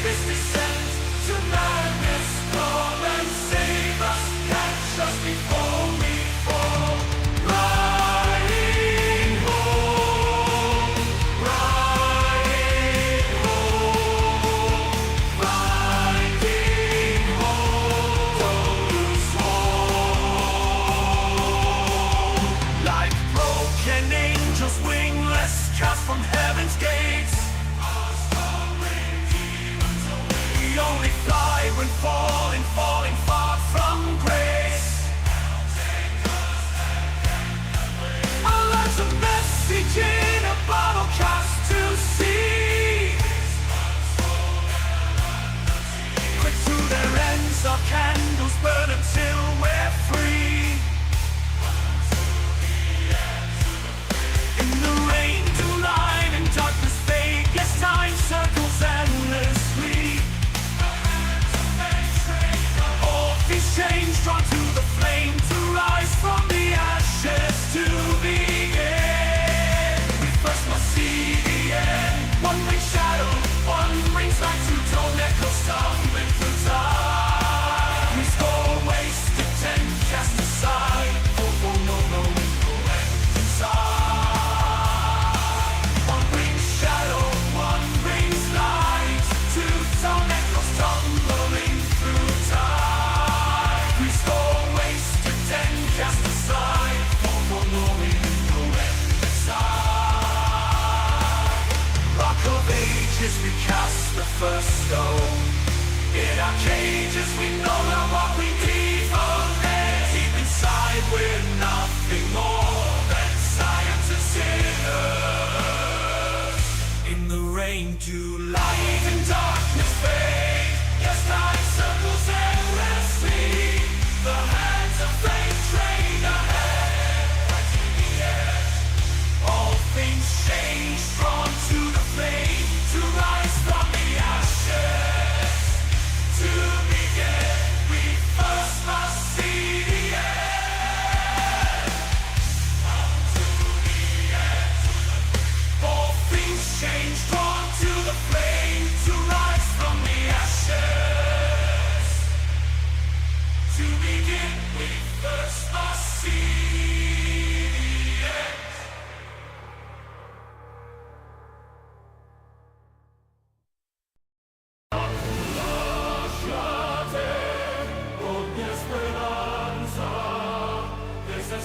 this descent to madness. Come and save us, catch us before we fall. Riding home, riding home, riding home. Don't lose hope. Like broken angels, wingless, cast from heaven's gates. We only fly when falling, falling far from grace. Our lives a message in a bottle cast to sea. Quick to their ends, our candles burn until we're free. In the rain, to line and darkness fade. Yes, time circles endlessly. All things change, drawn to the flame, to rise from the ashes to begin. We first must see the end. One brings shadow, one brings light. Two tone echoes tumbling through time. Restore wasted, ten cast aside. Oh, no, no, no end inside. One brings shadow, one brings light. Two tone echoes tumbling through time. Restore wasted, ten cast aside. Oh, no, no end inside. Rock of ages, we cast the first stone. In our cages, we know not what we need from there. Deep inside, we're nothing more than science and sinners. In the rain, to light and darkness fade. Yes, time circles endlessly. The hands of fate train ahead, right to the edge. All things change, drawn to the flame, to rise from the ashes. To begin, we first must see the end. Come to the end. All things change, drawn to the flame, to rise from the ashes. To begin, we first must see the end.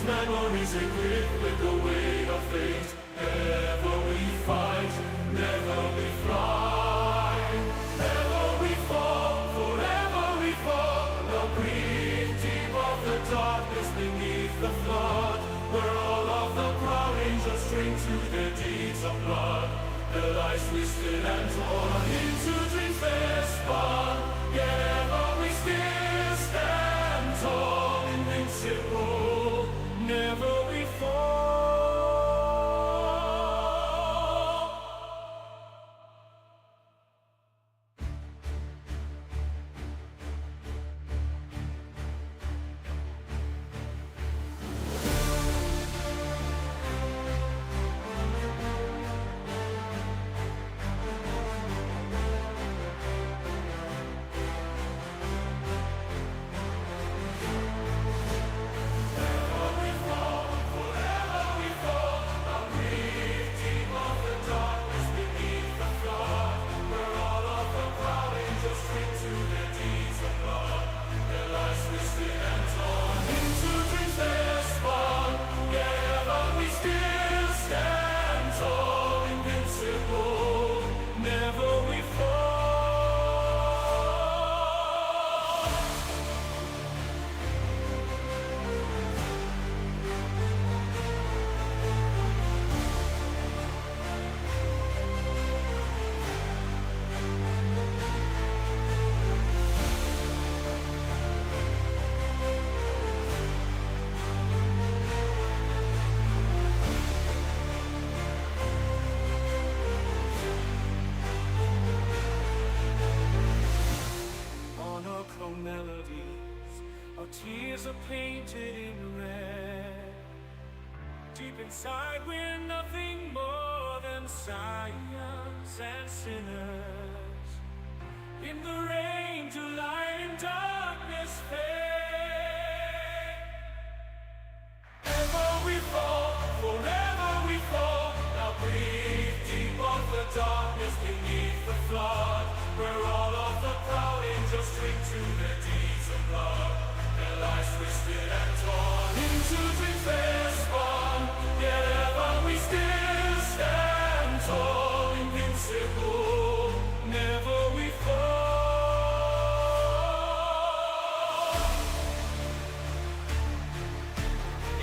Memories equipped with the weight of fate. Ever we fight, never we fly. Ever we fall, forever we fall. The green deep of the darkness beneath the flood, where all of the proud angels drink to their deeds of blood. Their lives twisted and torn into dreams they're spun. Yet ever we still stand tall, invincible. Never we fall. tears are painted in red. Deep inside we're nothing more than science and sinners. where all of the proud angels drink to their deeds of love, their lives twisted and torn into dreams they're spun. Yet ever we still stand tall, invincible, never we fall.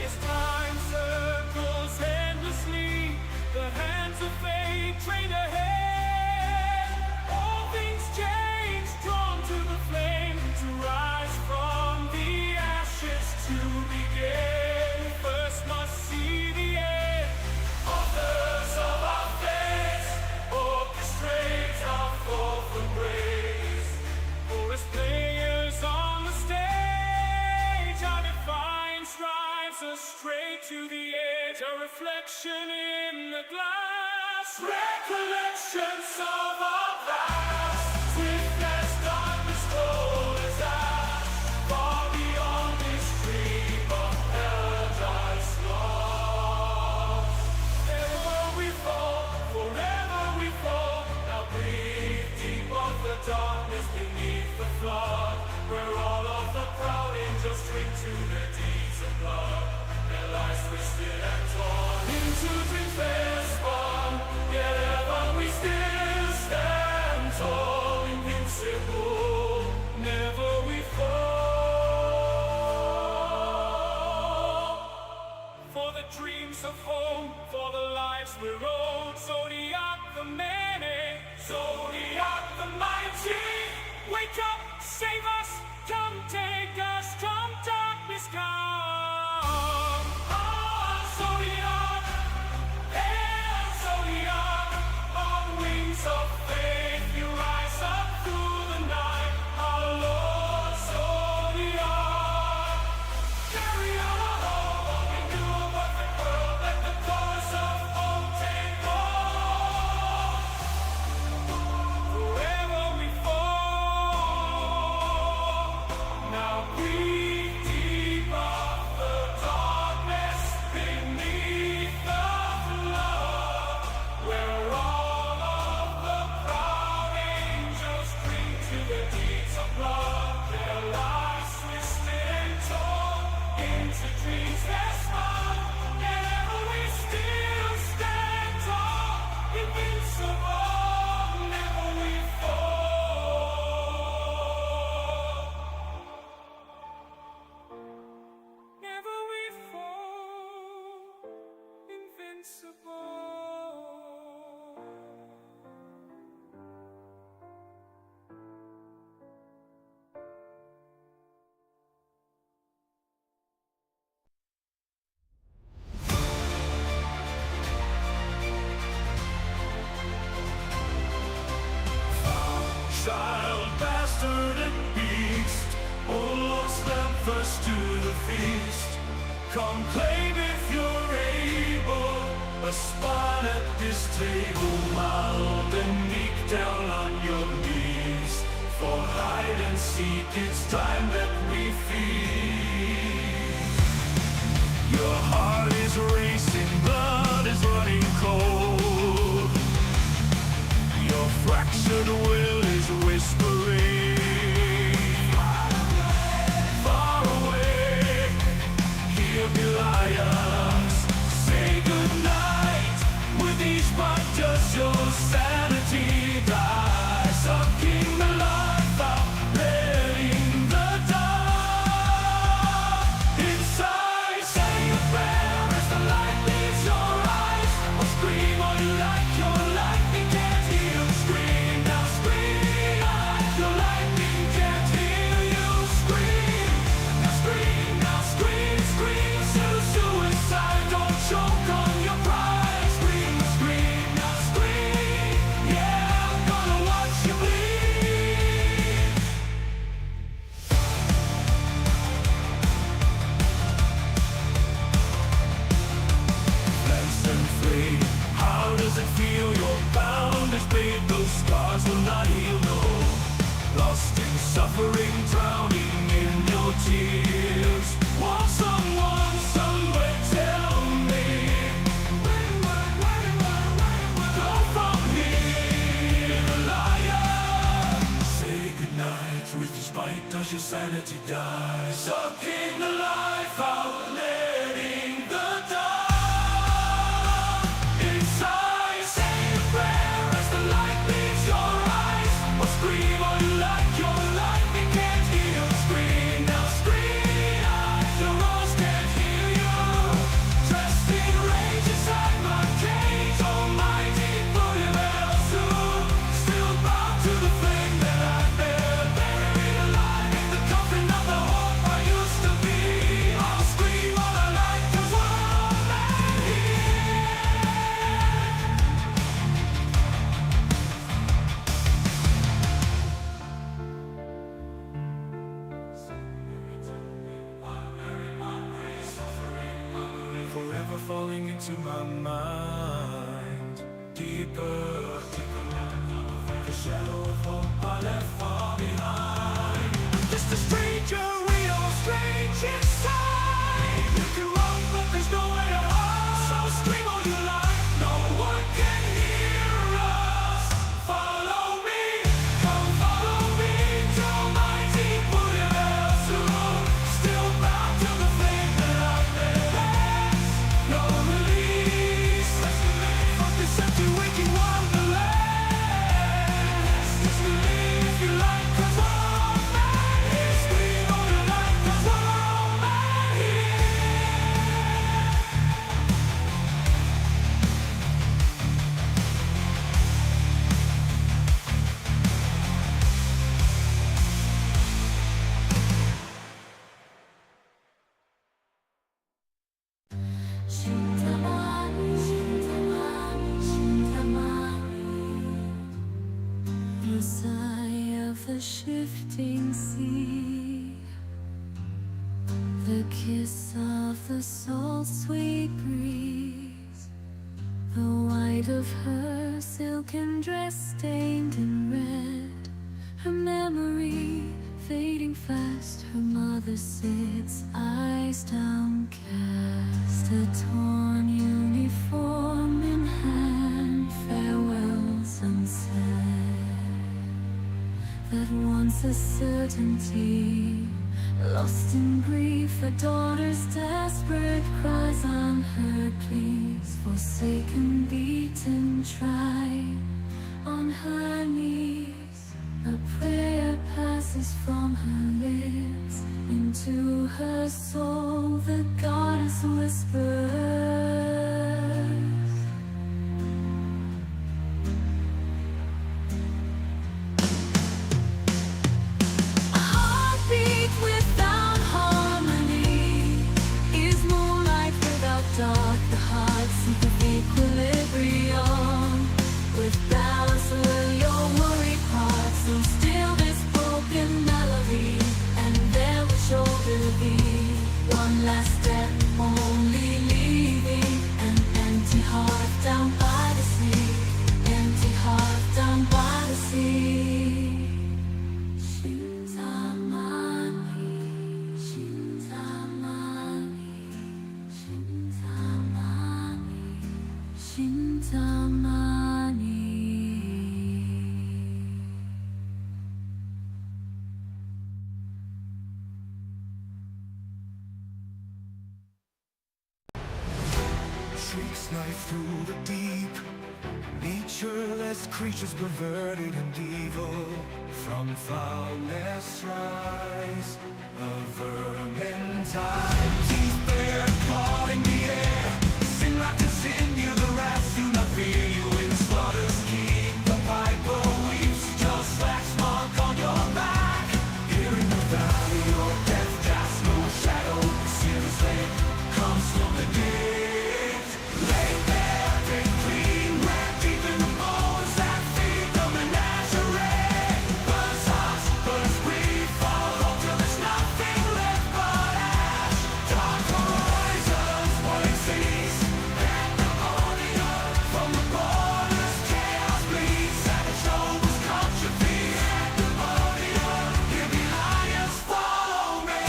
As time circles endlessly, the hands of fate train ahead. All things change, drawn to the flame, to rise from the ashes to begin. First must see the end. Authors of our faith orchestrate our fall from grace. For as players on the stage, our defiance drives us straight to the edge. A reflection in the glass, recollections of our past, swift as darkness, cold as ash, far beyond this dream of paradise lost. Ever we fall, forever we fall. Now breathe deep of the darkness beneath the flood, where all of the proud angels drink to their deeds of love, their lives twisted and torn into dreams they're spun. Yet ever we still stand tall, invincible, never we fall. For the dreams of home, for the lives we're owed, Zodiac the many, Zodiac the mighty, wake up, save us, come take us, come darkness come. Ah, Zodiac, hail Zodiac, on wings of faith you rise up through the night, our Lord Zodiac. Carry our hope into a perfect world, let the chorus of hope take hold. Forever we fall. Now breathe deep of the darkness beneath the flood, where all of the proud angels cling to their deeds of blood, their lives twisted and torn into dreams they're spun. Yet ever we still stand tall, invincible, never we fall. Never we fall, invincible. Child, bastard, and beast, oh Lord, stand first to the feast. Come claim if you're able a spot at this table, mild and meek, down on your knees. For hide and seek, it's time that we feed. Your heart is racing, blood is running cold. Your fractured will is whispering, far away. Here be lions, say goodnight. With each part does your sanity die, sucking the life out, letting the dark inside. Say a prayer as the light leaves your eyes, or scream all you like, your lightning can't heal. Scream now, scream, your lightning can't heal you. Scream now, scream now, scream, scream to suicide. Don't choke on your pride. Scream now, scream, yeah, I'm gonna watch you bleed. Lance and flame, how does it feel? You're bound as bait, those scars will not heal, no. Lost in suffering, drowning in your tears. Want someone somewhere, tell me. Go from here, liar. cause your sanity dies. Sucking the life out, letting the dark inside. Say a prayer as the light leaves your eyes, or scream all you like, your life, we can't hear you scream. Now scream out, the walls can't hear you. Dressed in rage inside my cage, almighty Buddha-Belsu, still bound to the flame that I bear, buried alive in the coffin of the hope I used to be. I'll scream all I like, cause we're all mad here. Forever falling into my mind, deeper, deeper. The shadow of hope I left far behind. I'm just a stranger, we all strange inside. You can run, but there's nowhere to hide. So scream all you like, no one can hear us. Follow me, come follow me to mighty Buddha-Belsu, still bound to the flame that I bear. No release, from this empty waking wonderland. Just believe if you like, cause we're all mad here. Scream all you like, cause we're all mad here. The sigh of the shifting sea, the kiss of the salt sweet breeze, the white of her silken dress stained in red, her memory fading fast, her mother sits, eyes downcast, a torn uniform in hand, farewells unsaid. That once a certainty, lost in grief, a daughter's desperate cries, unheard pleas, forsaken, beaten, tried, on her knees. A prayer passes from her lips into her soul, the goddess whispers. A heartbeat without harmony is moonlight without dark. The heart's of equilibrium with balance will your worried heart. So still this broken melody, and there will shoulder be one last step, only leaving an empty heart down by the sea, empty heart down by the sea. Shintamani, Shintamani, Shintamani, Shintamani. Shrieks knife through the deep, natureless creatures perverted and evil. From foulness rise, a vermin tide. Teeth bare, clawing the air, sin like to sin, you the wrath, do not fear you in slaughter's keep. The piper weeps, just wax mark on your back. Here in the valley, your death casts no shadow. Sinners late, comes from the dead. Lay bare, drink clean, ran deep in the bones that feed the menagerie. Burns hot, burns brief, follow till there's nothing left but ash. Dark horizons, white seas, pandemonium from the borders, chaos bleeds, savage nobles contribute. Pandemonium, hear me lions, follow me.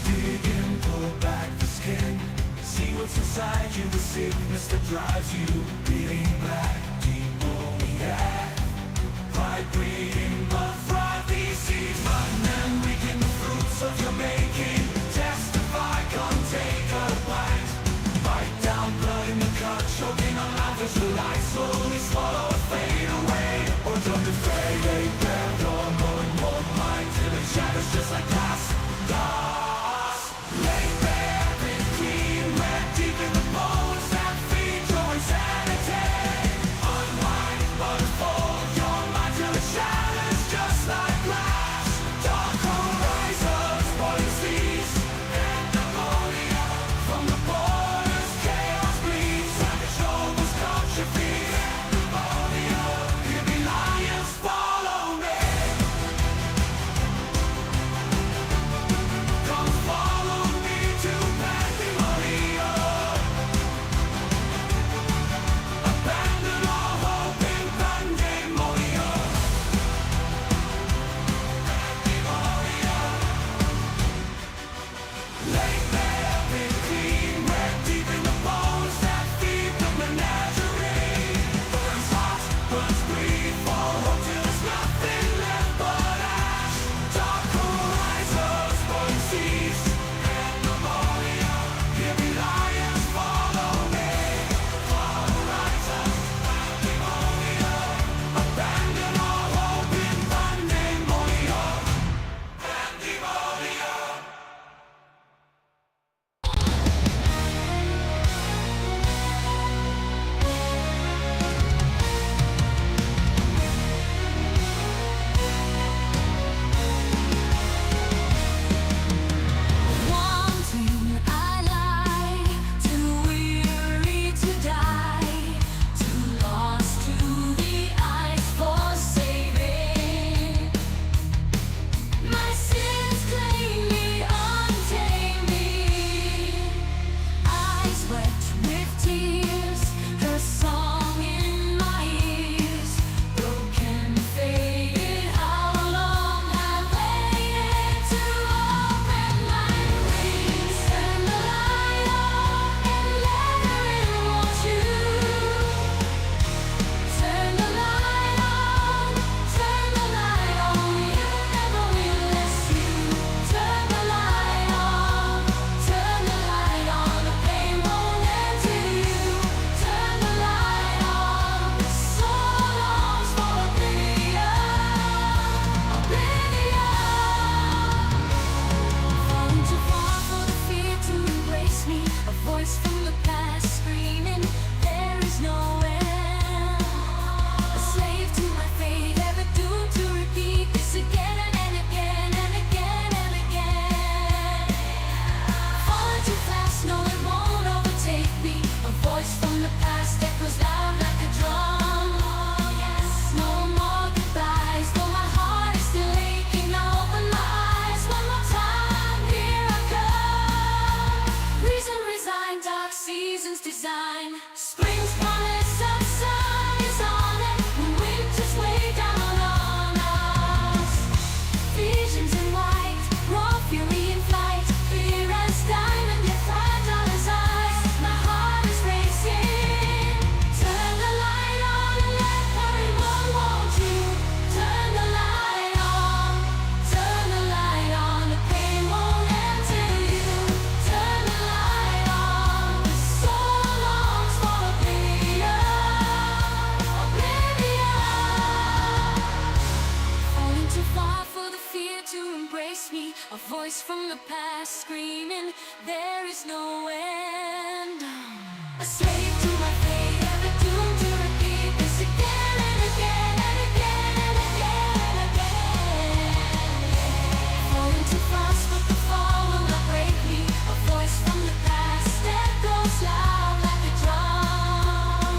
Dig in, pull back the skin, see what's inside you, the sickness that drives you, bleeding black, deep Walking on life as the light slowly swallow and fade away. Or don't it fade, they bear dawn, going more mind till it shatters just like glass. Laid bare, been clean, read deep in the bones that feed your insanity. Unwind, but unfold your mind till it shatters just like glass. Dark horizons, boiling seas, Andamonia. From the borders, chaos bleeds, savage nobles count your feet. Andamonia, hear me lions, follow me. Come follow me to Pandemonia. Abandon all hope in Pandemonia. Pandemonia. Laid bare, been clean, read deep in the bones that feed the menagerie. Burns hot, burns green, for hope till there's nothing left but ash. Dark horizons, boiling seas, Andamonia. Hear me lions, follow me. Horizons, Pandemonia. Abandon all hope in Pandemonia. Pandemonia. Wanting I lie, too weary to die, too lost to the eyes for saving. My sins claim me, untain me. Eyes wet with tears, her song in my ears. Broken, faded, how long have waited to open my wings? Turn the light on and let her in, won't you? Turn the light on, turn the light on. You never will miss you. Turn the light on, turn the light on. The pain won't end till you turn the light on. The soul longs for oblivion, oblivion. Falling too far for the fear to embrace me. A voice from the past screaming, there is no end. A slave to my fate, ever doomed to repeat this again and again and again and again. Falling too fast, no it won't overtake me. A voice from the past echoes loud like a drum. No more goodbyes, though my heart is still aching. Now open my eyes one more time, here I come. Reason resigned, dark seasons design. Spring's promise of sun is on it, when winter's way down on us. Visions in white, raw fury in flight, clear as diamond yet fragile as ice. My heart is racing. Turn the light on and let her in, won't you? Turn the light on, turn the light on. The pain won't end till you turn the light on. The soul longs for oblivion, oblivion. Falling too far for the fear to embrace me. A voice from the past screaming, there is no end. A slave to my fate, ever doomed to repeat this again and again and again and again and again. Falling too fast, but the fall will not break me. A voice from the past echoes loud like a drum.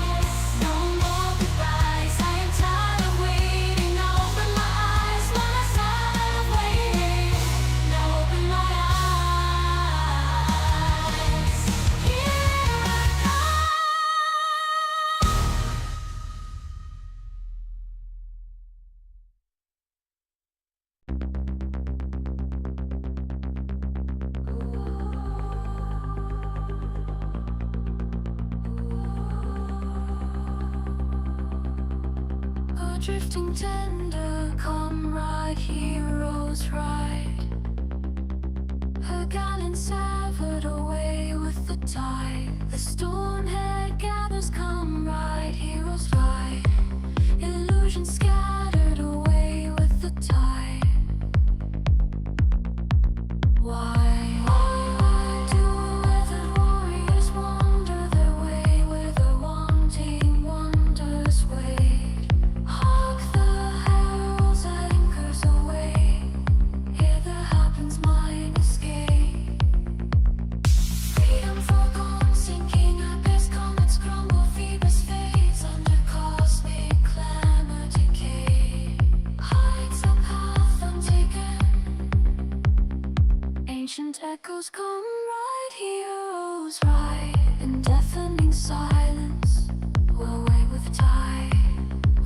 No more goodbyes, I am tired of waiting. Now open my eyes, one last time of waiting. Now open my eyes. Here I come. Drifting tender, comrade, heroes ride. Her gallant severed away with the tide. The storm head gathers, come ride, heroes ride. Illusions scattered away with the tide. Why do weathered warriors wander their way where the wanting wonders wait? Hark the herald's anchors away. Here there happens mine escape. Freedom forgone, sinking abyss, comets crumble, Phoebus fades under cosmic clamor decay. Hides a path untaken. Ancient echoes come right, heroes ride. In deafening silence, we'll away with tide.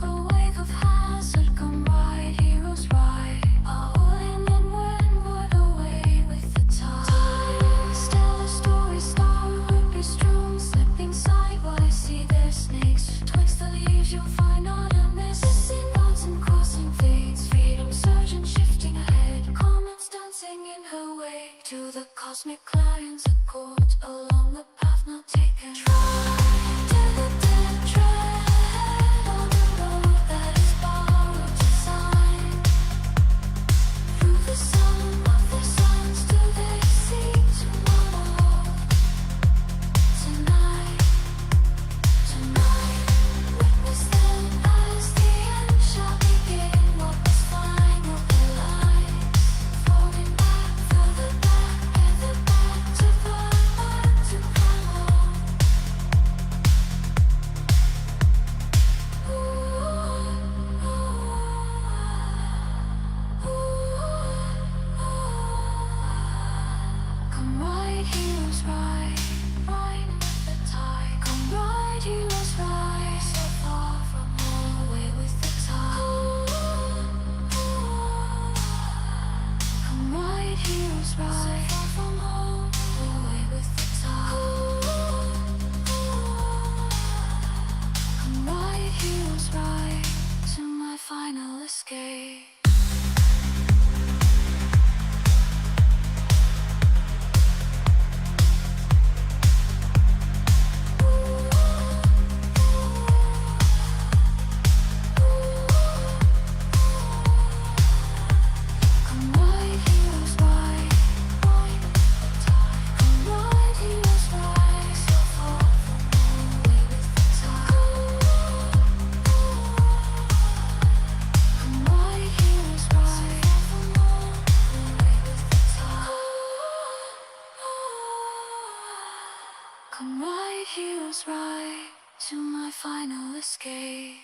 A wave of hazard, come ride, heroes ride. All-in and windward away with the tide. Stellar story, starward be strong, slipping sidewise, see their snakes. Twixt the leaves you'll find autumnus. Missing gods and crossing fades. Freedom surging, shifting ahead. Comets dancing in her way to the cosmic clarions accord along the path not taken. Try to the dead, tread on the road that is borrowed design. Through the sum of the suns do they seek tomorrow? Tonight, tonight, witness them as the end shall begin. What was fine will be light. Falling back, further back, ever back to burn, to come on. Come ride, heroes ride, ride with the tide. Come ride, heroes ride, so far from home, away with the tide. Come ride, heroes ride, so far from home, away with the tide. Come ride, heroes ride, to my final escape. Come ride, heroes ride, ride with the tide. Come ride, heroes ride, so far from home, away with the tide. Come ride, heroes ride, so far from home, away with the tide. Come ride, heroes ride, to my final escape.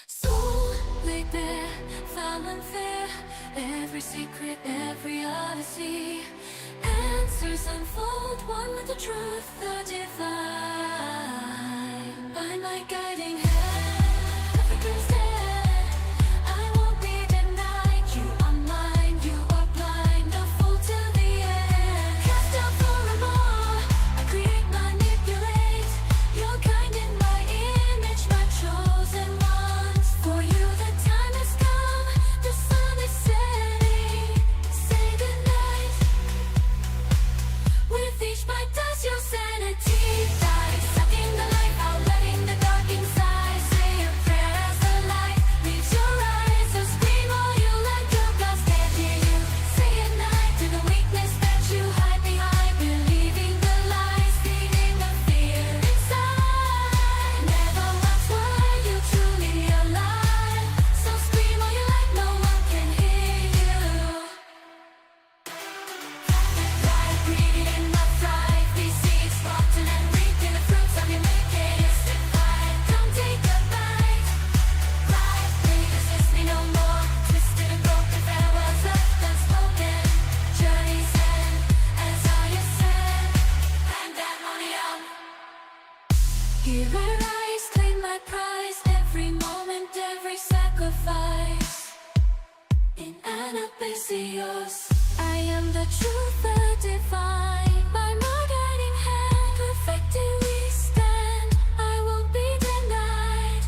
Soul laid bare, foul and fair, every secret, every odyssey. Answers unfold, one with the truth, the divine. By my guiding hand, African stand, I won't be denied. You are mine, you are blind, a fool till the end. Cast down for a more, I create, manipulate. You're kind in my image, my chosen ones. For you the time has come, the sun is setting. Say goodnight. With each bite does your sanity die. Sucking the life out, letting the dark inside. Say a prayer as the light leaves your eyes. So scream all you let go, God can't hear you. Say at night to the weakness that you hide behind. Believing the lies, feeding the fear inside. Never once were you truly alive. So scream all you like, no one can hear you. Life breathing in my thrive, these seeds rotten and reaping the fruits of your wickedness divide. Come take a bite. Life, please resist me no more. Twisted and broken, farewells left unspoken. Journey's end, as all you said. Pandemonium. Here I rise, claim my prize. Every moment, every sacrifice. In Anabaesios, I am the truth, the divine. By my guiding hand, perfected we stand. I won't be denied.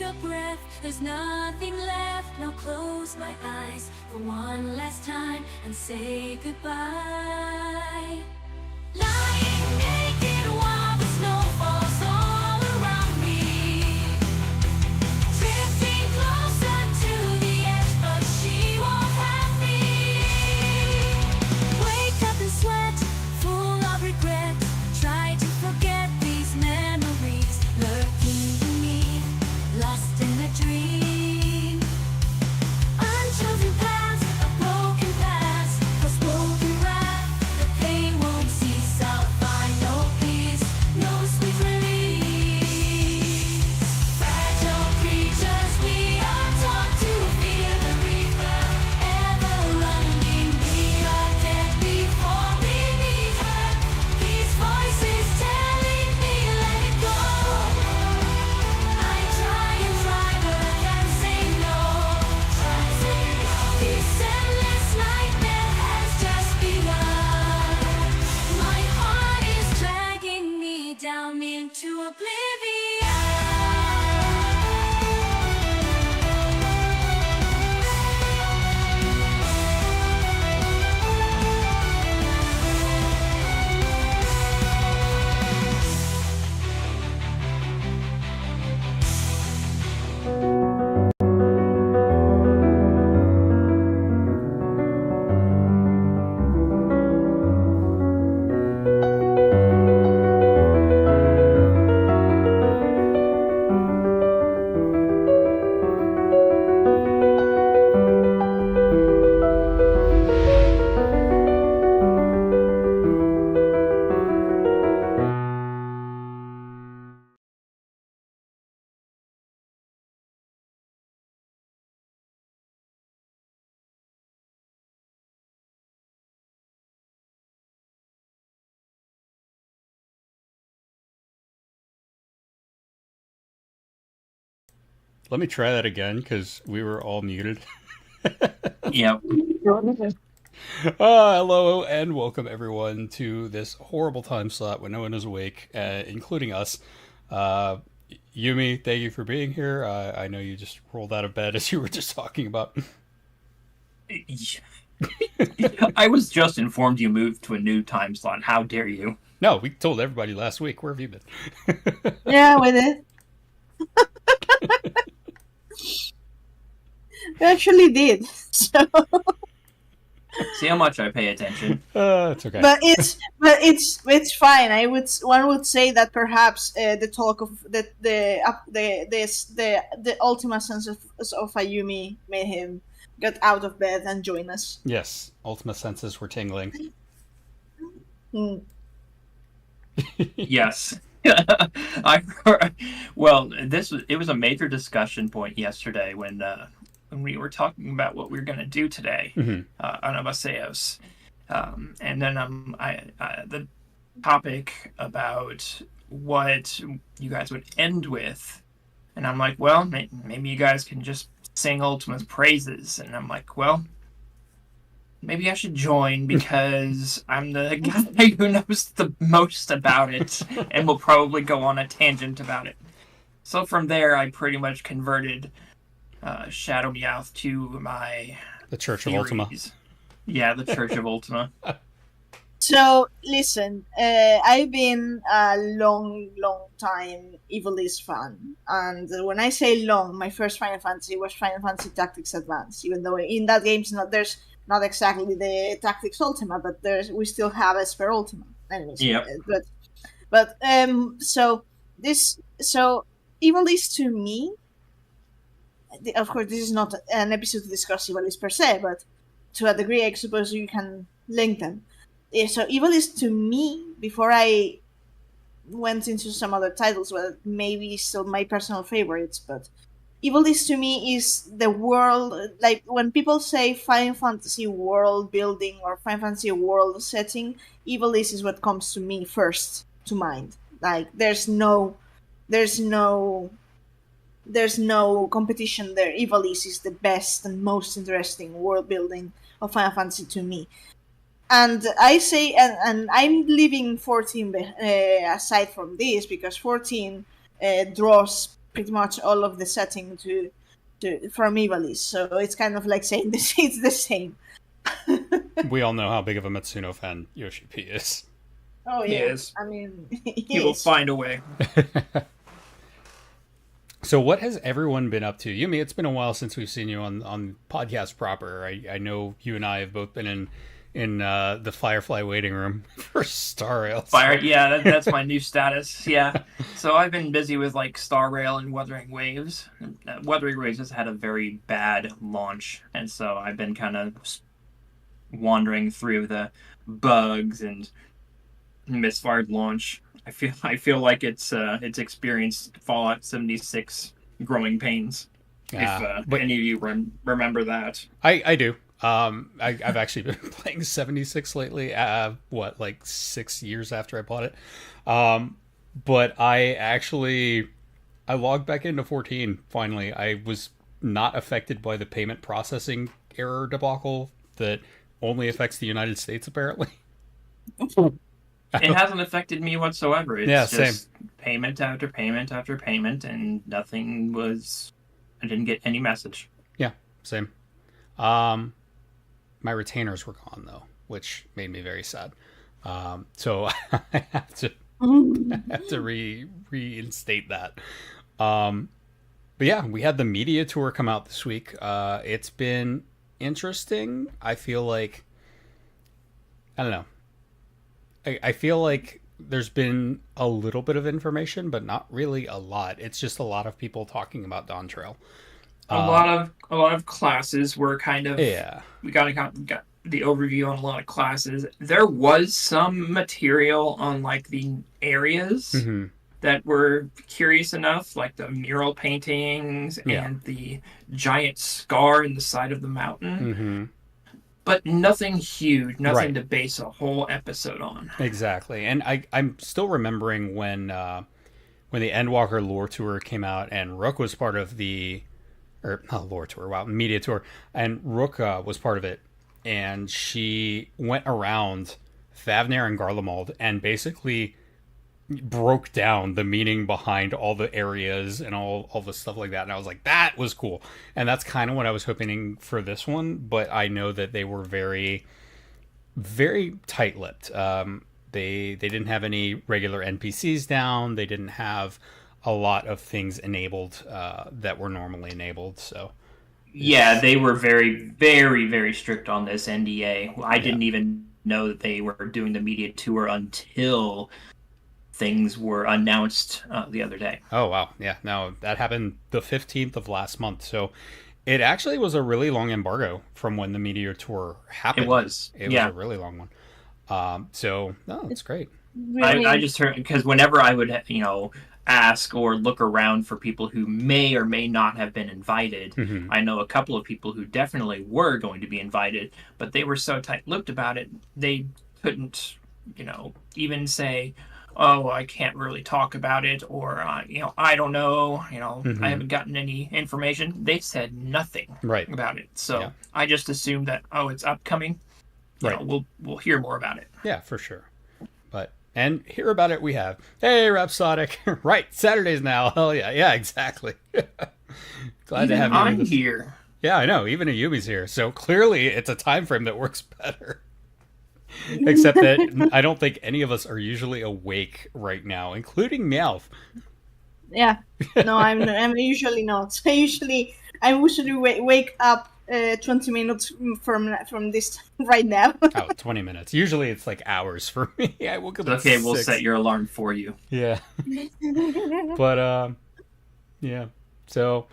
take a breath, there's nothing left. Now close my eyes for one last time and say goodbye. Lying naked while the snow falls all around me, drifting closer to the edge, but she won't have me. Wake up and sweat, full of regret. Try to forget these memories lurking in me, lost in a dream. Unchosen paths, a broken past, forspoken wrath. The pain won't cease. I'll find no peace, no sweet release. Fragile creatures, we are taught to fear the reaper, ever running. We are dead before we meet her. These voices telling me let it go. I try and try, but I can't say no. This endless nightmare has just begun. My heart is dragging me down into oblivion. Let me try that again because we were all muted. Yep. Hello and welcome everyone to this horrible time slot when no one is awake, including us. Yumi, thank you for being here. I know you just rolled out of bed as you were just talking about. I was just informed you moved to a new time slot. How dare you? No, we told everybody last week. Where have you been? Yeah, we did. We actually did. So, See how much I pay attention. It's okay. but it's fine. One would say that perhaps the talk of the ultimate sense of Ayumi made him get out of bed and join us. Yes, Ultima senses were tingling. Hmm. Yes. It was a major discussion point yesterday when we were talking about what we were going to do today on Anabaesios. And then the topic about what you guys would end with. And I'm like, well, maybe you guys can just sing Ultima's praises. And I'm like, well, maybe I should join because I'm the guy who knows the most about it and will probably go on a tangent about it. So from there, I pretty much converted Shadow Meowth to my The Church theories. of Ultima. Yeah, the Church of Ultima. So listen, I've been a long time Evilist fan, and when I say long, my first Final Fantasy was Final Fantasy Tactics Advance. Even though in that game's there's not exactly the Tactics Ultima, but we still have Esper Ultima. Anyways, Yep. so Evilist to me, of course, this is not an episode to discuss Evilist per se, but to a degree, I suppose you can link them. Yeah, so Evilist to me, before I went into some other titles, well, maybe still my personal favorites, but Evilist to me is the world, like when people say Final Fantasy world building or Final Fantasy world setting, Evilist is what comes to me first to mind. Like there's no competition there. Evilist is the best and most interesting world building of Final Fantasy to me. And I say, and I'm leaving 14 aside from this because 14 draws pretty much all of the setting from Ivalice. So it's kind of like saying this, it's the same. We all know how big of a Matsuno fan Yoshi P is. Oh He yeah, is. I mean, He will find a way. So what has everyone been up to? Yumi, it's been a while since we've seen you on podcast proper. I know you and I have both been in the Firefly waiting room for Star Rail. Yeah, that's my new status. Yeah, so I've been busy with like Star Rail and Wuthering Waves. Wuthering Waves has had a very bad launch, and so I've been kind of wandering through the bugs and misfired launch. I feel like it's experienced Fallout 76 growing pains. If any of you remember that, I do. I've actually been playing 76 lately. Like 6 years after I bought it. But I logged back into 14 finally. I was not affected by the payment processing error debacle that only affects the United States apparently. It hasn't affected me whatsoever. It's just same. payment after payment after payment, and nothing was. I didn't get any message. Yeah, same. My retainers were gone though, which made me very sad. So I have to reinstate that. But yeah, we had the media tour come out this week. It's been interesting. I feel like I don't know. I feel like there's been a little bit of information, but not really a lot. It's just a lot of people talking about Dawn Trail. A lot of classes were kind of We got the overview on a lot of classes. There was some material on like the areas that were curious enough, like the mural paintings and the giant scar in the side of the mountain. But nothing huge, nothing to base a whole episode on. Exactly. And I'm still remembering when the Endwalker lore tour came out and Rook was part of lore tour, media tour, and Rook was part of it, and she went around Thavnair and Garlemald and basically broke down the meaning behind all the areas and all the stuff like that, and I was like, that was cool. And that's kind of what I was hoping for this one, but I know that they were very, very tight-lipped. They didn't have any regular NPCs down. They didn't have a lot of things enabled that were normally enabled. So yeah, they were very, very, very strict on this NDA. I didn't even know that they were doing the media tour until things were announced the other day. Oh, wow. Yeah, no, that happened the 15th of last month. So it actually was a really long embargo from when the media tour happened. It was a really long one. So, no, it's great. Really? I just heard, because whenever I would, ask or look around for people who may or may not have been invited, I know a couple of people who definitely were going to be invited, but they were so tight-lipped about it, they couldn't, even say, oh, I can't really talk about it, or, I don't know, I haven't gotten any information. They said nothing about it. So I just assumed that, it's upcoming. We'll hear more about it. Yeah, for sure. And hear about it we have. Hey, Rhapsodic. Right, Saturdays now. Hell yeah. Yeah, exactly. Glad to have you. I'm here. Yeah, I know. Even Ayumi's here. So clearly it's a time frame that works better. Except that I don't think any of us are usually awake right now, including Meowth. Yeah. No, I'm usually not. I usually wake up 20 minutes from this right now. 20 minutes. Usually it's like hours for me. I woke up at 6. We'll six. set your alarm for you. Yeah. But, yeah. So,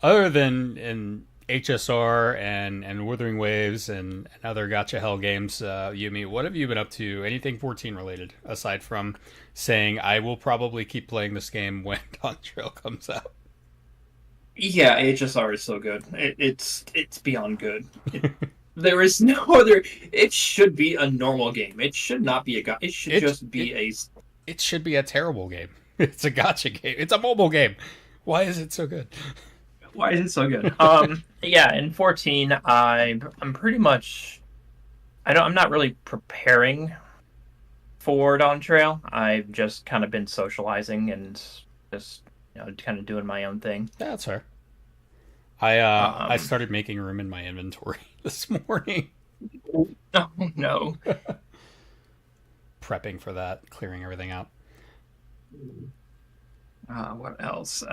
other than in HSR and Wuthering Waves and other Gacha Hell games, Yumi, what have you been up to? Anything 14 related, aside from saying, I will probably keep playing this game when Dawn Trail comes out? Yeah, HSR is so good. It's beyond good. There is no other. It should be a normal game. It should not be a. It should just be a. It should be a terrible game. It's a gacha game. It's a mobile game. Why is it so good? Why is it so good? Yeah, in 14, I'm pretty much. I'm not really preparing for Dawn Trail. I've just kind of been socializing and just kind of doing my own thing. Yeah, that's fair. I Um, started making room in my inventory this morning, oh no. prepping for that, clearing everything out. What else?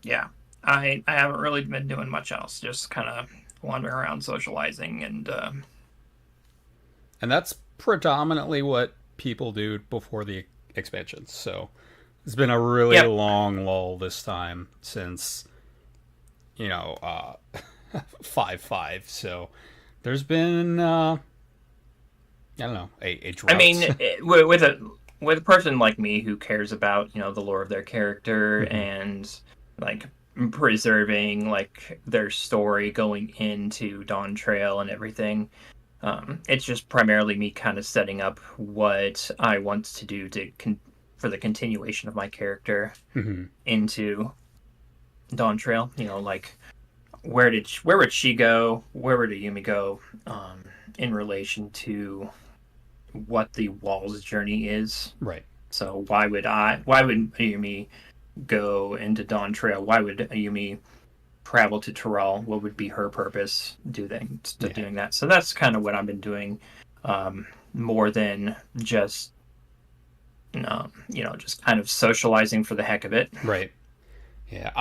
Yeah, I haven't really been doing much else. Just kind of wandering around, socializing, and And that's predominantly what people do before the expansions. So it's been a really yep. long lull this time since, 5.5. So there's been, I don't know, a I drought. mean, with a person like me who cares about the lore of their character Mhm. and like preserving like their story going into Dawn Trail and everything. It's just primarily me kind of setting up what I want to do for the continuation of my character Mhm. into Dawn Trail. Like where would she go? Where would Ayumi go? In relation to what the Wall's journey is. Right. So why would Ayumi go into Dawn Trail? Why would Ayumi travel to Tyrell? What would be her purpose Yeah. doing that? So that's kind of what I've been doing, more than just just kind of socializing for the heck of it. Right. Yeah.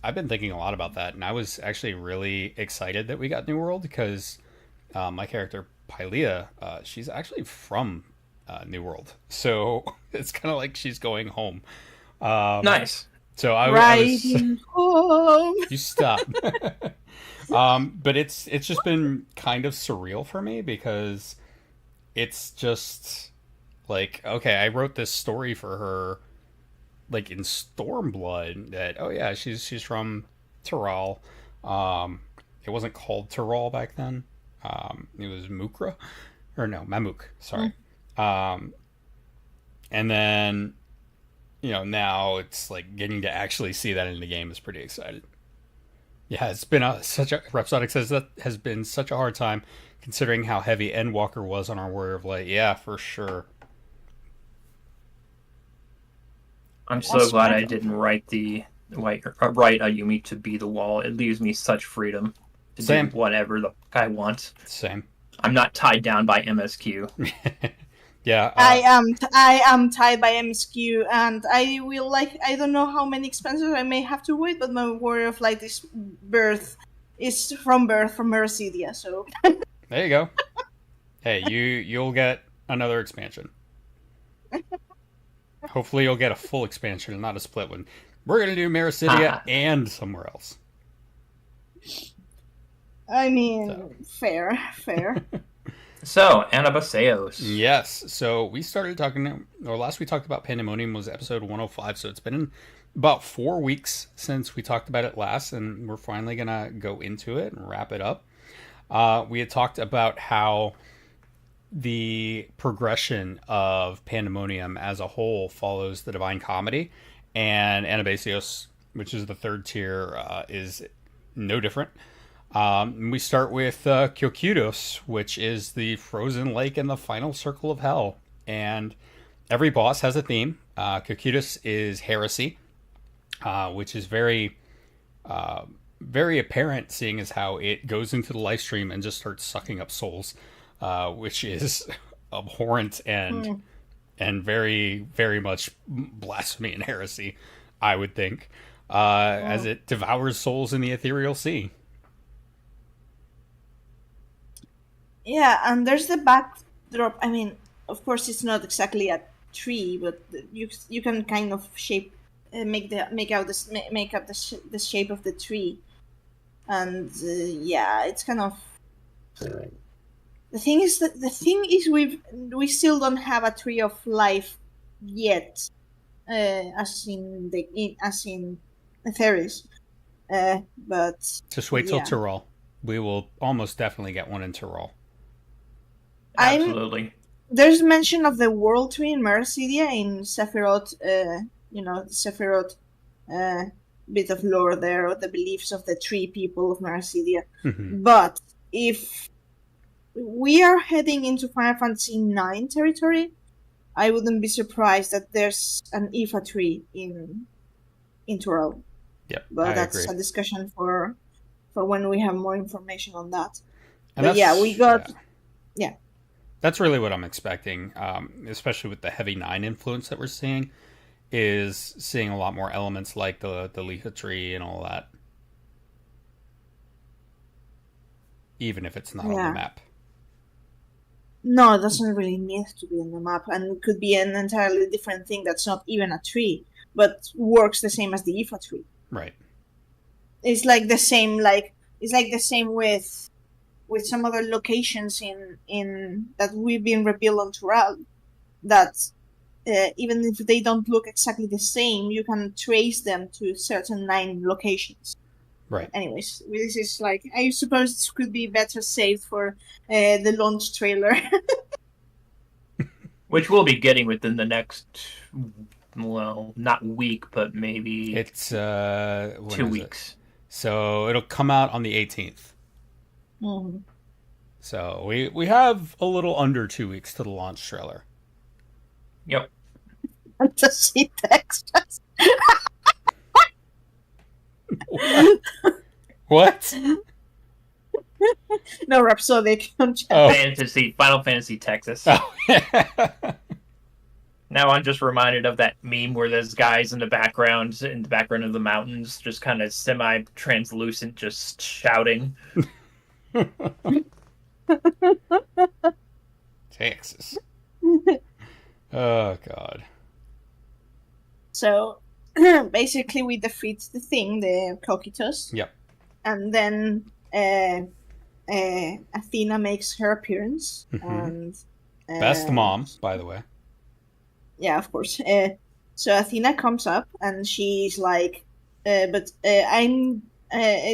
I've been thinking a lot about that, and I was actually really excited that we got New World because my character Pylea, she's actually from New World, so it's kind of like she's going home. Nice. So I was Riding home. you stop. But it's just been kind of surreal for me because it's just like, okay, I wrote this story for her like in Stormblood that, oh yeah, she's from Tyrell. It wasn't called Tyrell back then. It was Mukra, or no, Mamuk. Sorry. And then now it's like getting to actually see that in the game is pretty excited. Yeah, it's been such a Rhapsodic says that has been such a hard time considering how heavy Endwalker was on our Warrior of Light. Yeah, for sure. I'm so glad I didn't write Ayumi to be the Wall. It leaves me such freedom to Same. do whatever the fuck I want. Same. I'm not tied down by MSQ. Yeah. I am tied by MSQ, and I don't know how many expansions I may have to wait, but my Warrior of Light is from Mercedia, so There you go. Hey, you'll get another expansion. Hopefully you'll get a full expansion and not a split one. We're gonna do Mericidia and somewhere else. I mean, fair. So, Anabaesios. Yes. So we started talking, or last we talked about Pandemonium was episode 105. So it's been about 4 weeks since we talked about it last, and we're finally gonna go into it and wrap it up. We had talked about how the progression of Pandemonium as a whole follows the Divine Comedy, and Anabaesios, which is the third tier, is no different. We start with Kyokudos, which is the frozen lake in the final circle of hell, and every boss has a theme. Kyokudos is heresy, which is very apparent, seeing as how it goes into the live stream and just starts sucking up souls, which is abhorrent and very, very much blasphemy and heresy, I would think, as it devours souls in the ethereal sea. Yeah, and there's the backdrop. I mean, of course, it's not exactly a tree, but you can kind of make up the shape of the tree, and yeah, it's kind of. The thing is we still don't have a tree of life yet, as in Etheris, but Just wait till yeah. Tyrell. We will almost definitely get one in Tyrell. Absolutely. There's mention of the world tree in Mercedia in Sephiroth, the Sephiroth bit of lore there, or the beliefs of the tree people of Mercedia. But if we are heading into Final Fantasy IX territory, I wouldn't be surprised that there's an Ifa tree in Integral. Yep, But I that's agree. a discussion for when we have more information on that. And But yeah, we got yeah. that's really what I'm expecting, especially with the heavy 9 influence that we're seeing, is seeing a lot more elements like the Leha tree and all that, even if it's not on the Yeah. map. No, it doesn't really need to be on the map, and it could be an entirely different thing that's not even a tree, but works the same as the IFA tree. Right. It's like the same, like it's like the same with some other locations in that we've been revealed on Tural, that even if they don't look exactly the same, you can trace them to certain 9 locations. Right. Anyways, this is like, I suppose this could be better saved for the launch trailer. Which we'll be getting within the next, well, not week, but maybe It's when 2 is it? weeks. So it'll come out on the 18th. Mhm. So we have a little under 2 weeks to the launch trailer. Yep. Fantasy Texas. What? No, Rhapsodic. Oh. Final Fantasy Texas. Oh. Now I'm just reminded of that meme where there's guys in the background of the mountains, just kind of semi-translucent, just shouting. Texas. Oh God. So basically, we defeat the thing, the Cocytus. Yep. And then Athena makes her appearance. And Best mom, by the way. Yeah, of course. So Athena comes up and she's like,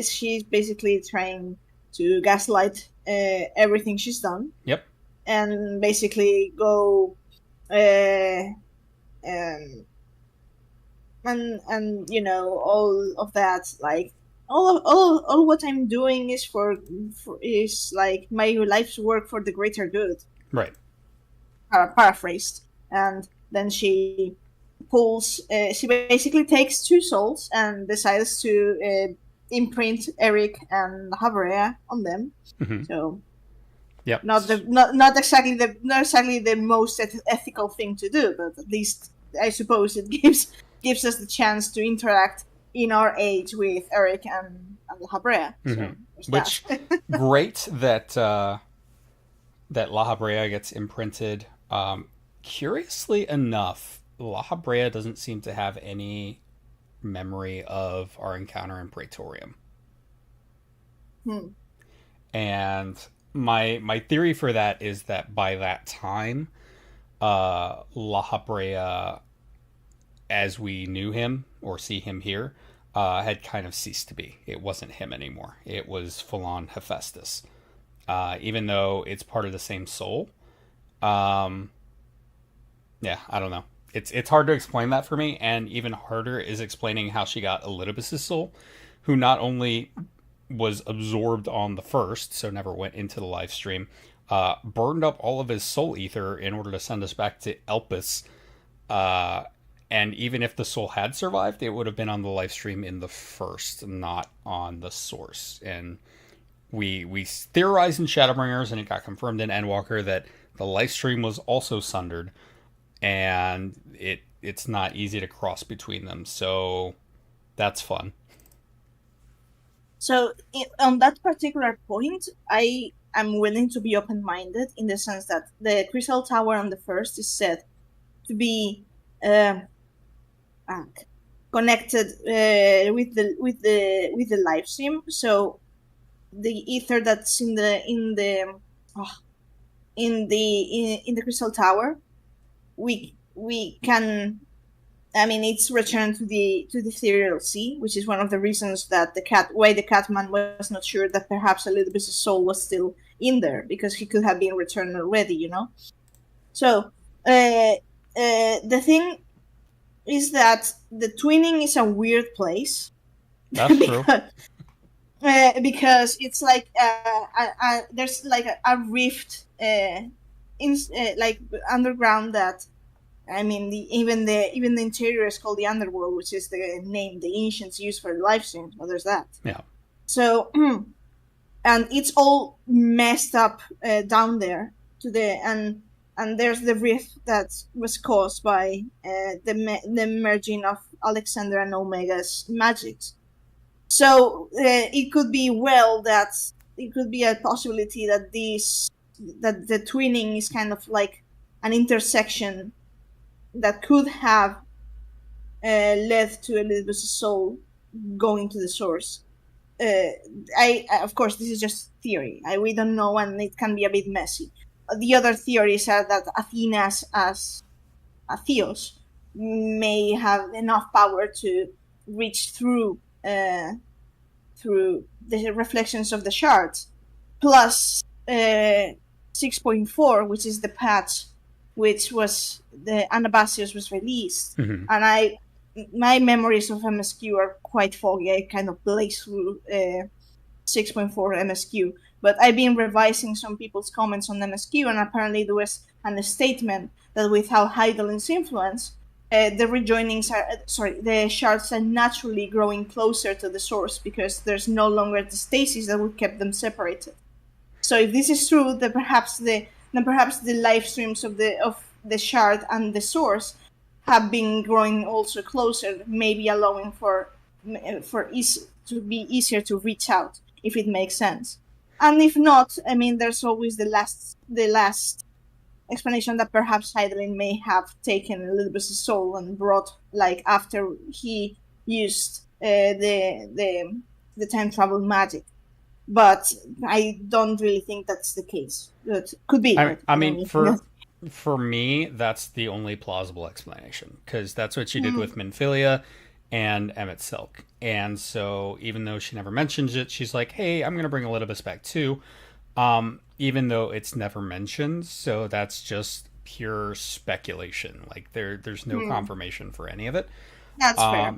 she's basically trying to gaslight everything she's done. Yep. And basically go, and you know, all of that, like all what I'm doing is is like my life's work for the greater good. Right. Paraphrased. And then she pulls. She basically takes 2 souls and decides to imprint Eric and Habrea on them. Mm-hmm. So, yep. not exactly the most ethical thing to do, but at least I suppose it gives us the chance to interact in our age with Eric and Habrea. Mm-hmm. So, which great that that La Habrea gets imprinted. Curiously enough, La Habrea doesn't seem to have any memory of our encounter in Praetorium. And my theory for that is that by that time, La Habrea, as we knew him or see him here, had kind of ceased to be. It wasn't him anymore. It was full-on Hephaestus. Even though it's part of the same soul. Yeah, I don't know. It's hard to explain that for me, and even harder is explaining how she got Elidibus' soul, who not only was absorbed on the first, so never went into the live stream, burned up all of his soul ether in order to send us back to Elpis. And even if the soul had survived, it would have been on the live stream in the first, not on the source. And we theorized in Shadowbringers, and it got confirmed in Endwalker that the live stream was also sundered, and it's not easy to cross between them. So that's fun. So on that particular point, I am willing to be open-minded in the sense that the Crystal Tower on the first is said to be connected with the live stream. So the ether that's in the Crystal Tower, we can. I mean, it's returned to the ethereal sea, which is one of the reasons that the Catman was not sure that perhaps Elidibus' soul was still in there, because he could have been returned already, you know. So the thing is that the twinning is a weird place. That's true. Because it's like there's like a rift like underground that I mean, even the interior is called the underworld, which is the name the ancients used for live streams. So there's that. Yeah. So, and it's all messed up down there to the and there's the rift that was caused by the merging of Alexander and Omega's magics. So it could be it could be a possibility that the twinning is kind of like an intersection that could have led to Elizabeth's soul going to the source. I of course this is just theory. We don't know, and it can be a bit messy. The other theories are that Athena as a theos may have enough power to reach through the reflections of the shards, plus 6.4, which is the patch which was the Anabaesios was released, Mhm. and my memories of MSQ are quite foggy. I kind of blaze through 6.4 MSQ, but I've been revising some people's comments on MSQ, and apparently there was a statement that without Heidelin's influence, the shards are naturally growing closer to the source because there's no longer the stasis that would keep them separated. So if this is true, then perhaps the live streams of the shard and the source have been growing also closer, maybe allowing to be easier to reach out, if it makes sense. And if not, I mean, there's always the last explanation that perhaps Heidelin may have taken Elizabeth's soul and brought, like, after he used the time travel magic. But I don't really think that's the case. It could be. I mean, for me, that's the only plausible explanation, because that's what she did with Minfilia and Emmett Silk. And so even though she never mentions it, she's like, hey, I'm going to bring Elizabeth back too. Even though it's never mentioned. So that's just pure speculation. Like there's no confirmation for any of it. That's fair.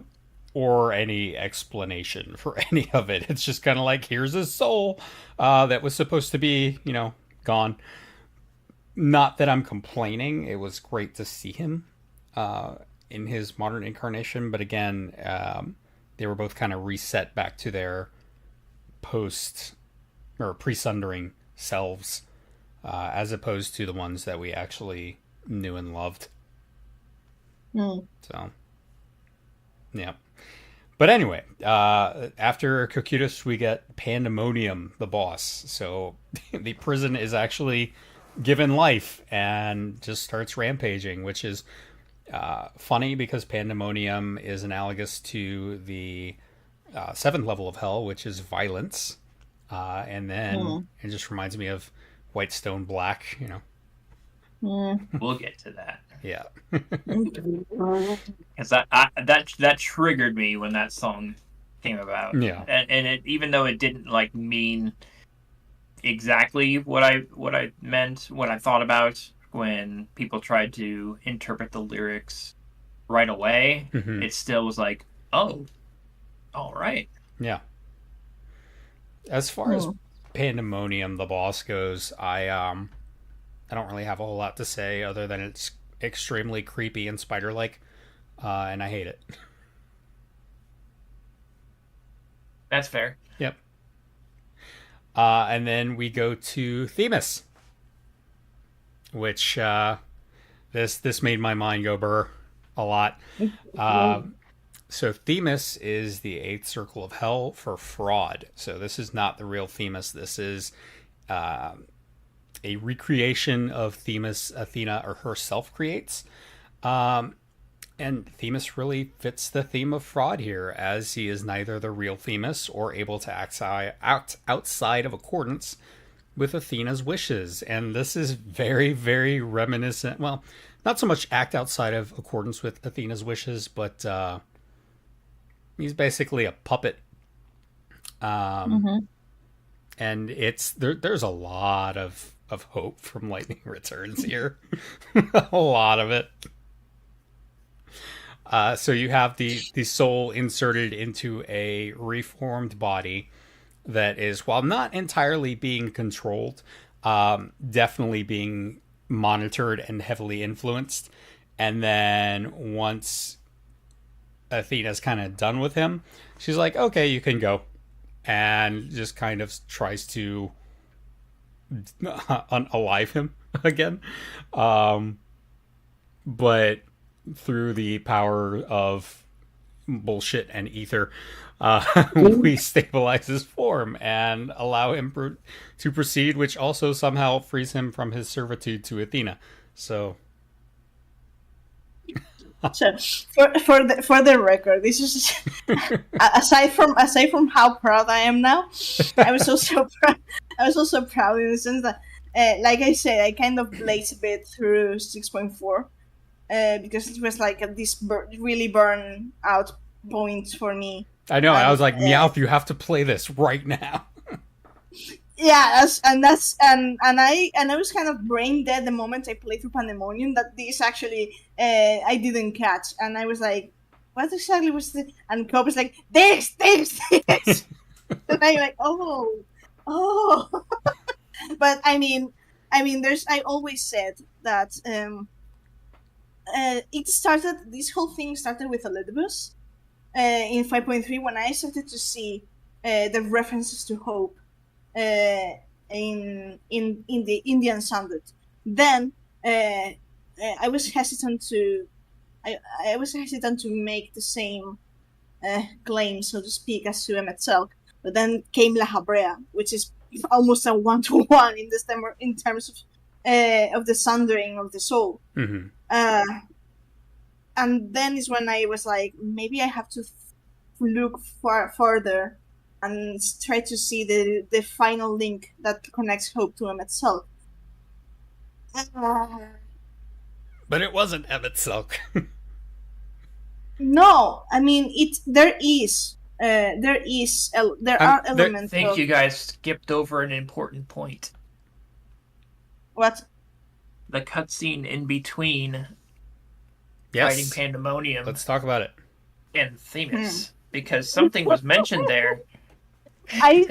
Or any explanation for any of it. It's just kind of like, here's his soul that was supposed to be, gone. Not that I'm complaining. It was great to see him in his modern incarnation. But again, they were both kind of reset back to their post or pre-sundering selves, as opposed to the ones that we actually knew and loved. So, yeah. But anyway, after Cocytus, we get Pandemonium, the boss. So the prison is actually given life and just starts rampaging, which is funny because Pandemonium is analogous to the 7th level of hell, which is violence. And then it just reminds me of White Stone Black, We'll get to that. Yeah. Because that triggered me when that song came about. Yeah. And it, even though it didn't mean exactly what I meant, what I thought about when people tried to interpret the lyrics right away, it still was like, oh, all right. Yeah. As far as Pandemonium, the boss goes, I don't really have a whole lot to say other than it's extremely creepy and spider-like, and I hate it. That's fair. Yep. And then we go to Themis, which this made my mind go burr a lot. So Themis is the 8th circle of hell for fraud. So this is not the real Themis. This is a recreation of Themis Athena or herself creates. And Themis really fits the theme of fraud here, as he is neither the real Themis or able to act outside of accordance with Athena's wishes. And this is very, very reminiscent. Well, not so much act outside of accordance with Athena's wishes, but he's basically a puppet. And it's there's a lot of hope from Lightning Returns here. A lot of it. So you have the soul inserted into a reformed body that is, while not entirely being controlled, definitely being monitored and heavily influenced. And then once Athena's kind of done with him, she's like, okay, you can go. And just kind of tries to unalive him again. But through the power of bullshit and ether, we stabilize his form and allow him to proceed, which also somehow frees him from his servitude to Athena. So, for the record, this is aside from how proud I am now, I was also proud in the sense that, like I said, I kind of blazed a bit through 6.4. Because it was like this really burn out point for me. I know. I was like, Meowth, you have to play this right now. Yeah, and I was kind of brain dead the moment I played through Pandemonium that this actually I didn't catch, and I was like, what exactly was the? And Cobb was like, this, and I'm like, oh, but I mean, I always said that. This whole thing started with Elidibus in 5.3 when I started to see the references to hope in the Indian standard. Then I was hesitant to make the same claim, so to speak, as to Emet-Selch. But then came La Habrea, which is almost a 1-to-1 in terms of the sundering of the soul. Mm-hmm. And then is when I was like, maybe I have to look further and try to see the final link that connects hope to Emet-Selch. But it wasn't Emet-Selch. No, I mean there are elements. I think you guys skipped over an important point. What? The cutscene in between Yes. fighting Pandemonium Let's talk about it. and Themis, because something was mentioned there I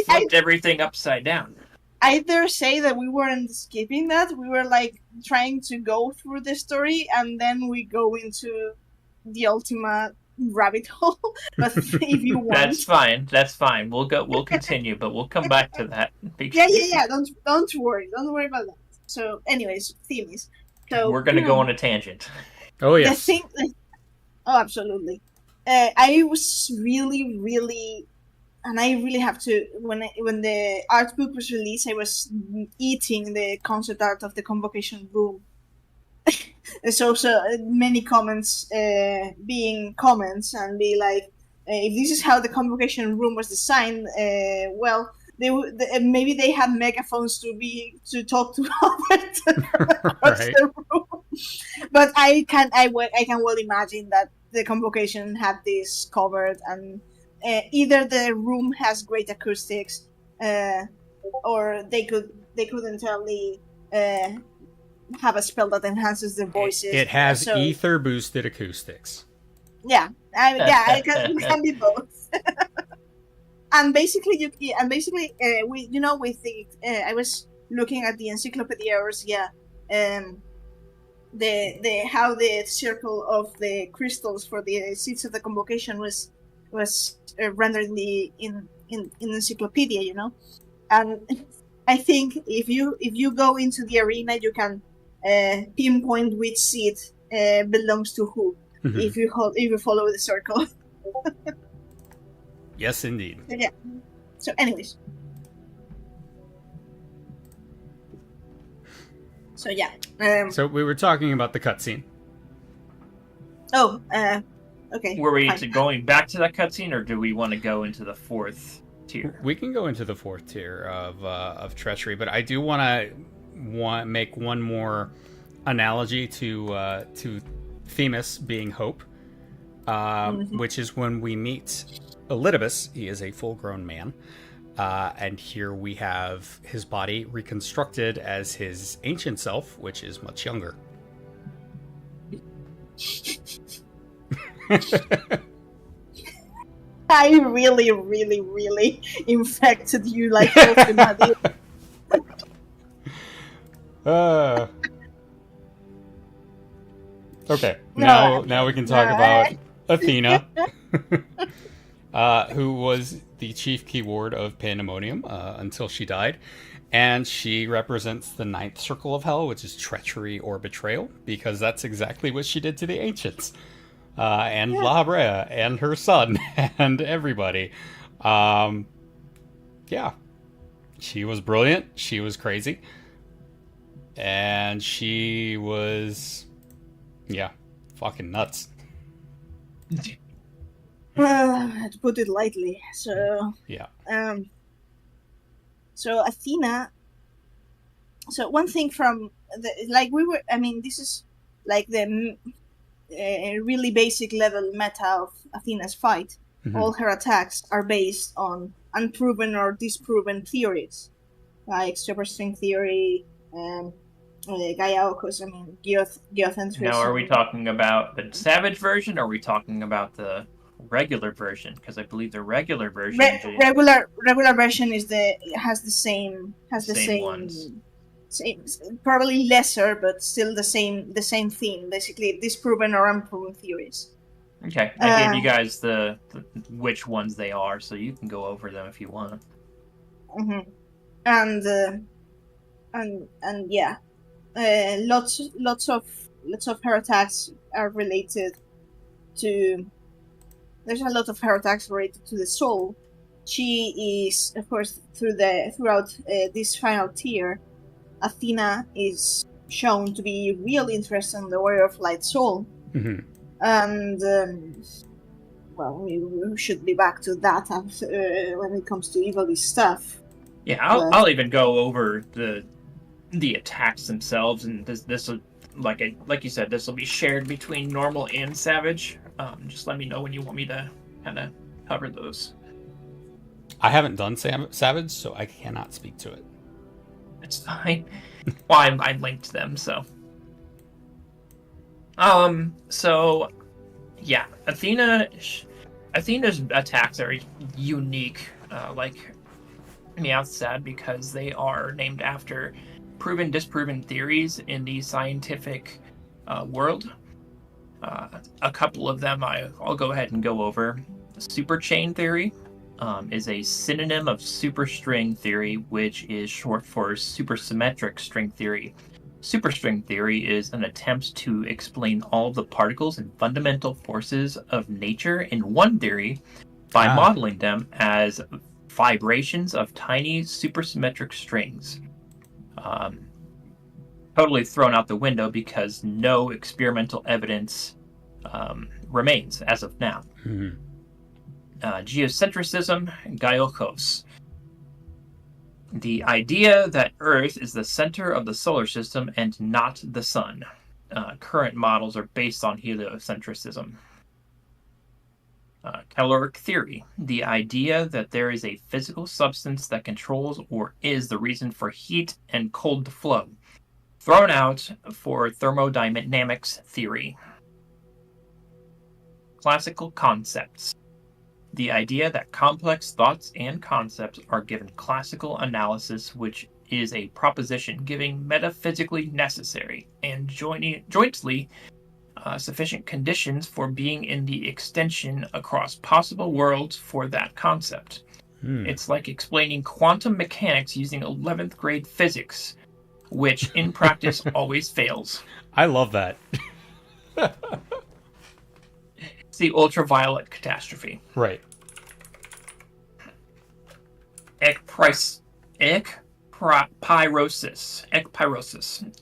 flipped everything upside down. I dare say that we weren't skipping that. We were like trying to go through the story, and then we go into the ultimate rabbit hole. But if you want, That's fine. We'll continue, but we'll come back to that. Yeah. Don't worry about that. So, anyways, Themis. So we're gonna go on a tangent. Oh, yes. Oh, absolutely. I was really, and I really have to. When the art book was released, I was eating the concept art of the convocation room. There's also many comments being comments and be like, if this is how the convocation room was designed, well, maybe they had megaphones to talk to others across Right. the room. But I can well imagine that the convocation had this covered, and either the room has great acoustics, or they could entirely have a spell that enhances their voices. It has ether boosted acoustics. Yeah, it can be both. And basically, with the I was looking at the Encyclopedia Eorzea, the how the circle of the crystals for the seeds of the convocation was rendered in the encyclopedia, and I think if you go into the arena, you can pinpoint which seed belongs to who. Mhm. If you follow the circle. Yes, indeed. Yeah. So, anyways. So yeah. So we were talking about the cutscene. Oh. Okay. Were we fine. going back to that cutscene, or do we want to go into the fourth tier? We can go into the fourth tier of treachery, but I do want to make one more analogy to Themis being hope, which is when we meet Elidibus. He is a full-grown man, and here we have his body reconstructed as his ancient self, which is much younger. I really, really, really infected you like Ultimate. Okay, No, now we can talk about Athena, who was the chief keyword of Pandemonium until she died. And she represents the ninth circle of hell, which is treachery or betrayal, because that's exactly what she did to the ancients. And Yeah. La Brea and her son and everybody. Um, yeah, she was brilliant. She was crazy. And she was, yeah, fucking nuts. To put it lightly. Yeah. Um, so Athena. So one thing from like we were. I mean, this is like the really basic level meta of Athena's fight. Mhm. All her attacks are based on unproven or disproven theories, like superstring theory, Gaia-Okos, I mean, geocentrism. Now, are we talking about the Savage version, or are we talking about the regular version? Because I believe the regular version Regular version has the same Same ones. same, probably lesser, but still the same theme, basically disproven or unproven theories. Okay, I gave you guys the which ones they are, so you can go over them if you want. hmm and yeah, lots of her attacks are related to. There's a lot of her attacks related to the soul. She is, of course, throughout this final tier, Athena is shown to be real interested in the warrior of light soul, Hmm. and well, we should be back to that when it comes to evil stuff. Yeah, But- I'll even go over the attacks themselves, and this will, like you said, this will be shared between normal and savage. Just let me know when you want me to kind of cover those. I haven't done Savage, so I cannot speak to it. It's fine. Well, I linked them, so. So, yeah, Athena's attacks are unique, like Meowth's because they are named after proven, disproven theories in the scientific world. A couple of them I'll go ahead and go over. Super chain theory is a synonym of superstring theory, which is short for supersymmetric string theory. Superstring theory is an attempt to explain all the particles and fundamental forces of nature in one theory by modeling them as vibrations of tiny supersymmetric strings. Totally thrown out the window because no experimental evidence remains as of now. Mhm. Geocentrism, Gaia-Okos. The idea that Earth is the center of the solar system and not the sun. Current models are based on heliocentrism. Caloric theory. The idea that there is a physical substance that controls or is the reason for heat and cold flow. Thrown out for thermodynamics theory. Classical concepts. The idea that complex thoughts and concepts are given classical analysis, which is a proposition giving metaphysically necessary and jointly sufficient conditions for being in the extension across possible worlds for that concept. It's like explaining quantum mechanics using 11th grade physics, which in practice always fails. I love that. It's the ultraviolet catastrophe. Right. Ekpyrosis.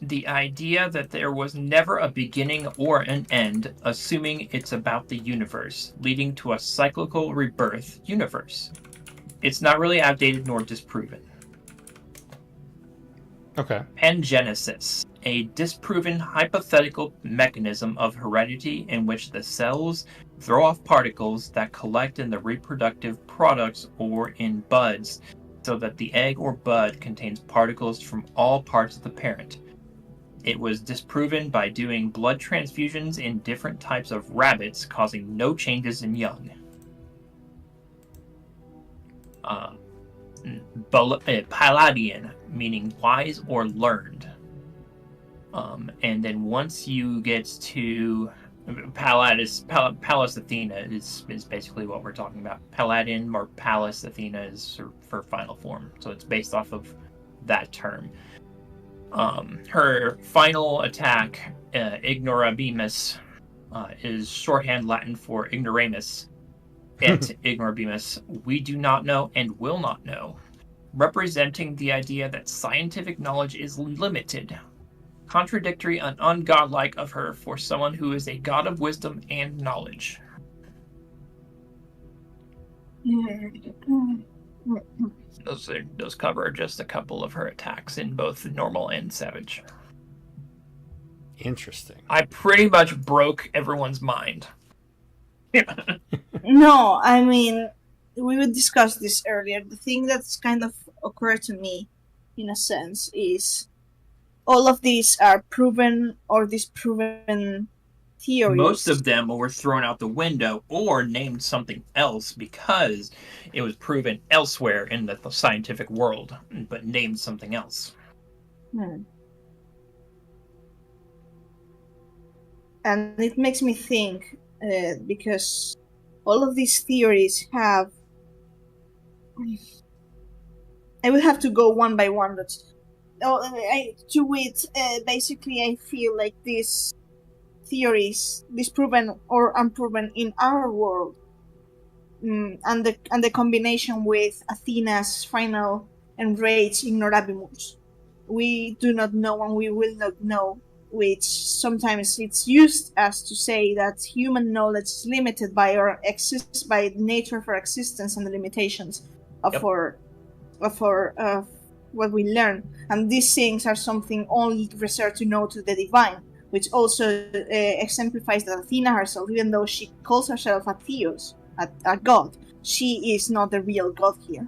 The idea that there was never a beginning or an end, assuming it's about the universe, leading to a cyclical rebirth universe. It's not really outdated nor disproven. Okay. Pangenesis, a disproven hypothetical mechanism of heredity in which the cells throw off particles that collect in the reproductive products or in buds, so that the egg or bud contains particles from all parts of the parent. It was disproven by doing blood transfusions in different types of rabbits, causing no changes in young. Palladian, meaning wise or learned. And then once you get to Pallas Athena is basically what we're talking about. Paladin or Pallas Athena is for final form, so it's based off of that term. Her final attack, Ignorabimus, is shorthand Latin for ignoramus. Et ignorabimus, we do not know and will not know, representing the idea that scientific knowledge is limited, contradictory and ungodlike of her for someone who is a god of wisdom and knowledge. Those cover just a couple of her attacks in both normal and savage. Interesting. I pretty much broke everyone's mind. No, I mean, we would discuss this earlier. The thing that's kind of occurred to me, in a sense, is all of these are proven or disproven theories. Most of them were thrown out the window or named something else because it was proven elsewhere in the scientific world, but named something else. And it makes me think, because all of these theories have... I will have to go one by one, but basically I feel like these theories, disproven or unproven in our world, and the combination with Athena's final enraged ignorabimus, we do not know and we will not know, which sometimes it's used as to say that human knowledge is limited by by the nature of our existence and the limitations of what we learn, and these things are something only reserved to know to the divine, which also exemplifies that Athena herself, even though she calls herself a theos, a god, she is not the real god here.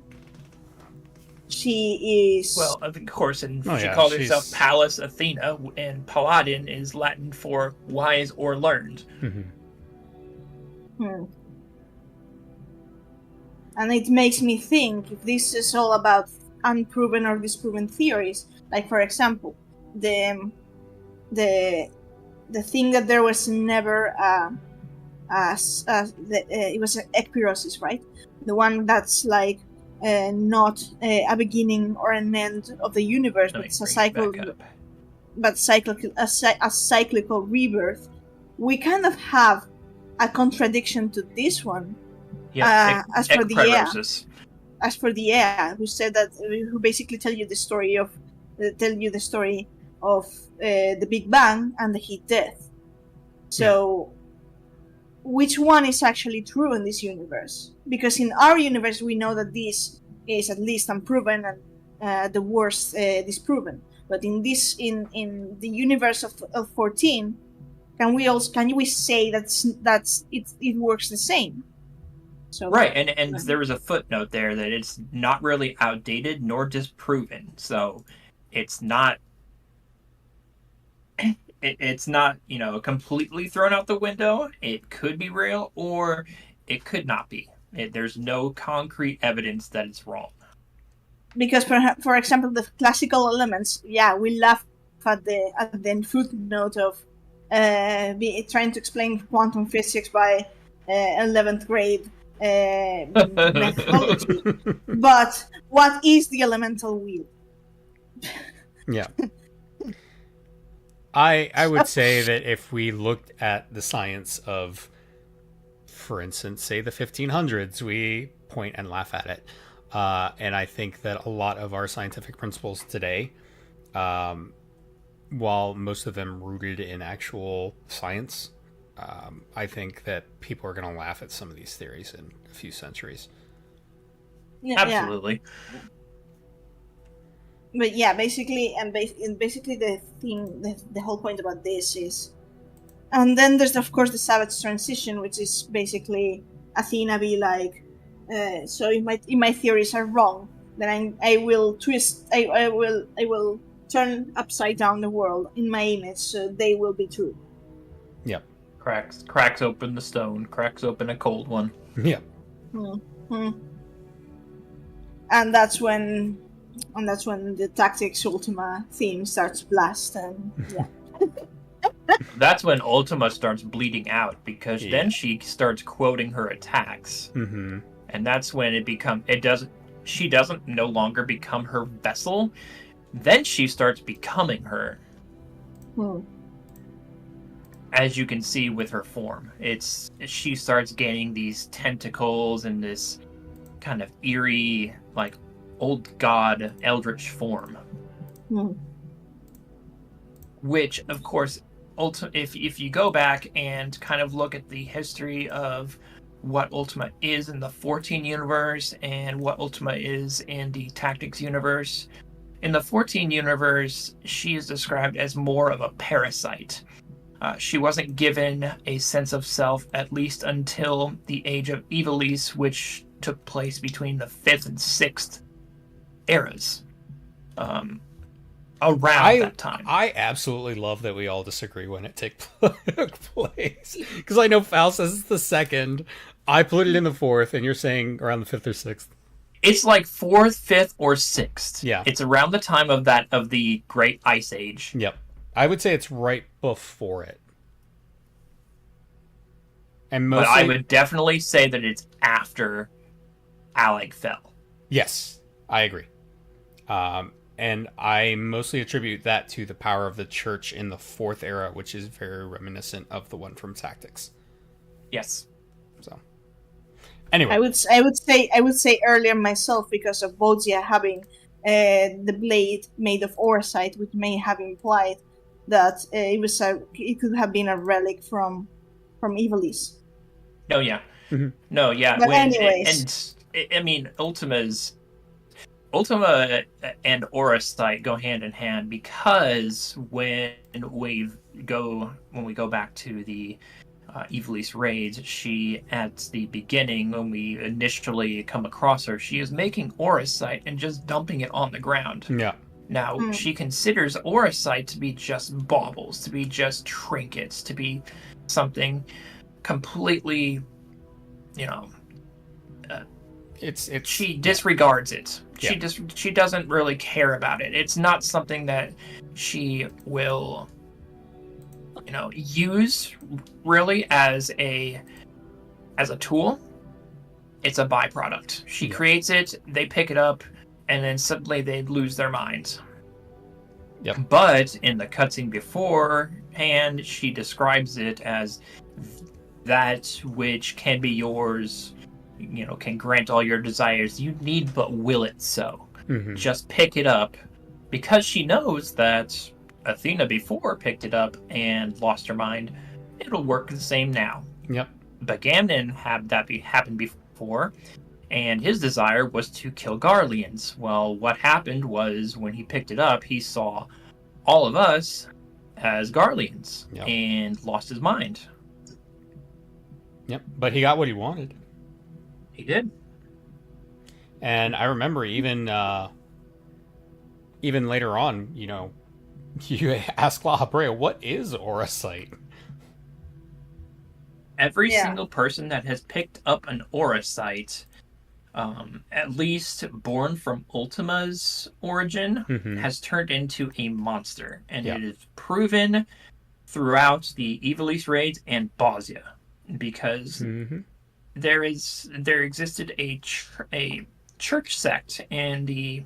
She is... Well, of course, and she called herself Pallas Athena, and Paladin is Latin for wise or learned. And it makes me think, if this is all about unproven or disproven theories, like, for example, the thing that there was never it was an ekpyrosis, right? The one that's like not a beginning or an end of the universe, but it's a cyclical rebirth. We kind of have a contradiction to this one. As for the Ea, who said that, who basically tell you the story of the Big Bang and the heat death. So, which one is actually true in this universe? Because in our universe, we know that this is at least unproven and the worst disproven. But in the universe of 14, can we say that it works the same? So, right, and there was a footnote there that it's not really outdated nor disproven, so it's not completely thrown out the window. It could be real or it could not be. There's no concrete evidence that it's wrong. Because for example, the classical elements, we laugh at the footnote of trying to explain quantum physics by 11th grade methodology. But what is the elemental wheel? Yeah. I would say that if we looked at the science of, for instance, say the 1500s, we point and laugh at it. And I think that a lot of our scientific principles today, while most of them rooted in actual science, I think that people are going to laugh at some of these theories in a few centuries. Absolutely. Yeah. But basically, the whole point about this is, and then there's of course the savage transition, which is basically Athena be like, so if my theories are wrong, then I will twist, I will turn upside down the world in my image, so they will be true. Yep. Cracks open the stone, cracks open a cold one. Yep. Mm-hmm. And that's when And that's when the Tactics Ultima theme starts to blast, and yeah. That's when Ultima starts bleeding out, because Yeah. then she starts quoting her attacks. Mm-hmm. And that's when she doesn't no longer become her vessel. Then she starts becoming her. Hmm. As you can see with her form, she starts gaining these tentacles and this kind of eerie, like, old god eldritch form. Hmm. Which, of course, if you go back and kind of look at the history of what Ultima is in the 14 universe and what Ultima is in the Tactics universe, in the 14 universe, she is described as more of a parasite. She wasn't given a sense of self, at least until the Age of Ivalice, which took place between the 5th and 6th eras. Around that time. I absolutely love that we all disagree when it took place. Because I know Foul says it's the 2nd. I put it in the 4th, and you're saying around the 5th or 6th. It's like 4th, 5th, or 6th. Yeah. It's around the time of the Great Ice Age. Yep. I would say it's right before it. And mostly, But I would definitely say that it's after Alec fell. Yes, I agree. And I mostly attribute that to the power of the church in the 4th era, which is very reminiscent of the one from Tactics. Yes. So, anyway, I would say earlier myself, because of Bodzia having the blade made of orsite, which may have implied that it could have been a relic from Ivalice. No, yeah. Mhm. No, yeah. But anyways. And I mean, Ultima and Oristite go hand in hand, because when we go back to the Ivalice raids, she, at the beginning, when we initially come across her, she is making Oristite and just dumping it on the ground. yeah. Now, she considers Oristite to be just baubles, to be just trinkets, to be something completely, she disregards it. Yeah. She doesn't really care about it. It's not something that she will, use really as a tool. It's a byproduct. She creates it, they pick it up, and then suddenly they lose their minds. Yep. But in the cutscene beforehand, she describes it as that which can be yours, can grant all your desires. You need but will it so. Mm-hmm. Just pick it up, because she knows that Athena before picked it up and lost her mind. It'll work the same now. Yep. But Gamnon had that happen before, and his desire was to kill Garleans. Well, what happened was, when he picked it up, he saw all of us as Garleans, Yep. and lost his mind. Yep. But he got what he wanted. He did. And I remember even later on, you ask La Habrea, what is Oracite? Every Yeah. single person that has picked up an Oracite, at least born from Ultima's origin, Mhm. has turned into a monster. And Yeah. it is proven throughout the Ivalice raids and Bosia. Because Mm-hmm. there existed a church sect in the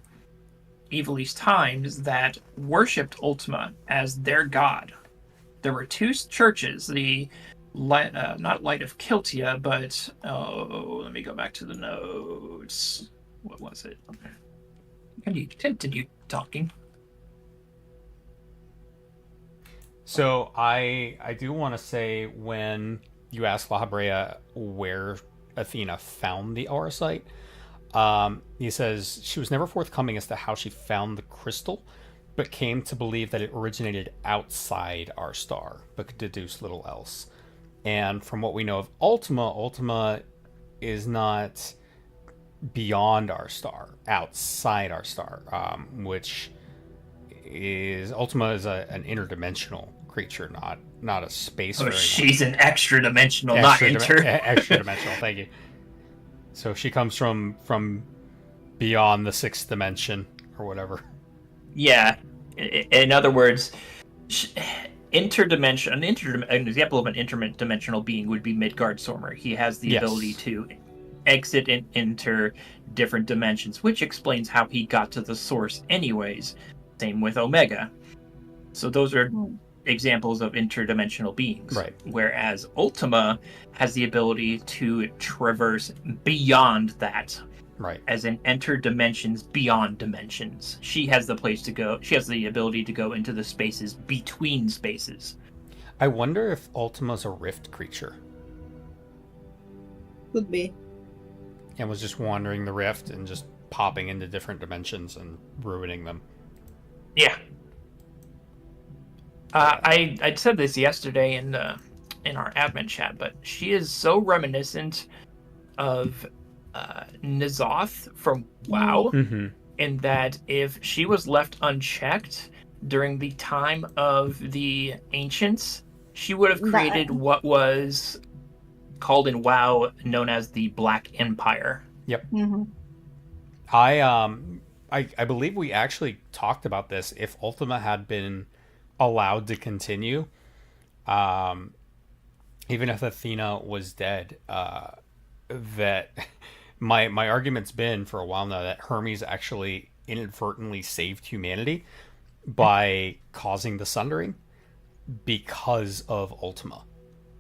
Ivalice times that worshipped Ultima as their god. There were two churches, the not Light of Kiltia, but let me go back to the notes. What was it? Can you continue talking? So I do want to say, when you ask La Habrea where Athena found the Oracite, he says she was never forthcoming as to how she found the crystal, but came to believe that it originated outside our star, but could deduce little else. And from what we know of Ultima is not beyond our star, outside our star, which is Ultima is an interdimensional creature, not a space. Oh, she's an extra dimensional, not inter. Extra dimensional. Thank you. So she comes from beyond the 6th dimension, or whatever. Yeah. In other words, an example of an interdimensional being would be Midgard-Sormer. He has the Yes. ability to exit and enter different dimensions, which explains how he got to the source anyways. Same with Omega. So those are examples of interdimensional beings. Right. Whereas Ultima has the ability to traverse beyond that. Right. As in enter dimensions beyond dimensions. She has the place to go. She has the ability to go into the spaces between spaces. I wonder if Ultima's a rift creature Could be. and was just wandering the rift and just popping into different dimensions and ruining them. Yeah. I said this yesterday in our admin chat, but she is so reminiscent of N'Zoth from WoW, in that if she was left unchecked during the time of the Ancients, she would have created what was called in WoW known as the Black Empire. Yep. Mm-hmm. I believe we actually talked about this. If Ultima had been allowed to continue, even if Athena was dead, that my argument's been for a while now that Hermes actually inadvertently saved humanity by causing the Sundering because of Ultima.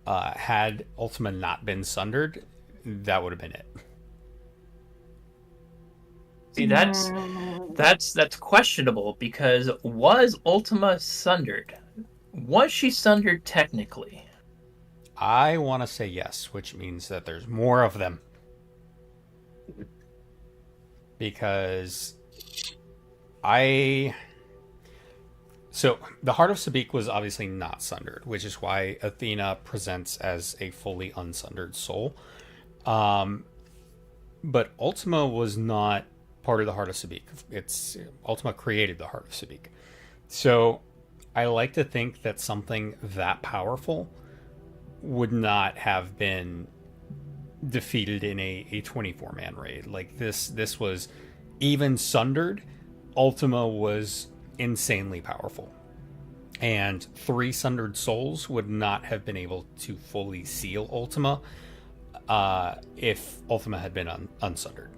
Had Ultima not been sundered, that would have been it. See, that's questionable, because was Ultima sundered? Was she sundered technically? I want to say yes, which means that there's more of them. Because so the Heart of Sabik was obviously not sundered, which is why Athena presents as a fully unsundered soul. But Ultima was not part of the Heart of Sabik. Ultima created the Heart of Sabik. So I like to think that something that powerful would not have been defeated in a 24-man raid. Like this was, even sundered, Ultima was insanely powerful. And 3 sundered souls would not have been able to fully seal Ultima if Ultima had been unsundered.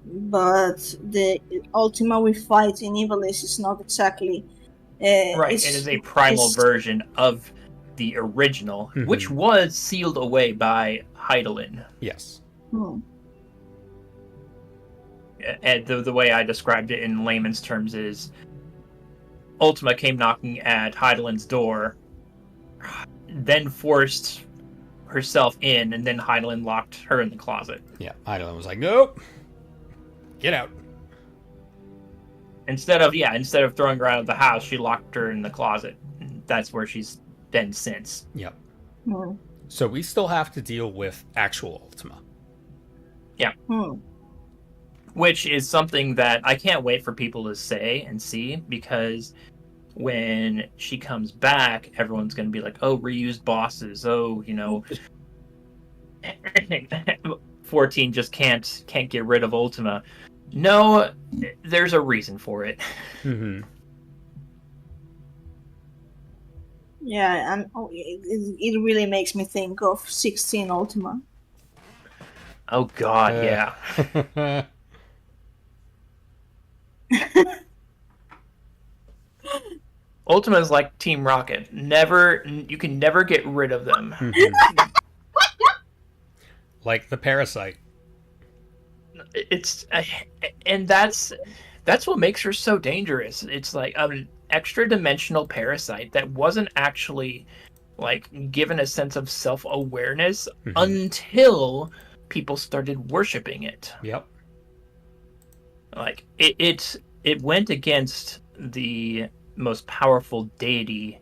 But the Ultima we fight in Ivalice is not exactly... right, it is a primal version of the original, which was sealed away by Hydaelyn. Yes. And the way I described it in layman's terms is Ultima came knocking at Hydaelyn's door, then forced herself in, and then Hydaelyn locked her in the closet. Yeah, Hydaelyn was like, nope, get out. Instead of throwing her out of the house, she locked her in the closet. That's where she's been since. Yep. So we still have to deal with actual Ultima. Yeah. Which is something that I can't wait for people to say and see, because when she comes back, everyone's going to be like, oh, reused bosses. Oh, 14 just can't get rid of Ultima. No, there's a reason for it. Yeah, and it really makes me think of 16 Ultima. Oh God, yeah. Ultima is like Team Rocket. You can never get rid of them. Like the parasite. And that's what makes her so dangerous. It's like an extra dimensional parasite that wasn't actually like given a sense of self-awareness until people started worshiping it. Yep. Like it went against the most powerful deity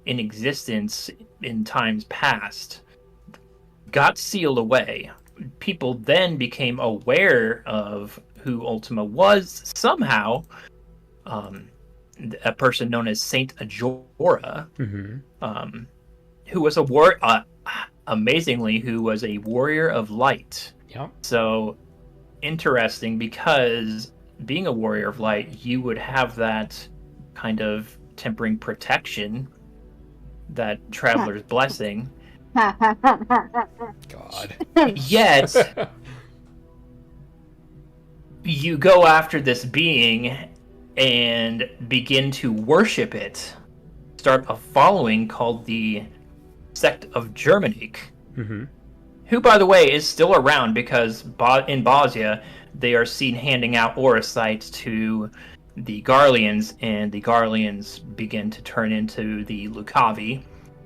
in existence in times past, got sealed away. People then became aware of who Ultima was somehow. A person known as Saint Ajora, who was amazingly, who was a warrior of light. Yep. So interesting, because being a warrior of light, you would have that kind of tempering protection, that traveler's blessing. God. Yet, you go after this being and begin to worship it. Start a following called the Sect of Germanic, who, by the way, is still around because in Bosnia, they are seen handing out Orosites to the Garleans, and the Garleans begin to turn into the Lucavi.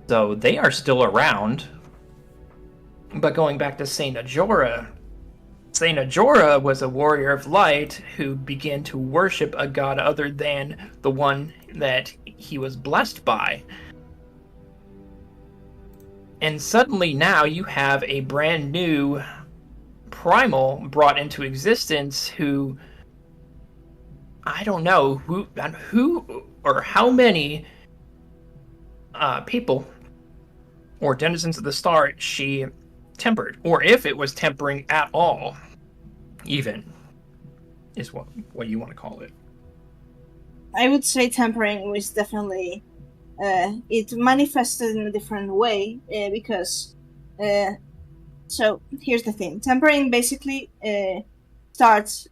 So they are still around. But going back to Saint Ajora was a warrior of light who began to worship a god other than the one that he was blessed by. And suddenly now you have a brand new primal brought into existence who, I don't know who or how many people or denizens of the star she tempered, or if it was tempering at all, even, is what you want to call it. I would say tempering was definitely it manifested in a different way because so here's the thing. Tempering basically starts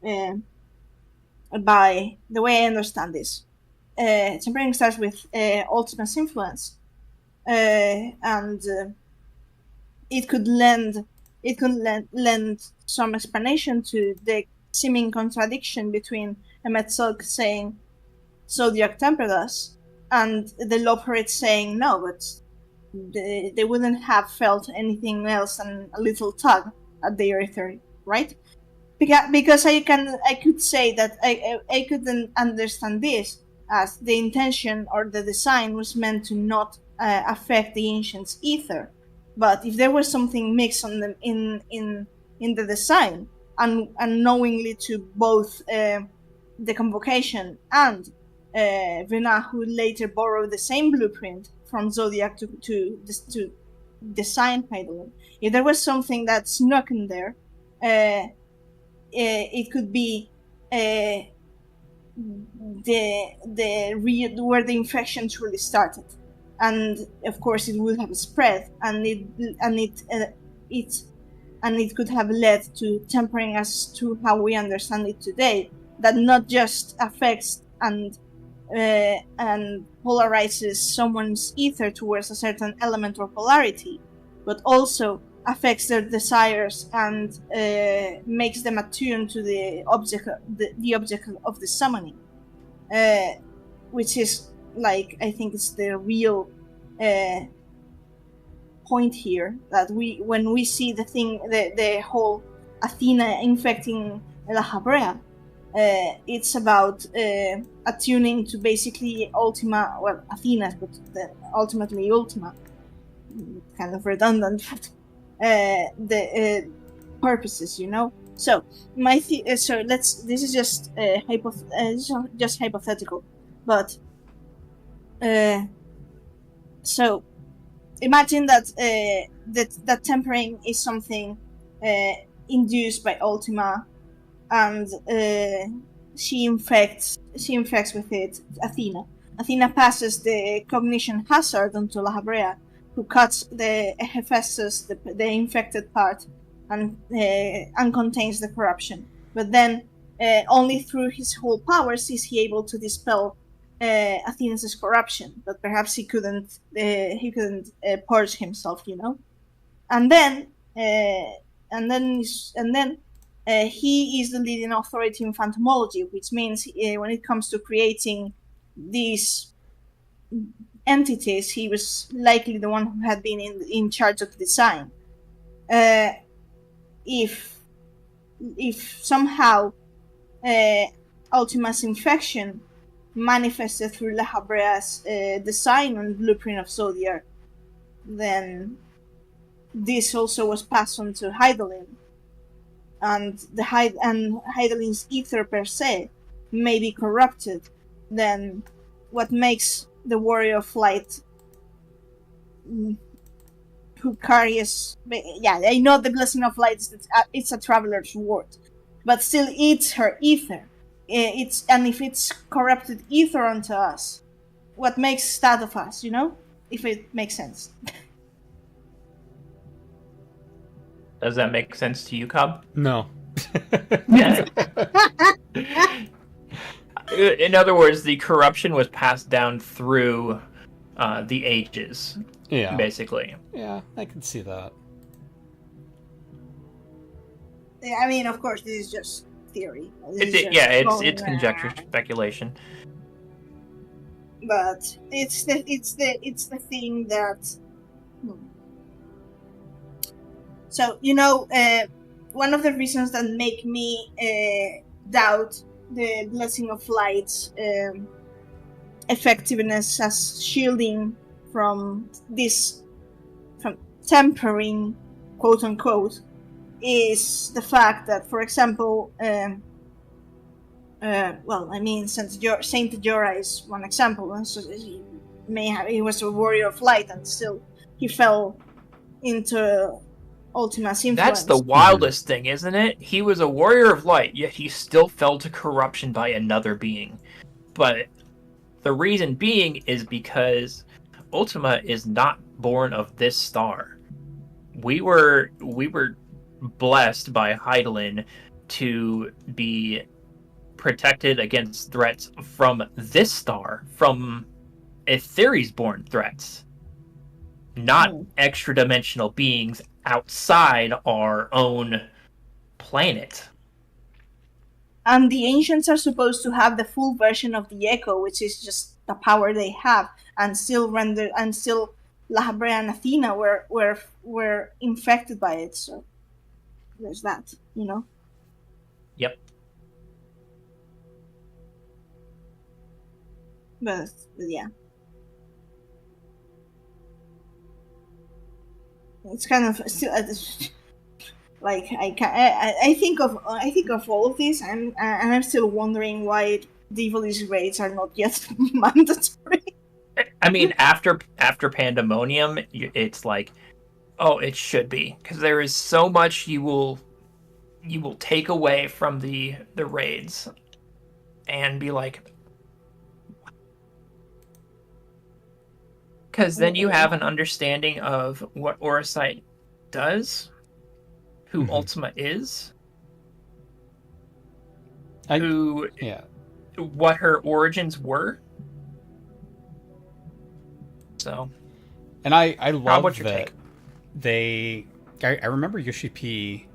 by the way I understand this. Tempering starts with Ultima's influence, and it could lend some explanation to the seeming contradiction between Emetzog saying Zodiac tempered us and the Loperites saying no, but they wouldn't have felt anything else than a little tug at the Earther, right? Because I could say that I couldn't understand this as the intention or the design was meant to not affect the Ancients' ether. But if there was something mixed on them in the design, and unknowingly to both the Convocation and Vena, who later borrowed the same blueprint from Zodiac to design Eidolon, if there was something that snuck in there, it could be where the infection truly started. And of course, it would have spread, and it could have led to tempering us to how we understand it today. That not just affects and polarizes someone's ether towards a certain element or polarity, but also affects their desires and makes them attuned to the object of the summoning, which is, like, I think it's the real point here, that when we see the whole Athena infecting La Habrea, it's about attuning to basically Ultima, well, Athena, but ultimately Ultima, kind of redundant, but the purposes, you know. So this is just just hypothetical, but so imagine that that tempering is something induced by Ultima, and she infects with it Athena. Athena passes the cognition hazard onto La Habrea, who cuts the Hephaestus, the infected part, and contains the corruption. But then only through his whole powers is he able to dispel Athena's corruption. But perhaps he couldn't purge himself, you know. And then he is the leading authority in phantomology, which means when it comes to creating these entities, he was likely the one who had been in charge of design. If somehow Ultima's infection manifested through La Habrea's design and blueprint of Zodiac, then this also was passed on to Eidolon, and Heidolin's ether per se may be corrupted. Then what makes the warrior of light who carries, yeah, I know the blessing of light it's a traveler's word, but still it's her ether. if it's corrupted ether onto us, what makes that of us? If it makes sense. Does that make sense to you, Cobb? No. In other words, the corruption was passed down through the ages, Yeah. basically. Yeah, I can see that. I mean, of course, this is just theory. This is just It's conjecture, speculation. But it's the thing that. So one of the reasons that make me doubt the Blessing of Light's effectiveness as shielding from tempering, quote unquote, is the fact that, for example, Saint Jorah is one example, and so he was a warrior of light, and still he fell into Ultima's influence. That's the wildest thing, isn't it? He was a warrior of light, yet he still fell to corruption by another being. But the reason being is because Ultima is not born of this star. We were blessed by Hydaelyn to be protected against threats from this star, from Aetheri's born threats, not extra-dimensional beings outside our own planet. And the ancients are supposed to have the full version of the Echo, which is just the power they have, and still Lahabrea and Athena were infected by it. So there's that, Yep. But yeah, it's kind of still like I think of all of this, and I'm still wondering why Divalis raids are not yet mandatory. I mean, after Pandemonium, it's like, oh, it should be, because there is so much you will take away from the raids, and be like, because then you have an understanding of what Oracite does, who Ultima is, what her origins were. So, and I love what's your that I remember Yoshi P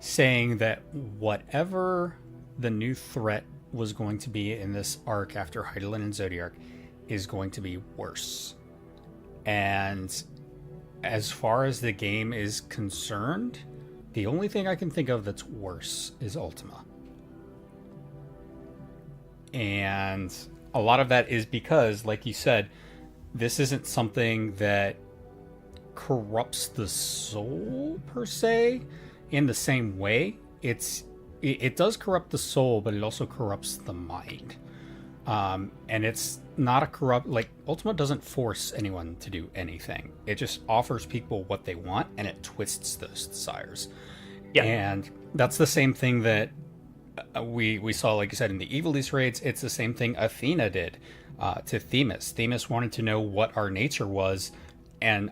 saying that whatever the new threat was going to be in this arc after Hydaelyn and Zodiark is going to be worse. And as far as the game is concerned, the only thing I can think of that's worse is Ultima. And a lot of that is because, like you said, this isn't something that corrupts the soul per se in the same way. It does corrupt the soul, but it also corrupts the mind. And it's not a corrupt, like, Ultima doesn't force anyone to do anything. It just offers people what they want, and it twists those desires. Yeah. And that's the same thing that we saw, like you said, in the Evilise raids. It's the same thing Athena did to Themis. Themis wanted to know what our nature was, and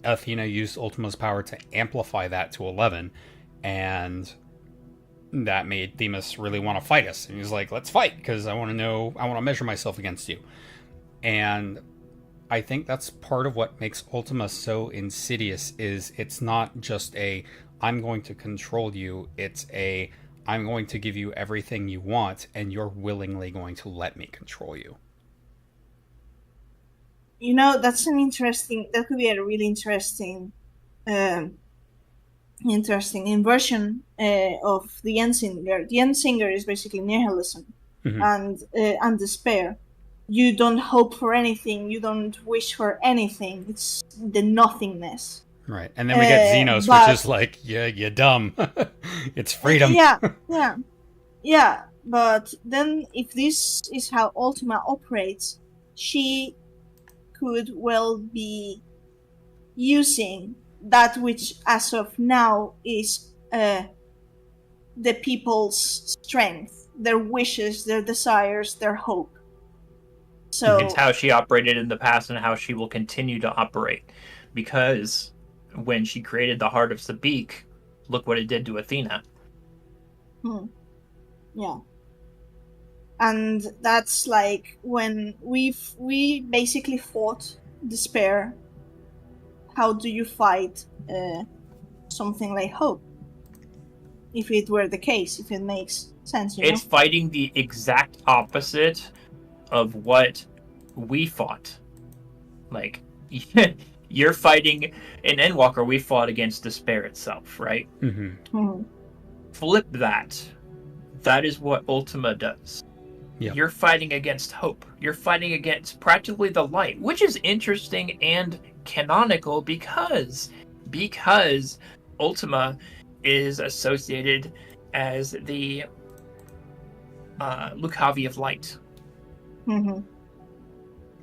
Athena used Ultima's power to amplify that to 11, and that made Themis really want to fight us. And he was like, let's fight, because I want to measure myself against you. And I think that's part of what makes Ultima so insidious, is it's not just I'm going to control you, it's I'm going to give you everything you want, and you're willingly going to let me control you. That could be a really interesting inversion of the Endsinger. The Endsinger is basically nihilism and despair. You don't hope for anything. You don't wish for anything. It's the nothingness. Right, and then we get Xenos, which is like, you're dumb. It's freedom. Yeah. But then, if this is how Ultima operates, she could well be using that which, as of now, is the people's strength, their wishes, their desires, their hope. So It's how she operated in the past and how she will continue to operate. Because when she created the Heart of Sabik, look what it did to Athena. yeah. And that's like when we basically fought despair. How do you fight something like hope? If it were the case, if it makes sense, It's fighting the exact opposite of what we fought. Like, you're fighting in Endwalker, we fought against despair itself, right? Flip that. That is what Ultima does. Yep. You're fighting against hope. You're fighting against practically the light, which is interesting and canonical because Ultima is associated as the Lucavi of light. And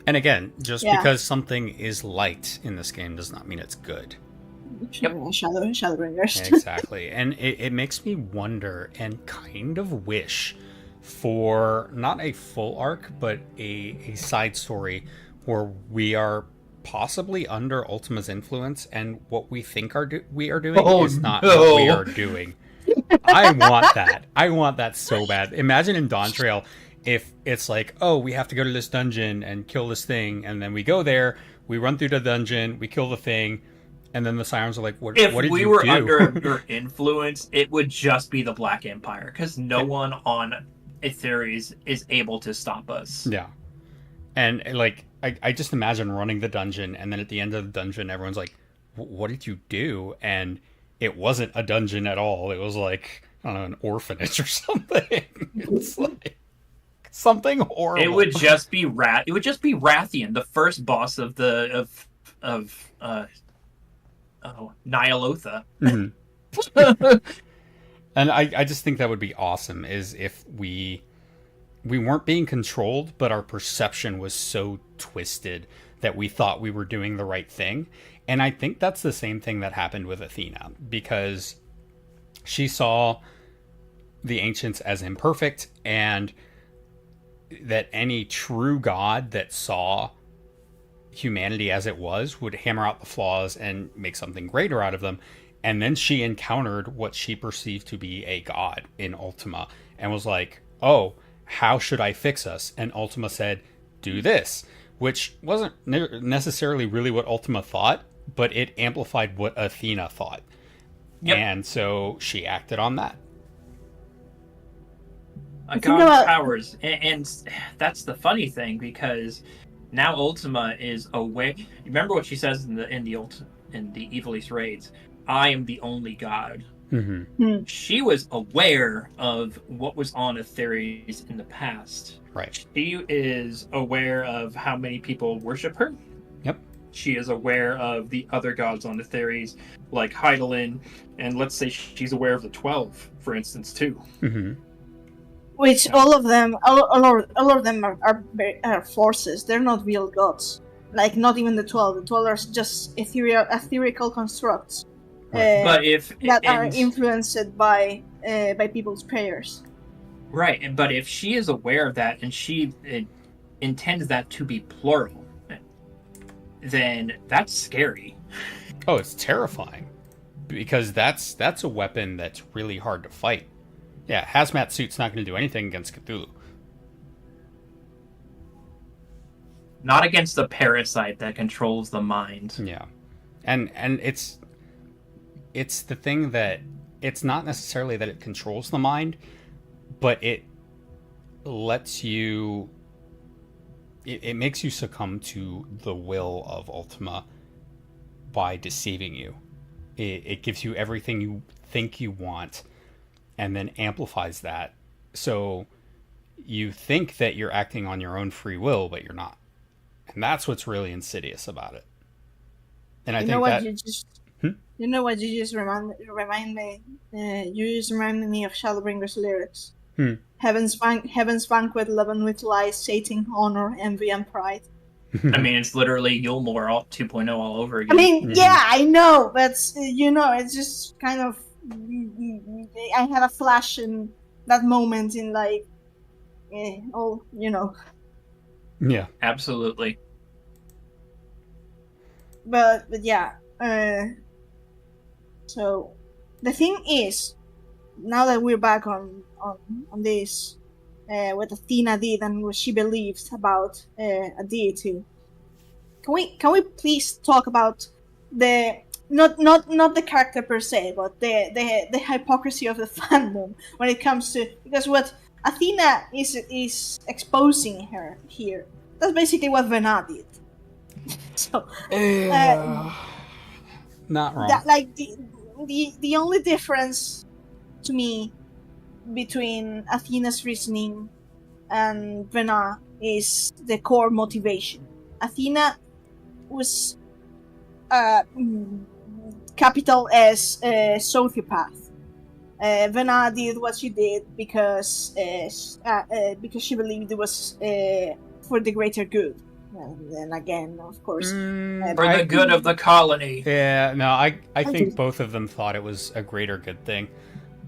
again, just Yeah. because something is light in this game does not mean it's good. Shadowbringers. Exactly. And it makes me wonder and kind of wish for not a full arc, but a side story where we are possibly under Ultima's influence and what we think we are doing is not what we are doing. I want that. I want that so bad. Imagine in Dawn Trail if it's like, oh, we have to go to this dungeon and kill this thing, and then we go there, we run through the dungeon, we kill the thing, and then the Sirens are like, what did you do? If we were under your influence, it would just be the Black Empire, because no one on Aetheres is able to stop us. Yeah. And like, I just imagine running the dungeon, and then at the end of the dungeon, everyone's like, what did you do? And it wasn't a dungeon at all. It was like, I don't know, an orphanage or something. It's like something horrible. It would just be Rathian, the first boss of Nyalotha. And I just think that would be awesome, is if we weren't being controlled, but our perception was so twisted that we thought we were doing the right thing. And I think that's the same thing that happened with Athena, because she saw the ancients as imperfect, and that any true god that saw humanity as it was would hammer out the flaws and make something greater out of them. And then she encountered what she perceived to be a god in Ultima and was like, oh, how should I fix us? And Ultima said, do this, which wasn't necessarily really what Ultima thought, but it amplified what Athena thought. Yep. And so she acted on that. God's powers, and that's the funny thing, because now Ultima is aware. Remember what she says in the Evil East raids? I am the only god. She was aware of what was on Aetheres in the past. Right. She is aware of how many people worship her. Yep. She is aware of the other gods on Aetheres, like Hydaelyn, and let's say she's aware of the 12, for instance, too. Which all of them are forces. They're not real gods. Like, not even the 12. The 12 are just etherical constructs. But that are influenced by people's prayers. Right, but if she is aware of that and she intends that to be plural, then that's scary. Oh, it's terrifying, because that's a weapon that's really hard to fight. Yeah, hazmat suit's not going to do anything against Cthulhu. Not against the parasite that controls the mind. Yeah, and it's the thing that it's not necessarily that it controls the mind, but it lets you. It makes you succumb to the will of Ultima by deceiving you. It gives you everything you think you want, and then amplifies that. So you think that you're acting on your own free will, but you're not. And that's what's really insidious about it. And You know what you just remind me? You just reminded me of Shadowbringer's lyrics. Heaven's banquet, leavened with lies, sating, honor, envy, and pride. I mean, it's literally Yulmore 2.0 all over again. I mean, yeah, I know, but it's just kind of. I had a flash in that moment in like, oh, you know. Yeah. Absolutely. But yeah. So the thing is, now that we're back on this, what Athena did and what she believes about a deity, can we please talk about the not the character per se, but the hypocrisy of the fandom when it comes to, because what Athena is exposing her here, that's basically what Vena did. So Not wrong. that, like, the only difference to me between Athena's reasoning and Vena is the core motivation. Athena was capital S sociopath. Vena did what she did because she believed it was for the greater good. And then again, of course, For the good of the colony. Yeah, no, I think both of them thought it was a greater good thing.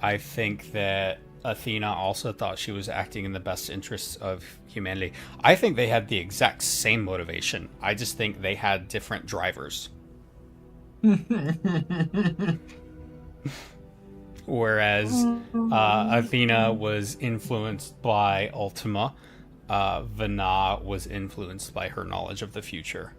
I think that Athena also thought she was acting in the best interests of humanity. I think they had the exact same motivation. I just think they had different drivers. Whereas Athena was influenced by Ultima, Vana was influenced by her knowledge of the future.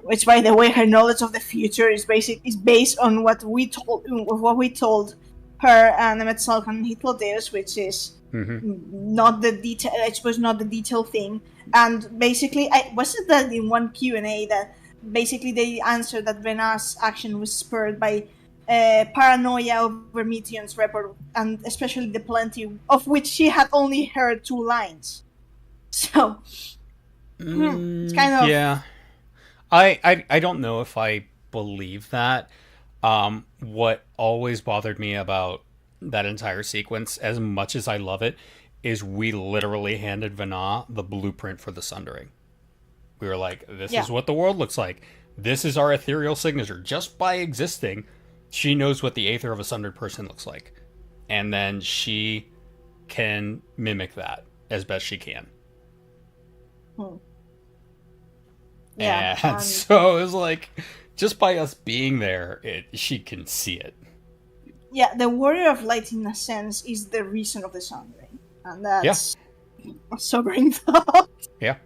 Which, by the way, her knowledge of the future is based on what we told her and Metzelk and Hitler, which is not the detail. I suppose not the detail thing. And basically, wasn't that in one Q&A that basically they answered that Vena's action was spurred by paranoia over Meteon's report, and especially the plenty of which she had only heard 2 lines. So it's kind of, yeah. I don't know if I believe that. What always bothered me about that entire sequence, as much as I love it, is we literally handed Vana the blueprint for the Sundering. We were like, this is what the world looks like. This is our ethereal signature. Just by existing, she knows what the aether of a sundered person looks like. And then she can mimic that as best she can. Yeah, and so it was like, just by us being there, she can see it. Yeah, the Warrior of Light, in a sense, is the reason of the Sundering. And that's a sobering thought. Yeah.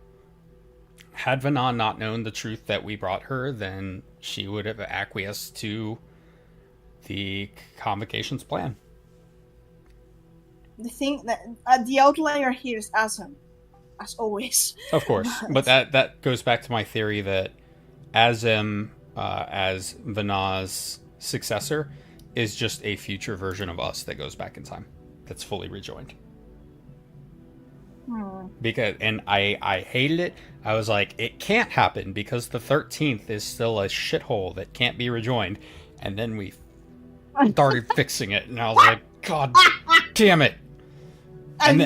Had Vana not known the truth that we brought her, then she would have acquiesced to the Convocation's plan. The thing that the outlier here is Asm, as always. Of course, but that goes back to my theory that Asm, as Vana's successor, is just a future version of us that goes back in time, that's fully rejoined. Because, and I hated it. I was like, it can't happen because the 13th is still a shithole that can't be rejoined. And then we started fixing it, and I was like, God damn it! And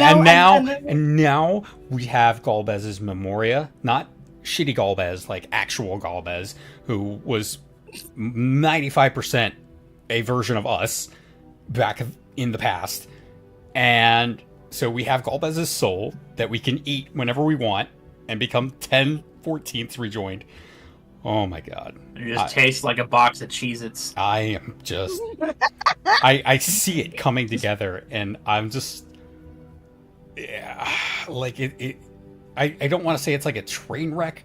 now we have Galbez's Memoria, not shitty Galbez, like actual Galbez, who was 95% a version of us back in the past, and so we have Galbez's soul that we can eat whenever we want and become 10/14 rejoined. Oh my god. It just tastes like a box of Cheez-Its. I am just... I see it coming together, and I'm just... Yeah, like I don't want to say it's like a train wreck,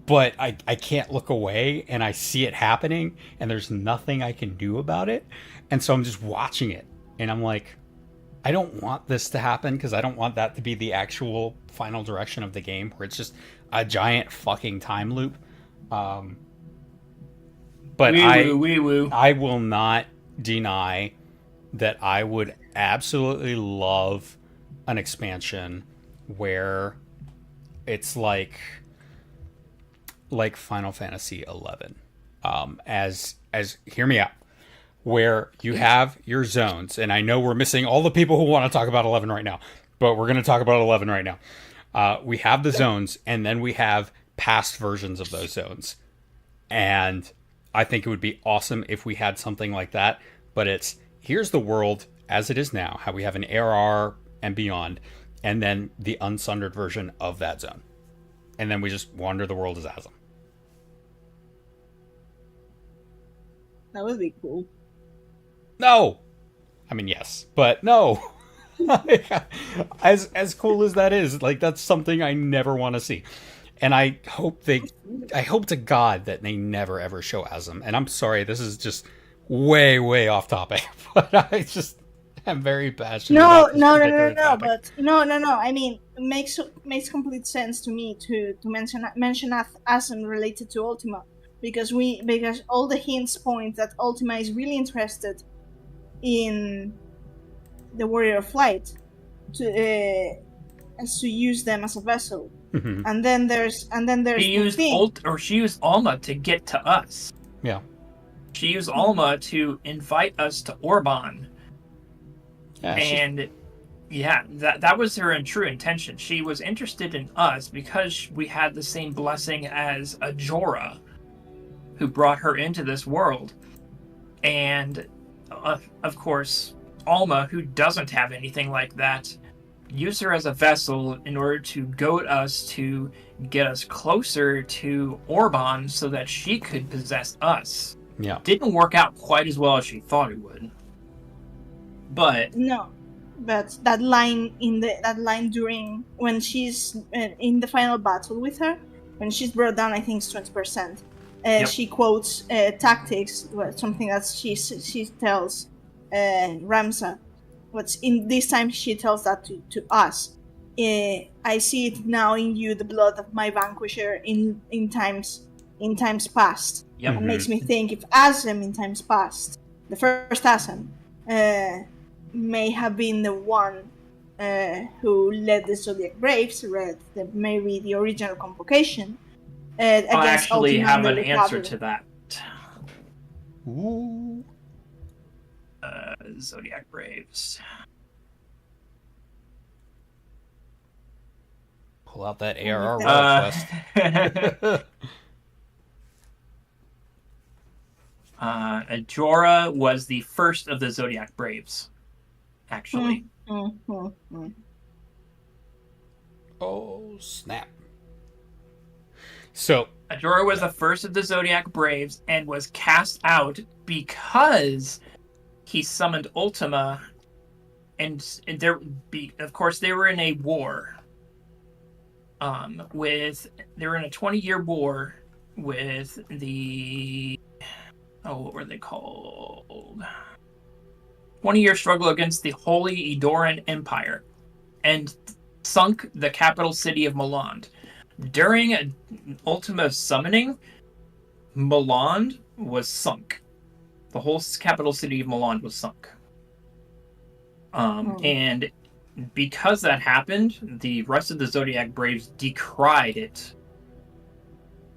but I can't look away, and I see it happening, and there's nothing I can do about it. And so I'm just watching it, and I'm like, I don't want this to happen, because I don't want that to be the actual final direction of the game, where it's just a giant fucking time loop. But I will not deny that I would absolutely love an expansion where it's like Final Fantasy 11. As hear me out, where you have your zones, and I know we're missing all the people who want to talk about 11 right now, but we're going to talk about 11 right now. We have the zones, and then we have past versions of those zones. And I think it would be awesome if we had something like that, but it's here's the world as it is now, how we have an ARR and beyond, and then the unsundered version of that zone. And then we just wander the world as Asm. That would be cool. No! I mean, yes, but no! as cool as that is, like, that's something I never want to see. And I hope to God that they never ever show Asm. And I'm sorry, this is just way off topic, but I just am very passionate about this particular topic. I mean, it makes complete sense to me to mention Asm related to Ultima, because all the hints point that Ultima is really interested in the Warrior of Light to use them as a vessel. Mm-hmm. And then there's she used Alma to get to us. Yeah. She used Alma to invite us to Orban. Yeah, that was her true intention. She was interested in us because we had the same blessing as Ajora, who brought her into this world. And, of course, Alma, who doesn't have anything like that, used her as a vessel in order to goad us to get us closer to Orban so that she could possess us. Yeah. Didn't work out quite as well as she thought it would. But that line during when she's in the final battle with her, when she's brought down, I think it's 20%. She quotes tactics, something that she tells Ramsa. What's in this time she tells that to us. I see it now in you, the blood of my vanquisher in times past. Yep. It makes me think if Asm in times past, the first Asm, may have been the one who led the Zodiac Braves, maybe the original convocation. I actually Ultima have an Undercover. answer to that. Ooh. Zodiac Braves. Pull out that ARR request. Ajora was the first of the Zodiac Braves, actually. Oh, snap. So, Ajora was the first of the Zodiac Braves and was cast out because he summoned Ultima, and of course they were in a war. They were in a 20-year war with the what were they called? 20-year struggle against the Holy Edoran Empire, and sunk the capital city of Milan. During Ultima's summoning, Milan was sunk. The whole capital city of Milan was sunk. And because that happened, the rest of the Zodiac Braves decried it,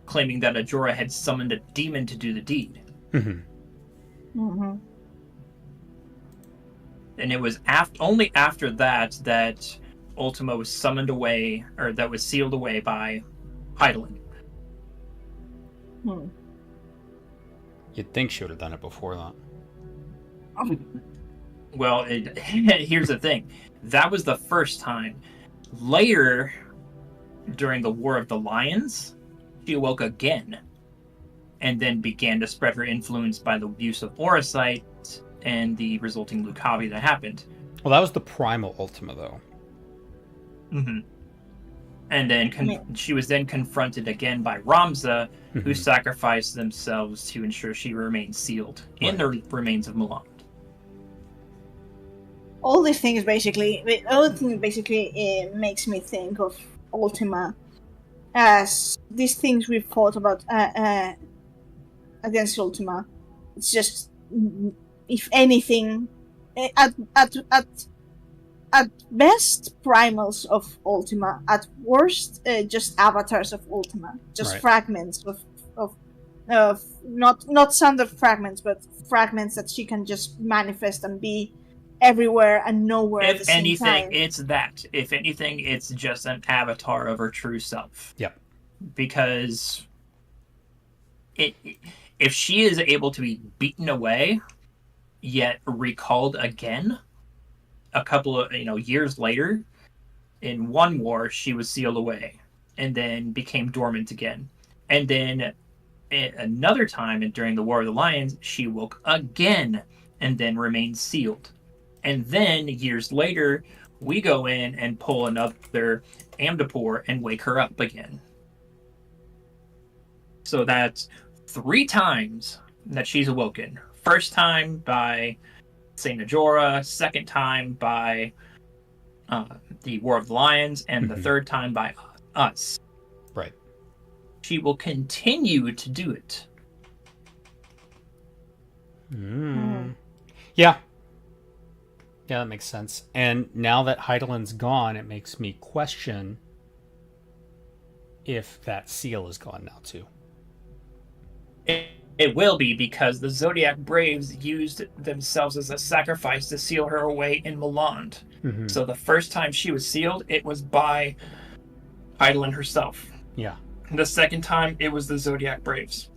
claiming that Ajora had summoned a demon to do the deed. mm-hmm. And it was only after that Ultima was summoned away, or that was sealed away by Hydaelyn. You'd think she would have done it before that. Well, here's the thing. That was the first time. Later, during the War of the Lions, she awoke again, and then began to spread her influence by the use of Orosite and the resulting Lucavi that happened. Well, that was the primal Ultima, though. Mm-hmm. And then she was then confronted again by Ramza, who sacrificed themselves to ensure she remained sealed in the remains of Milan. All these things basically makes me think of Ultima as these things we've thought about against Ultima. It's just, if anything, at best, primals of Ultima. At worst, just avatars of Ultima. Just fragments of not standard fragments, but fragments that she can just manifest and be everywhere and nowhere at the same time. It's that. If anything, it's just an avatar of her true self. Yep. Because if she is able to be beaten away yet recalled again a couple of years later. In one war, she was sealed away, and then became dormant again. And then another time, and during the War of the Lions, she woke again, and then remained sealed. And then years later, we go in and pull another Amdapor and wake her up again. So that's 3 times that she's awoken. First time by Saint Najora, second time by the War of the Lions, and the third time by us. Right. She will continue to do it. Yeah. Yeah, that makes sense. And now that Heidelin's gone, it makes me question if that seal is gone now too. It will be, because the Zodiac Braves used themselves as a sacrifice to seal her away in Milan. So the first time she was sealed, it was by Heidelin herself. Yeah. The second time, it was the Zodiac Braves.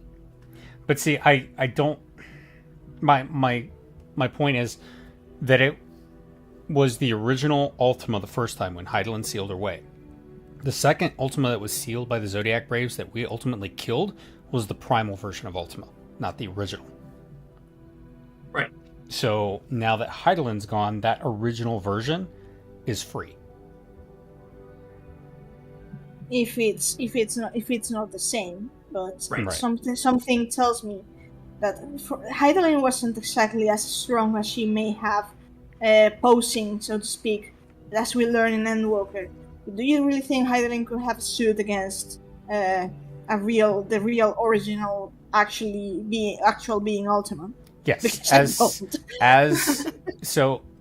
But see, I don't. My point is that it was the original Ultima the first time when Heidelin sealed her away. The second Ultima that was sealed by the Zodiac Braves that we ultimately killed was the primal version of Ultima, not the original. Right. So now that Heidelin's gone, that original version is free. If it's not the same, but Right. something tells me that Heidelin wasn't exactly as strong as she may have posing, so to speak, as we learn in Endwalker. Do you really think Heidelin could have stood against the real original actual being Ultima? Yes,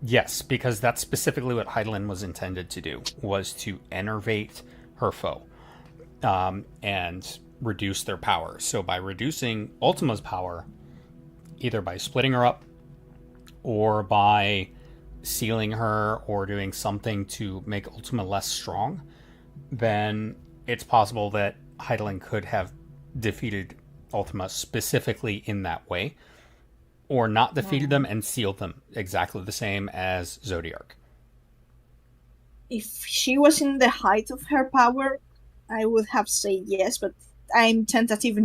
yes, because that's specifically what Heidelin was intended to do, was to enervate her foe, and reduce their power. So by reducing Ultima's power, either by splitting her up, or by sealing her, or doing something to make Ultima less strong, then it's possible that Heidelin could have defeated Ultima specifically in that way, or not defeated them and sealed them exactly the same as Zodiark. If she was in the height of her power, I would have said yes, but I'm tentative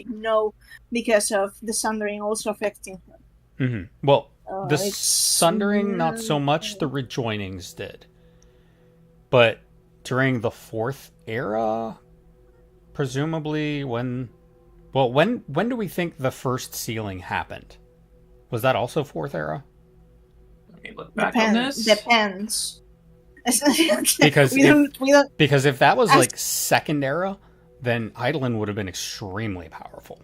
no, because of the Sundering also affecting her. Well, the Sundering, not so much. The Rejoinings did. But during the 4th era, presumably when do we think the first sealing happened? Was that also 4th era? Let me look back on this. Depends. Because we don't. Because if that was like 2nd era, then Heidelin would have been extremely powerful.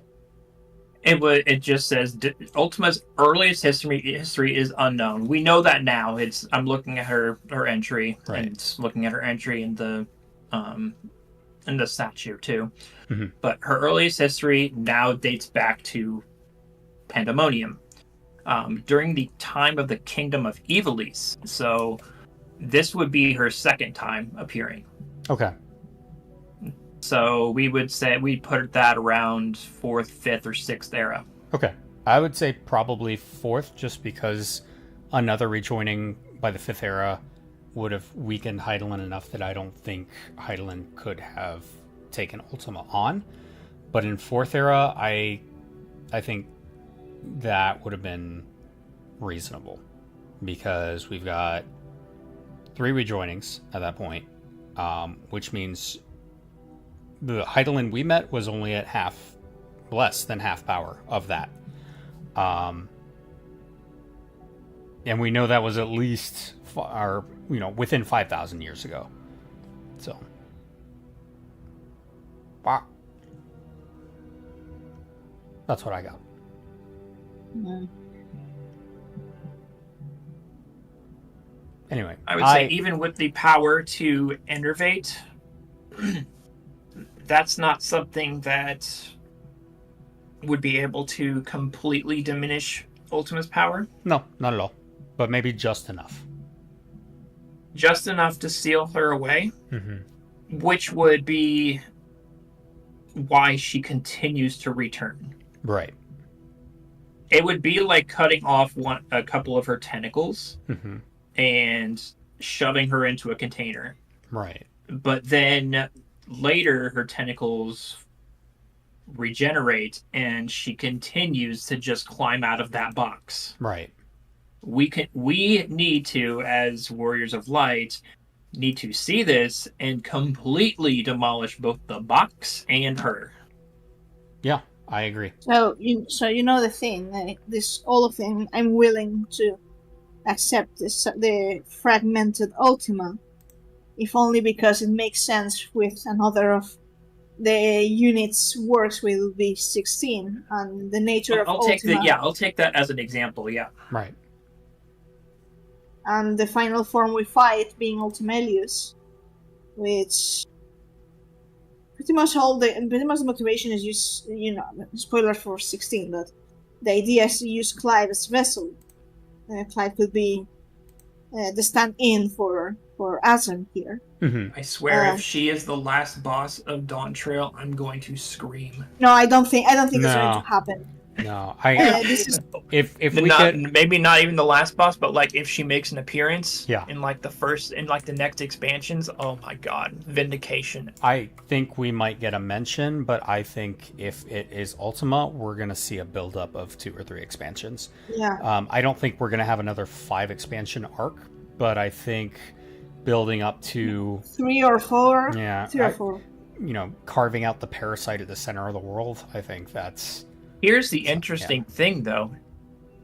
It just says Ultima's earliest history is unknown. We know that now. I'm looking at her entry, right, and looking at her entry in the statue too. Mm-hmm. But her earliest history now dates back to Pandemonium, during the time of the Kingdom of Ivalice. So this would be her 2nd time appearing. Okay. So we would say we put that around 4th, 5th, or 6th era. Okay. I would say probably 4th, just because another rejoining by the 5th era would have weakened Heidelin enough that I don't think Heidelin could have taken Ultima on. But in 4th era, I think that would have been reasonable, because we've got 3 rejoinings at that point, which means the Heidelin we met was only at less than half power of that. And we know that was at least within 5,000 years ago. So, wow. That's what I got. Mm-hmm. Anyway, I would say even with the power to enervate, that's not something that would be able to completely diminish Ultima's power. No, not at all. But maybe just enough. Just enough to seal her away, Mm-hmm. which would be why she continues to return. Right. It would be like cutting off a couple of her tentacles Mm-hmm. and shoving her into a container. Right. But then later, her tentacles regenerate, and she continues to just climb out of that box. Right. We need to, as Warriors of Light, need to see this and completely demolish both the box and her. Yeah, I agree. So you know the thing, this all thing. I'm willing to accept the fragmented Ultima, if only because it makes sense with another of the units works with V16 and the nature of Ultima. I'll take that as an example. Yeah. Right. And the final form we fight being Ultimelius, which pretty much the motivation is use, spoiler for 16, but the idea is to use Clive as vessel. Clive could be the stand-in for Azem here. Mm-hmm. I swear, if she is the last boss of Dawn Trail, I'm going to scream. No, I don't think it's going to happen. No, This is if we get maybe not even the last boss, but like if she makes an appearance, Yeah. in like the next expansions, oh my god, Vindication. I think we might get a mention, but I think if it is Ultima, we're gonna see a buildup of 2 or 3 expansions. yeah. I don't think we're gonna have another 5 expansion arc, but I think building up to 3 or 4. Yeah, 3 or 4. Carving out the parasite at the center of the world. I think that's Here's the interesting thing, though.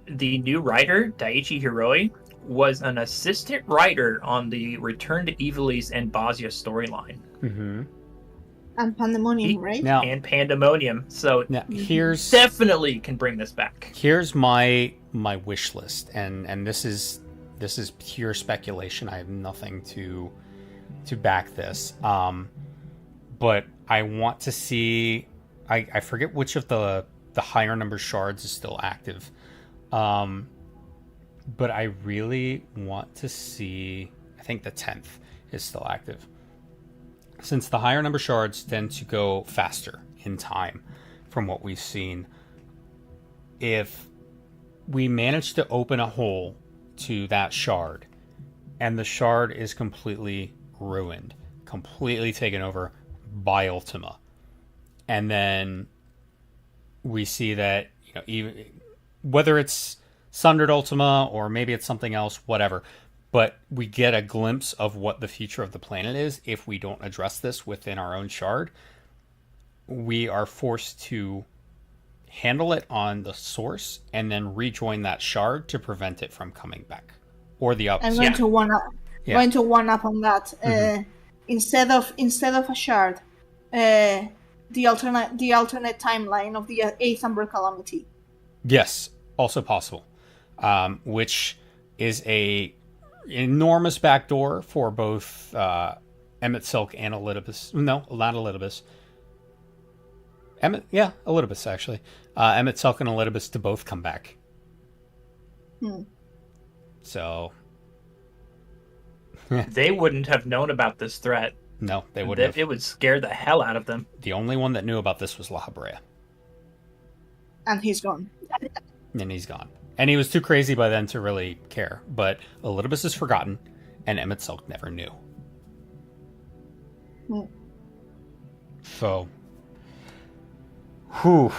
The new writer, Daiichi Hiroi, was an assistant writer on the Return to Ivalice and Anabaesios storyline. Mm-hmm. And Pandemonium, right? Now, And Pandemonium. So here's definitely can bring this back. Here's my wish list, and this is pure speculation. I have nothing to back this. But I want to see. I forget which of the higher number shards is still active. But I really want to see. I think the 10th is still active. Since the higher number shards tend to go faster in time from what we've seen, if we manage to open a hole to that shard and the shard is completely ruined, completely taken over by Ultima, and then we see that, even whether it's Sundered Ultima or maybe it's something else, whatever, but we get a glimpse of what the future of the planet is. If we don't address this within our own shard, we are forced to handle it on the source and then rejoin that shard to prevent it from coming back, or the opposite. I'm going to one up. Going to one up on that. Instead of a shard, the alternate timeline of the 8th Umber Calamity. Yes, also possible. Which is a enormous backdoor for both Emmett Silk and Elidibus. No, not Elidibus. Elidibus actually. Emmett Silk and Elidibus to both come back. So They wouldn't have known about this threat. no, they wouldn't have. It would scare the hell out of them. The only one that knew about this was La Habrea. And he's gone. And he's gone. And he was too crazy by then to really care. But Elidibus is forgotten, and Emmett Silk never knew. So, whew.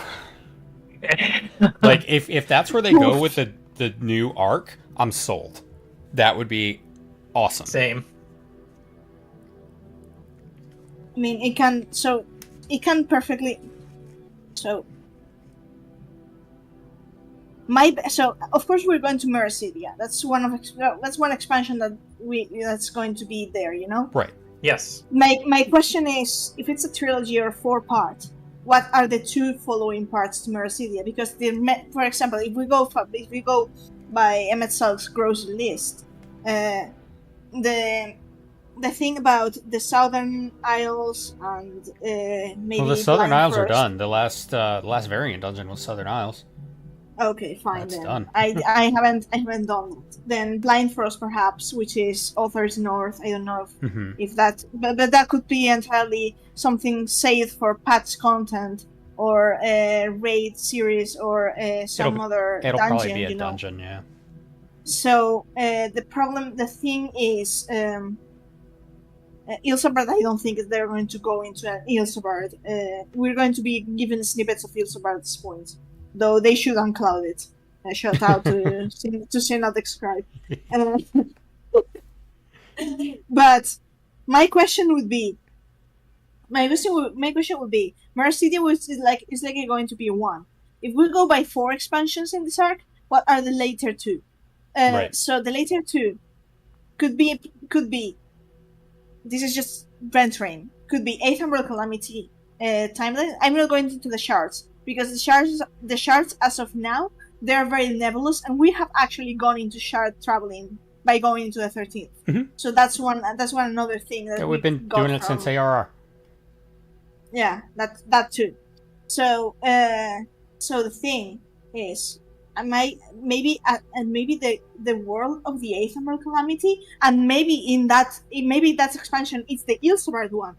Like, if that's where they go with the new arc, I'm sold. That would be awesome. Same. I mean, it can perfectly. So of course we're going to Meracidia. That's one expansion that's going to be there. Right. Yes. My question is, if it's a trilogy or 4-part, what are the 2 following parts to Meracidia? Because for example, if we go by Emmett Silk's gross list, the thing about the Southern Isles and maybe Well, the Southern Blind Isles are Forest- done. The last variant dungeon was Southern Isles. Okay, fine That's then. done. I haven't done that. Then Blind Forest perhaps, which is Authors North. I don't know if that, but that could be entirely something saved for patch content or a raid series or some other It'll dungeon. probably be a you know? dungeon, yeah. So the thing is, Ilsabard, I don't think they're going to go into an Ilsabard. We're going to be given snippets of Ilsabard at this point, though they should uncloud it. Shout out to Synodic Scribe. But my question would be, Mara City is likely going to be 1. If we go by 4 expansions in this arc, what are the later 2? Right. So the later 2 could be. This is just venturing. Could be 8th Emerald Calamity timeline. I'm not going into the shards because the shards as of now, they're very nebulous, and we have actually gone into shard traveling by going into the 13th. Mm-hmm. So that's one another thing that we've been doing it since ARR. Yeah, that too. So the thing is, maybe the world of the 8th Emerald Calamity, and maybe that expansion it's the Ilsabard one,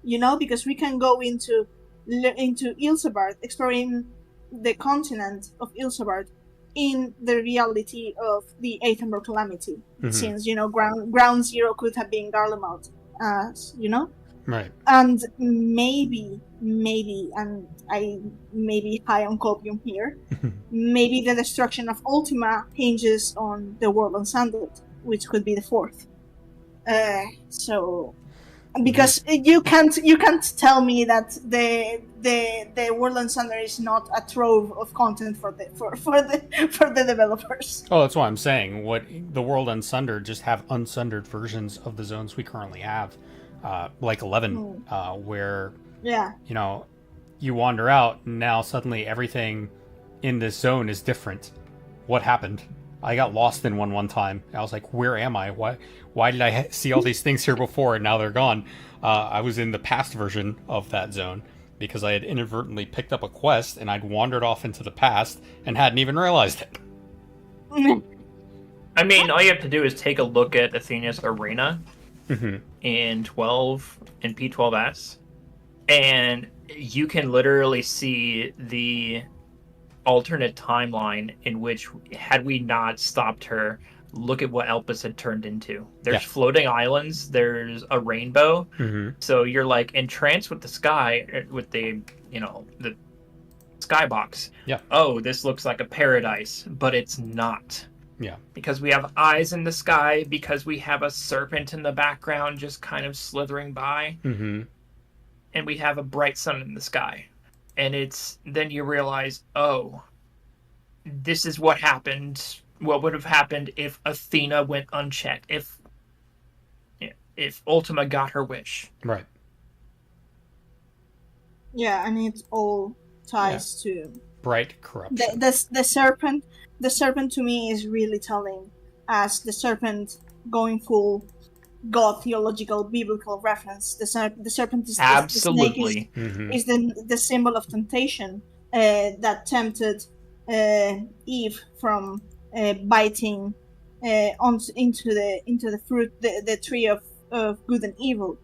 you know, because we can go into Ilsabard, exploring the continent of Ilsabard in the reality of the 8th Emerald Calamity, since, you know, ground zero could have been Garlemald, you know. Right. And maybe, and I may be high on copium here, maybe the destruction of Ultima hinges on the World Unsundered, which could be the 4th. So, because you can't tell me that the World Unsundered is not a trove of content for the developers. Oh, that's what I'm saying. What the World Unsundered just have unsundered versions of the zones we currently have. Like 11, where, you know, you wander out, and now suddenly everything in this zone is different. What happened? I got lost in one time. I was like, where am I? Why did I see all these things here before, and now they're gone? I was in the past version of that zone, because I had inadvertently picked up a quest, and I'd wandered off into the past, and hadn't even realized it. I mean, all you have to do is take a look at Athena's Arena, in 12 in P12S, and you can literally see the alternate timeline in which, had we not stopped her, look at what Elpis had turned into. There's floating islands, there's a rainbow, so you're like entranced with the sky, with the, you know, the skybox. Oh, this looks like a paradise, but it's not. Yeah. Because we have eyes in the sky, because we have a serpent in the background just kind of slithering by. And we have a bright sun in the sky. And then you realize, oh, this is what happened. What would have happened if Athena went unchecked, if Ultima got her wish. Right. Yeah, and it all ties to bright corruption. The serpent to me is really telling, as the serpent going full God theological biblical reference. The serpent is absolutely the snake is the symbol of temptation that tempted Eve from biting into the fruit, the tree of good and evil.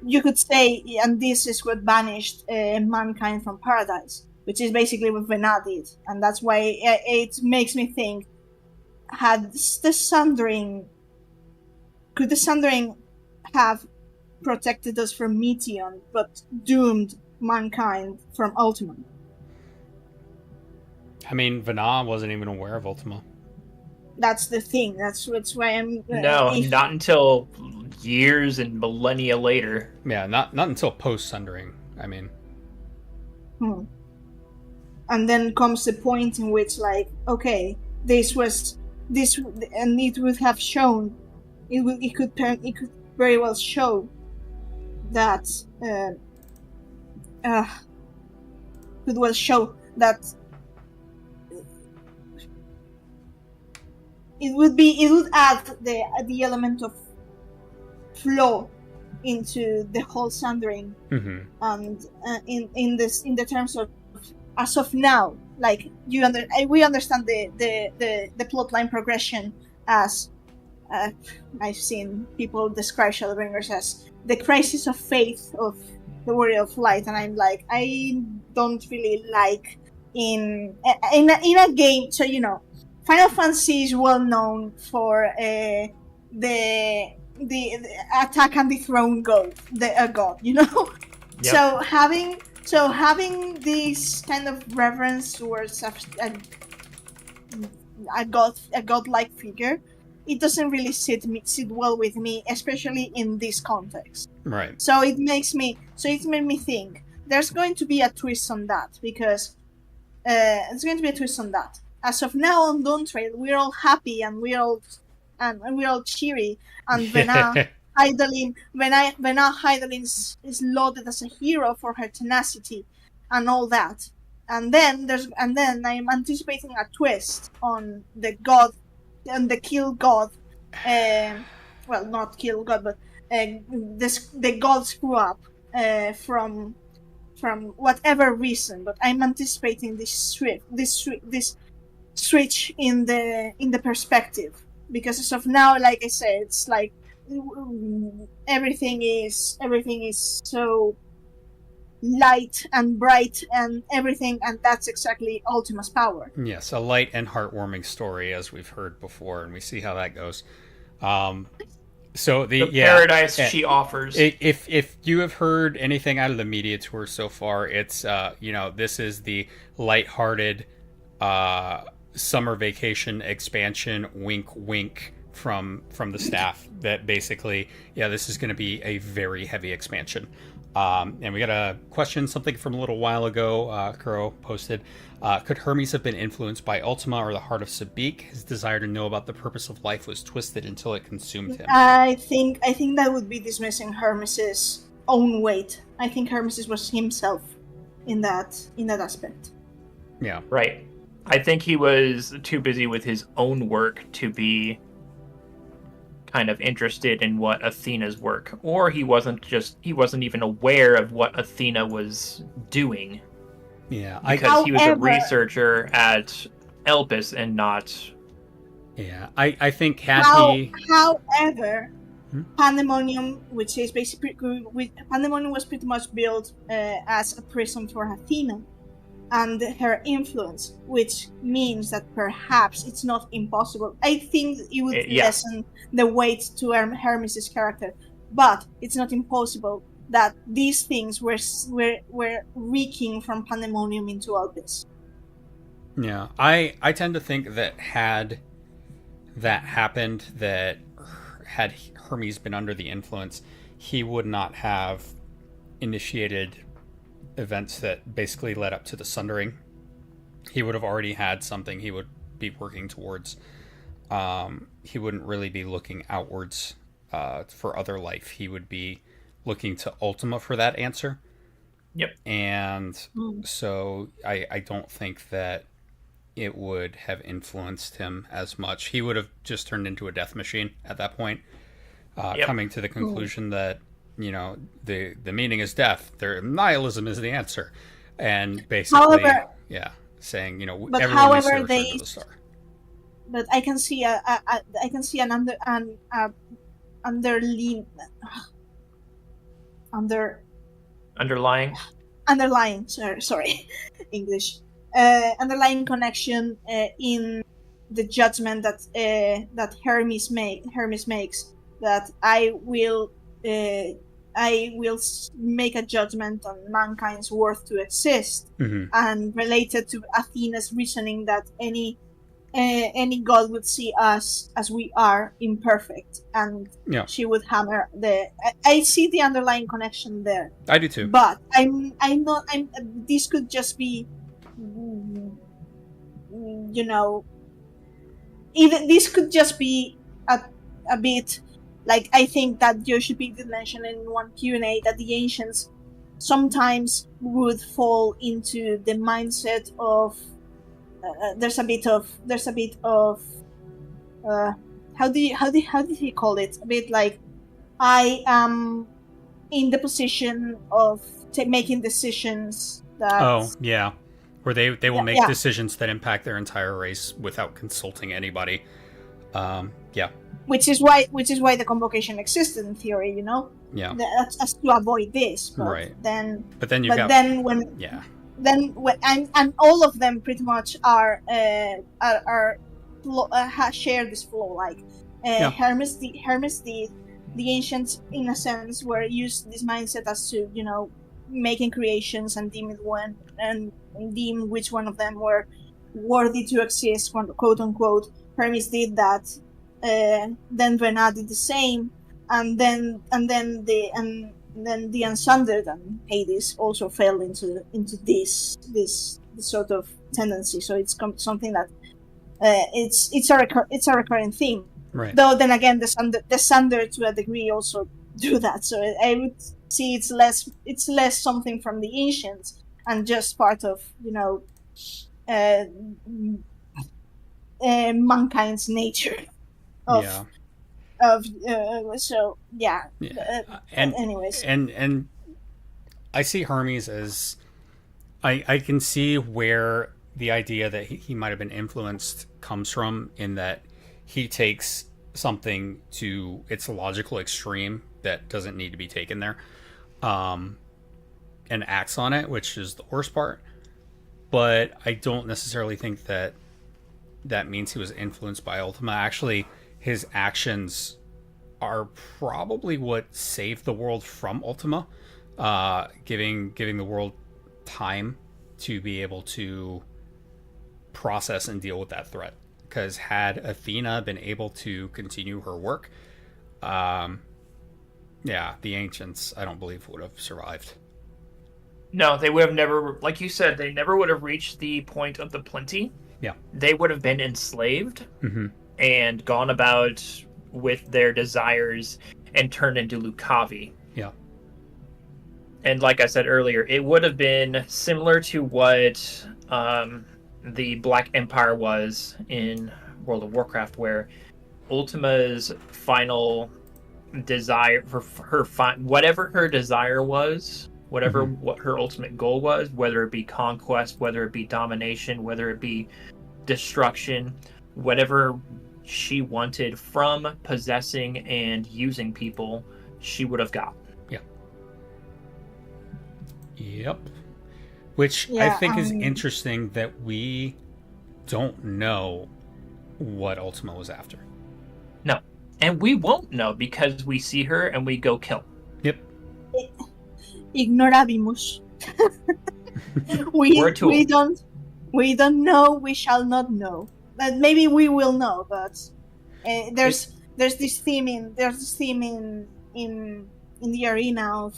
You could say, and this is what banished mankind from paradise, which is basically what Vena did, and that's why it makes me think: could the Sundering have protected us from Meteon, but doomed mankind from Ultima? I mean, Vena wasn't even aware of Ultima. That's the thing. That's why I'm. No, not until years and millennia later. Yeah, not until post Sundering. I mean. And then comes the point in which, like, okay, this, and it would have shown, it could very well show that, it would add the element of flow into the whole Sundering, and in the terms of, as of now, like, we understand the plotline progression as I've seen people describe Shadowbringers as the crisis of faith of of light, and I'm like, I don't really like in a game. So Final Fantasy is well known for the attack and dethrone god, a god, Yep. So having this kind of reverence towards a godlike figure, it doesn't really sit well with me, especially in this context. Right. So it made me think there's going to be a twist on that, because there's going to be a twist on that. As of now on Dawn Trail, we're all happy and we're all cheery, and Vena Hydaelyn is lauded as a hero for her tenacity and all that. And then I'm anticipating a twist on the god and the kill god. Well, not kill god, but the god screw up from whatever reason. But I'm anticipating this switch in the perspective, because as of now, like I said, it's like everything is so light and bright and everything, and that's exactly Ultima's power. Yes, a light and heartwarming story, as we've heard before, and we see how that goes. So The paradise she offers. If you have heard anything out of the media tour so far, it's this is the lighthearted summer vacation expansion, wink wink, from the staff, that basically, this is going to be a very heavy expansion. And we got a question, something from a little while ago. Kuro posted, could Hermes have been influenced by Ultima or the heart of Sabik? His desire to know about the purpose of life was twisted until it consumed him. I think that would be dismissing Hermes's own weight. I think Hermes was himself in that aspect. Yeah. Right. I think he was too busy with his own work to be kind of interested in what Athena's work, or he wasn't even aware of what Athena was doing. Yeah, because he was a researcher at Elpis and not. Yeah, I think However, Pandemonium, which is basically Pandemonium, was pretty much built as a prison for Athena and her influence, which means that perhaps it's not impossible. I think it would lessen the weight to Hermes' character, but it's not impossible that these things were reeking from Pandemonium into Elpis. Yeah, I tend to think that had that happened, that had Hermes been under the influence, he would not have initiated events that basically led up to the Sundering. He would have already had something he would be working towards. He wouldn't really be looking outwards for other life. He would be looking to Ultima for that answer. Yep. And so I don't think that it would have influenced him as much. He would have just turned into a death machine at that point, coming to the conclusion that the meaning is death. Nihilism is the answer, and basically, saying everyone needs to return to the star. But I can see an underlying. Sorry, English. Underlying connection in the judgment that Hermes makes. That I will make a judgment on mankind's worth to exist, and related to Athena's reasoning that any god would see us as we are, imperfect, and she would hammer I see the underlying connection there. I do too. But I'm not. This could just be, even this could just be a bit. Like, I think that Yoshi did mention in one Q&A that the ancients sometimes would fall into the mindset of there's a bit of how did he call it? A bit like, I am in the position of making decisions that where they will make decisions that impact their entire race without consulting anybody. Yeah. Which is why the convocation existed in theory, Yeah. That's to avoid this. But Right. Then, But then yeah. And all of them pretty much are share this flaw. Like Hermes, the ancients, in a sense, were used this mindset as to making creations and deem which one of them were worthy to exist, quote unquote. Hermes did that. Then Bernard did the same, and then the Unsundered and Hades also fell into this sort of tendency. So it's something that it's a recurring theme. Right. Though then again, the Sundered to a degree also do that. So I would see it's less something from the ancients and just part of mankind's nature. Anyways, and I see Hermes as I can see where the idea that he might have been influenced comes from, in that he takes something to its logical extreme that doesn't need to be taken there, and acts on it, which is the worst part. But I don't necessarily think that means he was influenced by Ultima. Actually, his actions are probably what saved the world from Ultima, giving the world time to be able to process and deal with that threat. Because had Athena been able to continue her work, the ancients, I don't believe, would have survived. No, they would have never, like you said, they never would have reached the point of the plenty. Yeah. They would have been enslaved and gone about with their desires and turned into Lucavi. Yeah. And like I said earlier, it would have been similar to what the Black Empire was in World of Warcraft, where Ultima's final desire for her whatever her desire was, whatever what her ultimate goal was, whether it be conquest, whether it be domination, whether it be destruction, whatever she wanted from possessing and using people, she would have got. Yep. Which I think is interesting that we don't know what Ultima was after. No. And we won't know because we see her and we go kill. Yep. Ignorabimus. we don't know, we shall not know. But maybe we will know, but there's this theme in the arena of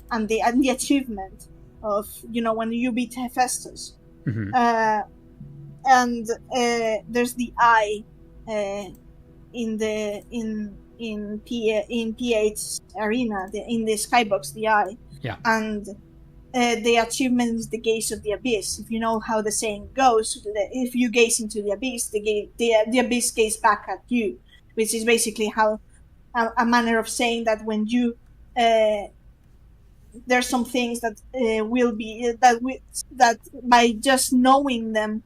and the achievement of when you beat Hephaestus, and there's the eye in P8's arena, in the skybox, the eye, and the achievement is the gaze of the abyss. If you know how the saying goes, if you gaze into the abyss, the abyss gazes back at you, which is basically how a manner of saying that when you there's some things that will be that by just knowing them,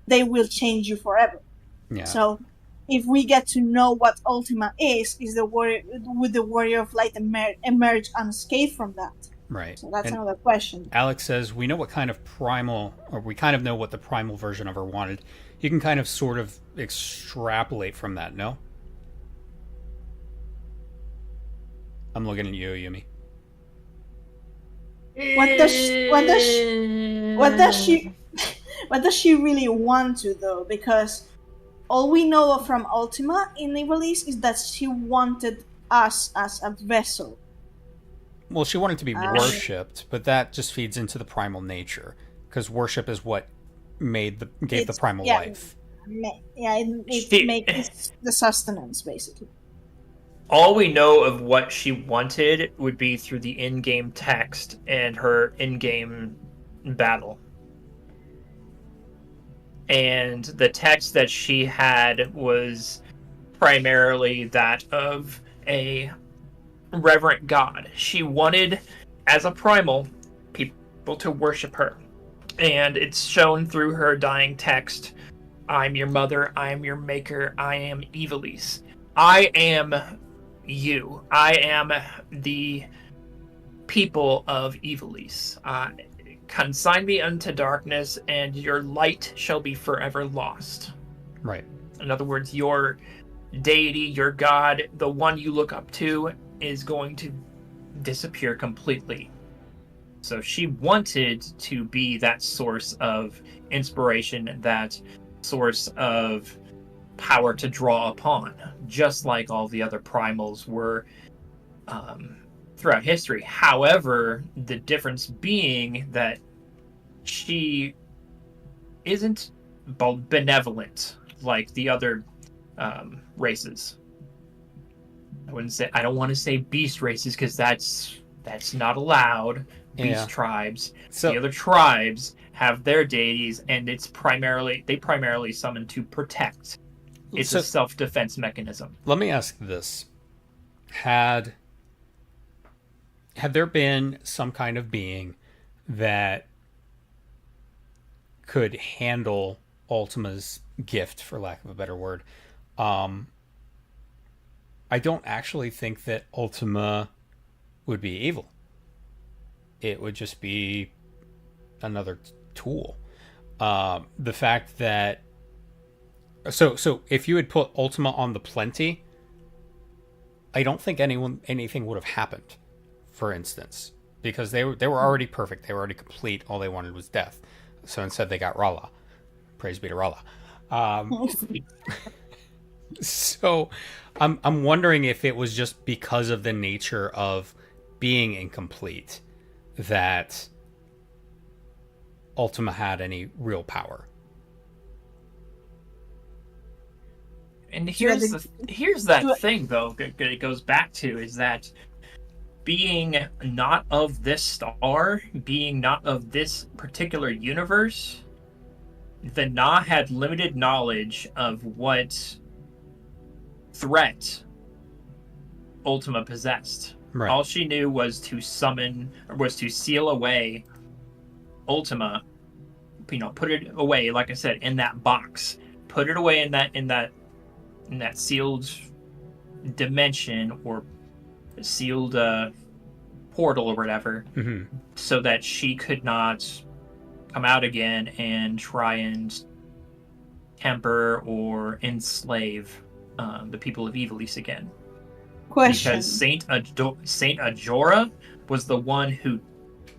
they will change you forever. Yeah. So if we get to know what Ultima is the would the Warrior of Light emerge unscathed from that? Right. So that's another question. Alex says, we know what kind of primal, or we kind of know what the primal version of her wanted. You can kind of sort of extrapolate from that, no? I'm looking at you, Yumi. What does she really want to, though? Because all we know from Ultima in Ivalice is that she wanted us as a vessel. Well, she wanted to be worshipped, but that just feeds into the primal nature, because worship is what gave the primal life. It makes the sustenance, basically. All we know of what she wanted would be through the in-game text and her in-game battle. And the text that she had was primarily that of a reverent god. She wanted, as a primal, people to worship her. And it's shown through her dying text I'm your mother, I am your maker, I am Evilise. I am you. I am the people of Evilise. Consign me unto darkness, and your light shall be forever lost. Right. In other words, your deity, your god, the one you look up to, is going to disappear completely. So she wanted to be that source of inspiration, that source of power to draw upon, just like all the other primals were throughout history. However, the difference being that she isn't benevolent like the other races. I don't want to say beast races because that's not allowed. Beast tribes. So the other tribes have their deities, and they primarily summon to protect. It's a self-defense mechanism. Let me ask this: Had there been some kind of being that could handle Ultima's gift, for lack of a better word, I don't actually think that Ultima would be evil. It would just be another tool. The fact that so if you had put Ultima on the Plenty, I don't think anything would have happened. For instance, because they were already perfect, they were already complete. All they wanted was death. So instead, they got Rala. Praise be to Rala. So I'm wondering if it was just because of the nature of being incomplete that Ultima had any real power. And here's that thing, though, that it goes back to, is that being not of this star, being not of this particular universe, the Na had limited knowledge of what threat Ultima possessed. Right. All she knew was to seal away Ultima, put it away, like I said, in that box. Put it away in that sealed dimension or sealed portal or whatever, so that she could not come out again and try and temper or enslave the people of Evilise again. Question. Because Saint Ajora was the one who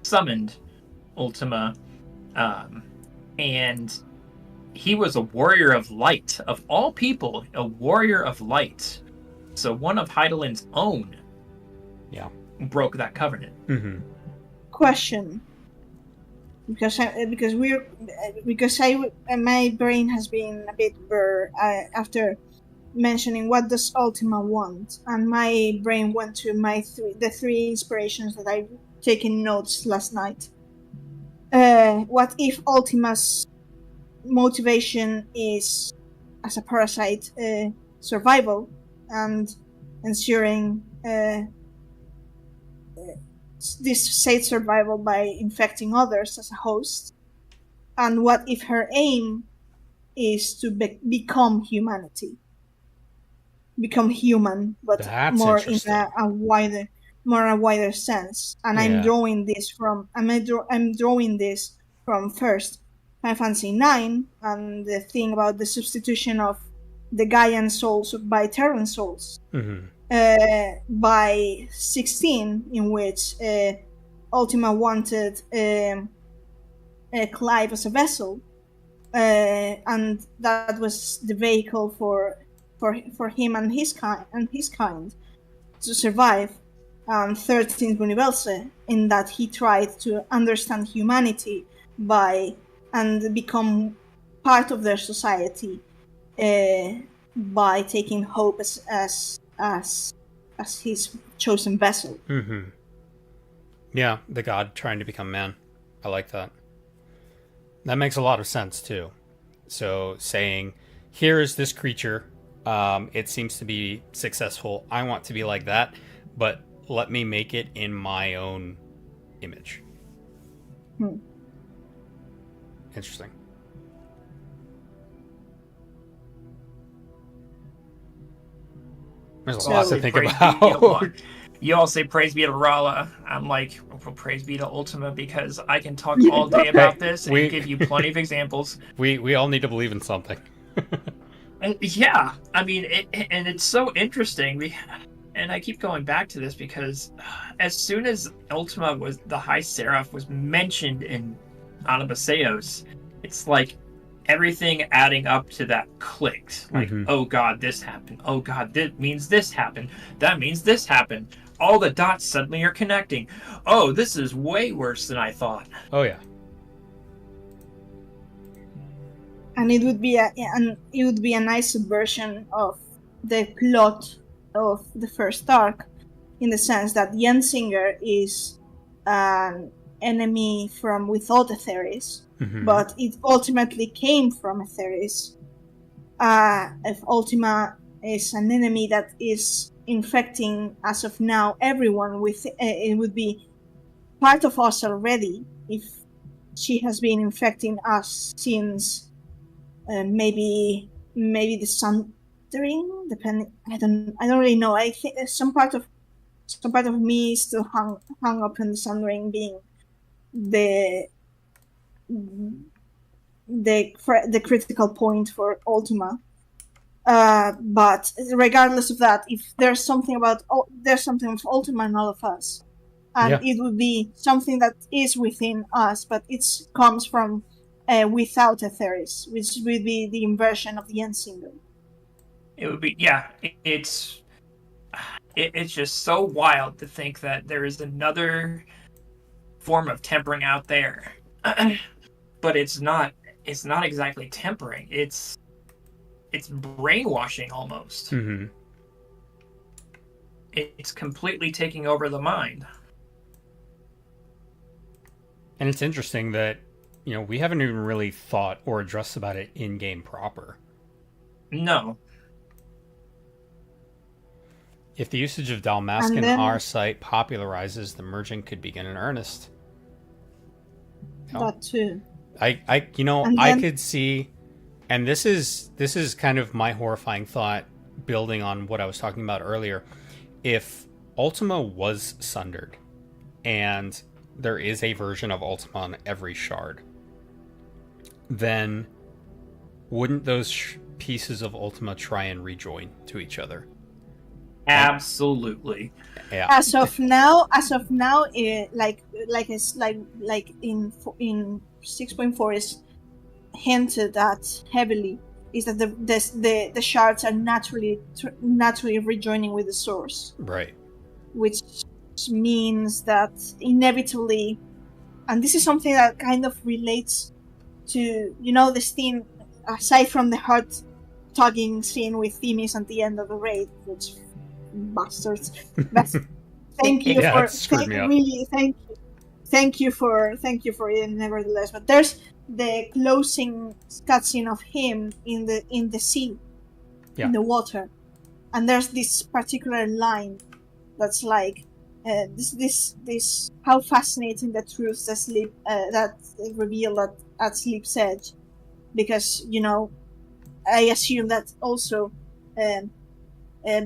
summoned Ultima, and he was a warrior of light. Of all people, a warrior of light. So one of Heidelin's own broke that covenant. Question. Because my brain has been a bit blurred after mentioning what does Ultima want, and my brain went to the three inspirations that I've taken notes last night. What if Ultima's motivation is, as a parasite, survival and ensuring this safe survival by infecting others as a host? And what if her aim is to become humanity? Become human, but That's more in interesting. a wider sense. And Yeah. I'm drawing this from first Final Fantasy IX and the thing about the substitution of the Gaian souls by Terran souls. By 16, in which Ultima wanted Clive as a vessel, and that was the vehicle for him and his kind to survive. 13th Universe, in that he tried to understand humanity and become part of their society by taking hope as his chosen vessel. Yeah, the god trying to become man. I like that. That makes a lot of sense too. So saying, here is this creature, it seems to be successful, I want to be like that, but let me make it in my own image. Interesting. There's a So- lot to think Praise be to about. Lo- You all say praise be to Rala. I'm like, well, praise be to Ultima, because I can talk all day about this and we- give you plenty of examples. We all need to believe in something. Yeah, I mean, and it's so interesting. And I keep going back to this because as soon as Ultima was the High Seraph was mentioned in Anabaesios, it's like everything adding up to that clicked. Like, oh god, this happened. Oh god, that means this happened. That means this happened. All the dots suddenly are connecting. Oh, this is way worse than I thought. Oh yeah. And it would be a nice version of the plot of the first arc, in the sense that Jensinger is an enemy from without Aetheris, but it ultimately came from Aetheris. If Ultima is an enemy that is infecting, as of now, everyone with, it would be part of us already if she has been infecting us since maybe the Sundering, depending. I don't really know. I think some part of me is still hung up in the Sundering being the critical point for Ultima. But regardless of that, if there's something of Ultima in all of us, and it would be something that is within us, but it comes from without Aetheris, which would be the inversion of the Jensinger. It would be, yeah. It's just so wild to think that there is another form of tempering out there, but it's not exactly tempering. It's brainwashing almost. It's completely taking over the mind. And it's interesting that, you know, we haven't even really thought or addressed about it in game proper. No. If the usage of Dalmascan Arcite popularizes, the merging could begin in earnest. That too. I could see, and this is kind of my horrifying thought, building on what I was talking about earlier. If Ultima was sundered, and there is a version of Ultima on every shard, then wouldn't those pieces of Ultima try and rejoin to each other? Absolutely. Yeah. As of now, like in 6.4 is hinted at heavily, is that the shards are naturally rejoining with the source, Right. which means that inevitably, and this is something that kind of relates to, you know, the scene, aside from the heart tugging scene with Themis at the end of the raid, which bastards. That's, thank you Yeah, for it screwed me up. really thank you for it nevertheless. But there's the closing cutscene of him in the sea, in the water, and there's this particular line that's like this how fascinating the truths that sleep that reveal at Sleep's Edge, because, you know, I assume that also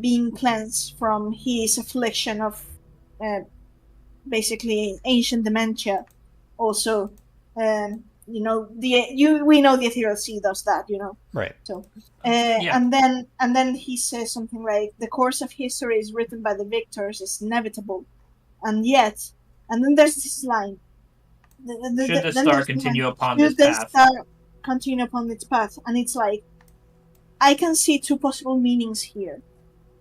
being cleansed from his affliction of basically ancient dementia, also, you know, we know the Ethereal Sea does that, you know. Right. So, and then he says something like, "The course of history is written by the victors, is inevitable, and yet," and then there's this line. Should the star continue upon this path? Continue upon its path, and it's like, I can see two possible meanings here.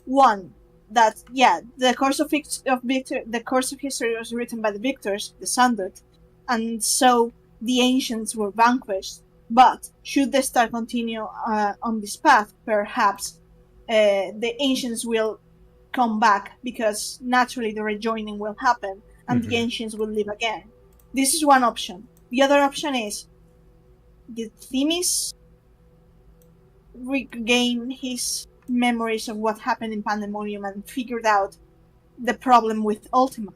One, that the course of history was written by the victors, the Sundered, and so the ancients were vanquished. But should the star continue on this path, perhaps the ancients will come back, because naturally the rejoining will happen, and the ancients will live again. This is one option. The other option is, did Themis regain his memories of what happened in Pandemonium and figured out the problem with Ultima?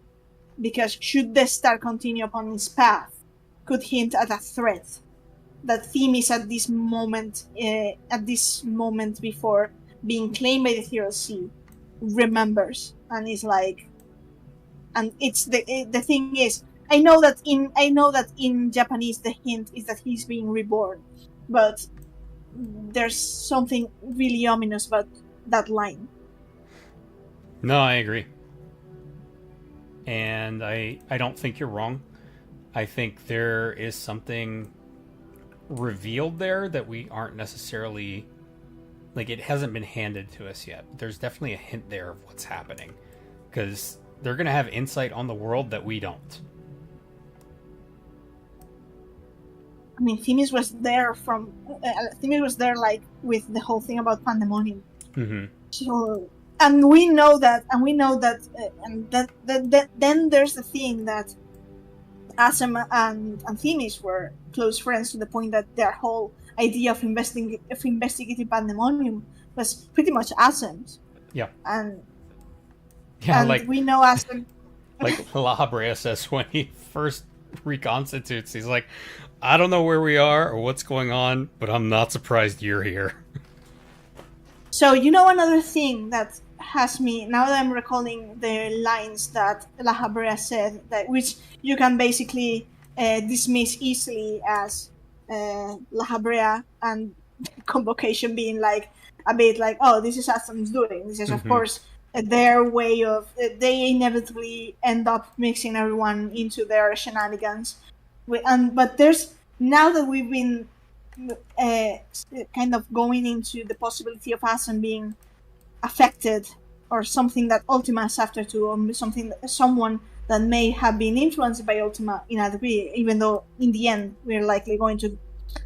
Because should the star continue upon his path, could hint at a threat that Themis at this moment before being claimed by the Ethereal Sea, remembers, and is like, and it's the thing is, I know that in Japanese the hint is that he's being reborn, but there's something really ominous about that line. No, I agree. And I don't think you're wrong. I think there is something revealed there that we aren't necessarily, like, it hasn't been handed to us yet. There's definitely a hint there of what's happening, because they're going to have insight on the world that we don't. I mean, Themis was there like with the whole thing about pandemonium. Mm-hmm. So, and we know that, and then there's the thing that Asem and Themis were close friends to the point that their whole idea of investigating pandemonium was pretty much Asem's. Yeah. And Like we know Asem. like La Habrea says when he first reconstitutes, he's like, I don't know where we are or what's going on, but I'm not surprised you're here. So, another thing that has me, now that I'm recalling the lines that La Habrea said, that which you can basically dismiss easily as La Habrea and Convocation being like a bit like, oh, this is Athens doing. This is, of course, their way of, they inevitably end up mixing everyone into their shenanigans. But there's, now that we've been kind of going into the possibility of Asen being affected, or something that Ultima is after too, or someone that may have been influenced by Ultima in a degree, even though in the end we're likely going to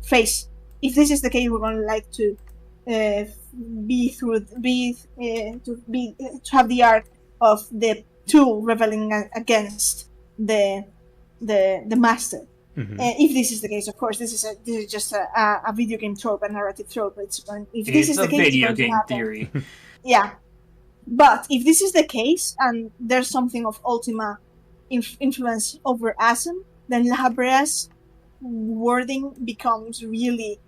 face, if this is the case, we're going to like to have the arc of the two rebelling against the master. If this is the case, of course, this is just a video game trope, a narrative trope. If this is the case, video game theory. Yeah, but if this is the case, and there's something of Ultima influence over Asem, then La Habrea's wording becomes really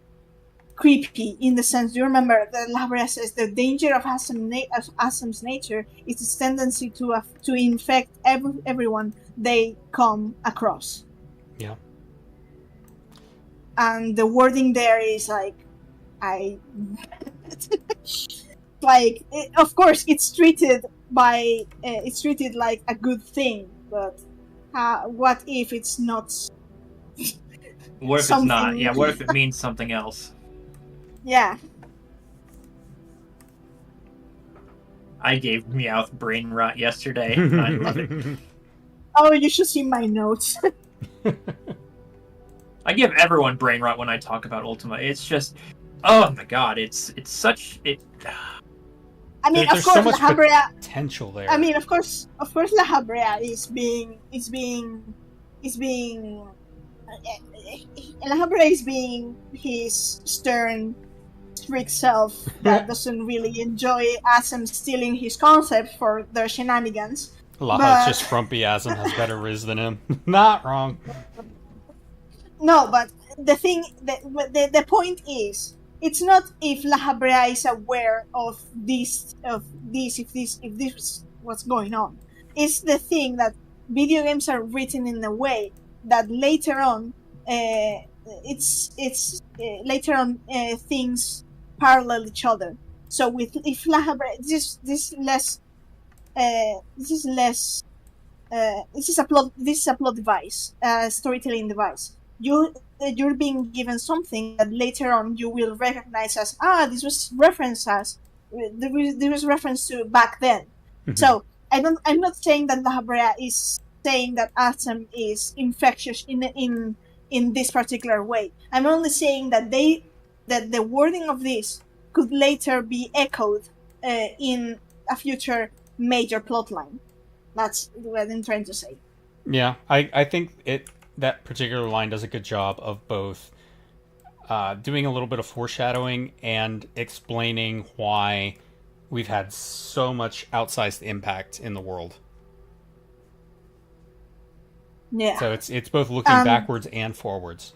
creepy, in the sense, you remember that La Habrea says the danger of Asem's nature is its tendency to infect everyone they come across. Yeah. And the wording there is like, like, of course, it's treated like a good thing, but what if it's not? What if it's not? Yeah, what if it means something else? Yeah. I gave Meowth brain rot yesterday. I love it. Oh, you should see my notes. I give everyone brain rot when I talk about Ultima. It's just, oh my god, it's such it. I mean, There's of course, so much La Habrea. potential there. I mean, of course, La Habrea La Habrea is being his stern, strict self that doesn't really enjoy Asem stealing his concepts for their shenanigans. Laha's just frumpy Asem has better riz than him. Not wrong. No, but the thing, the point is, it's not if La Habrea is aware of this, if this is what's going on. It's the thing that video games are written in a way that later on, things parallel each other. So if La Habrea, this is a plot device, storytelling device. You're being given something that later on you will recognize as, this was reference to back then. So I'm not saying that La Habrea is saying that Asem is infectious in this particular way. I'm only saying that the wording of this could later be echoed in a future major plotline. That's what I'm trying to say. Yeah, I think that particular line does a good job of both doing a little bit of foreshadowing and explaining why we've had so much outsized impact in the world. Yeah. So it's both looking backwards and forwards.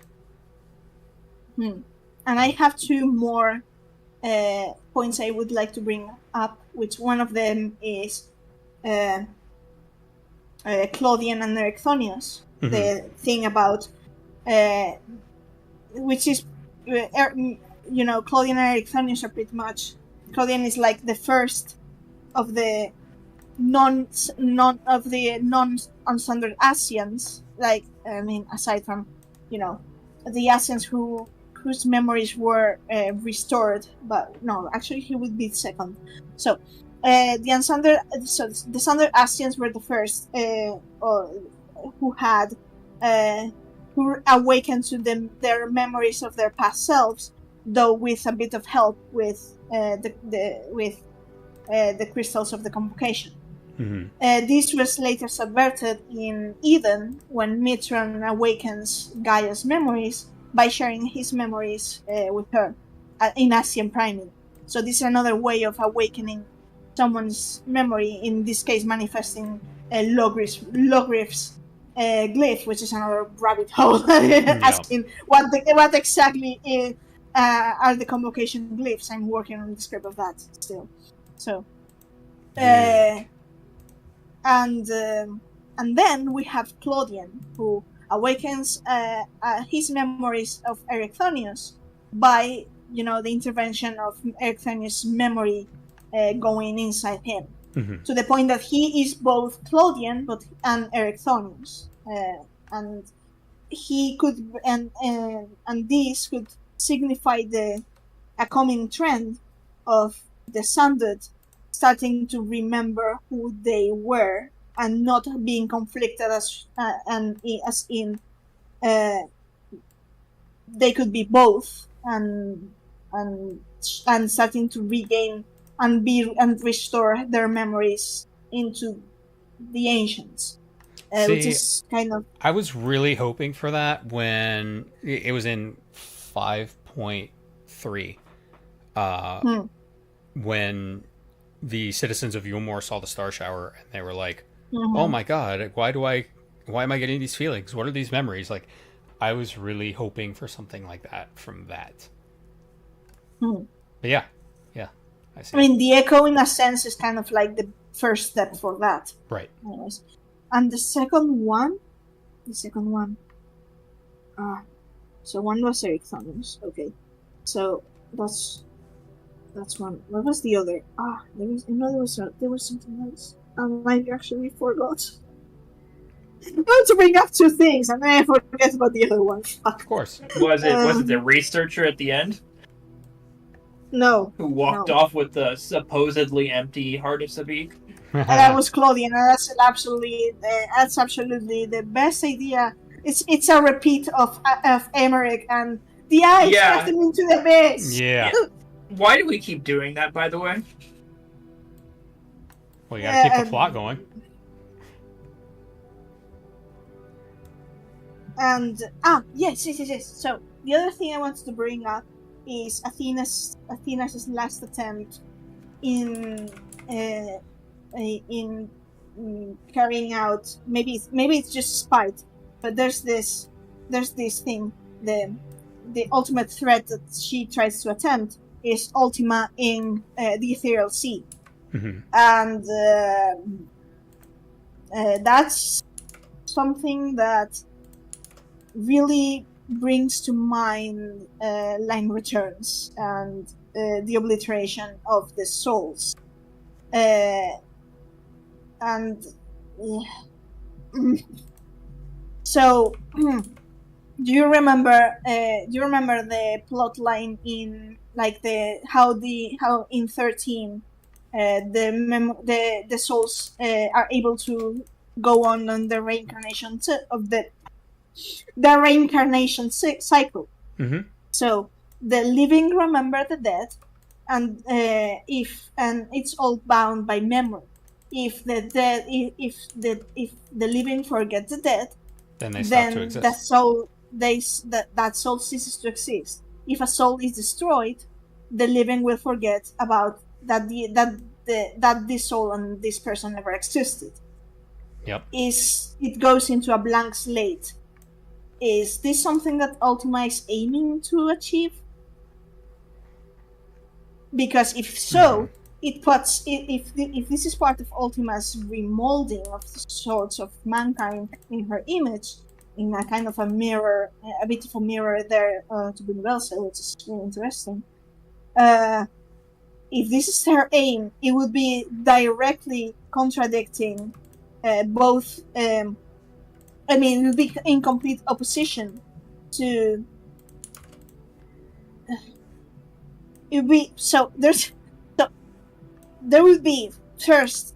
And I have two more points I would like to bring up, which one of them is Claudian and Erechthonius. The thing about which is Claudian and Erechthonius are pretty much, Claudian is like the first of the non-unsundered Asians, like, I mean, aside from the Asians whose memories were restored, but no, actually he would be second. So the sundered Asians were the first who awakened to their memories of their past selves, though with a bit of help with the crystals of the convocation. This was later subverted in Eden when Mitron awakens Gaia's memories by sharing his memories with her in Asian priming. So this is another way of awakening someone's memory, in this case manifesting Logriff's glyph, which is another rabbit hole, asking what exactly are the convocation glyphs. I'm working on the script of that still. So, and then we have Claudian, who awakens his memories of Erechthonius by the intervention of Erechthonius' memory going inside him, to the point that he is both Claudian and Erechthonius, and he could and this could signify a coming trend of the Sundered starting to remember who they were and not being conflicted as in they could be both, and starting to regain and restore their memories into the ancients, which is kind of. I was really hoping for that when it was in 5.3, when the citizens of Yulmore saw the star shower and they were like, "Oh my God, why am I getting these feelings? What are these memories?" Like, I was really hoping for something like that from that. But yeah, I see. I mean, the echo, in a sense, is kind of like the first step for that. Right. Anyways, and the second one. So one was Erechthonius. Okay, so that's one. What was the other? There was something else. I actually forgot. I want to bring up two things, and then I forget about the other one. Fuck. Of course. Was it the researcher at the end No. who walked off with the supposedly empty Heart of Sabik? And that was Claudian, and that's absolutely the best idea. It's a repeat of Emmerich, and the eyes left them into the abyss. Yeah. Why do we keep doing that, by the way? Well, you gotta keep the plot going. And yes. So the other thing I wanted to bring up is Athena's last attempt in carrying out, maybe it's just spite, but there's this thing, the ultimate threat that she tries to attempt is Ultima in the Ethereal Sea. And that's something that really brings to mind Line Returns and the obliteration of the souls. So, do you remember the plot line in how in 13 the souls are able to go on the reincarnation cycle. So the living remember the dead, and it's all bound by memory. If the living forget the dead, then they stop to exist. That soul ceases to exist. If a soul is destroyed, the living will forget about that this soul and this person never existed. Yep. It goes into a blank slate. Is this something that Ultima is aiming to achieve? because if so, it puts if this is part of Ultima's remolding of sorts of mankind in her image, in a kind of a mirror, a bit of a mirror there to Bunvelsa, which is really interesting. If this is her aim, it would be directly contradicting both. It would be in complete opposition to. It would be so. There would be first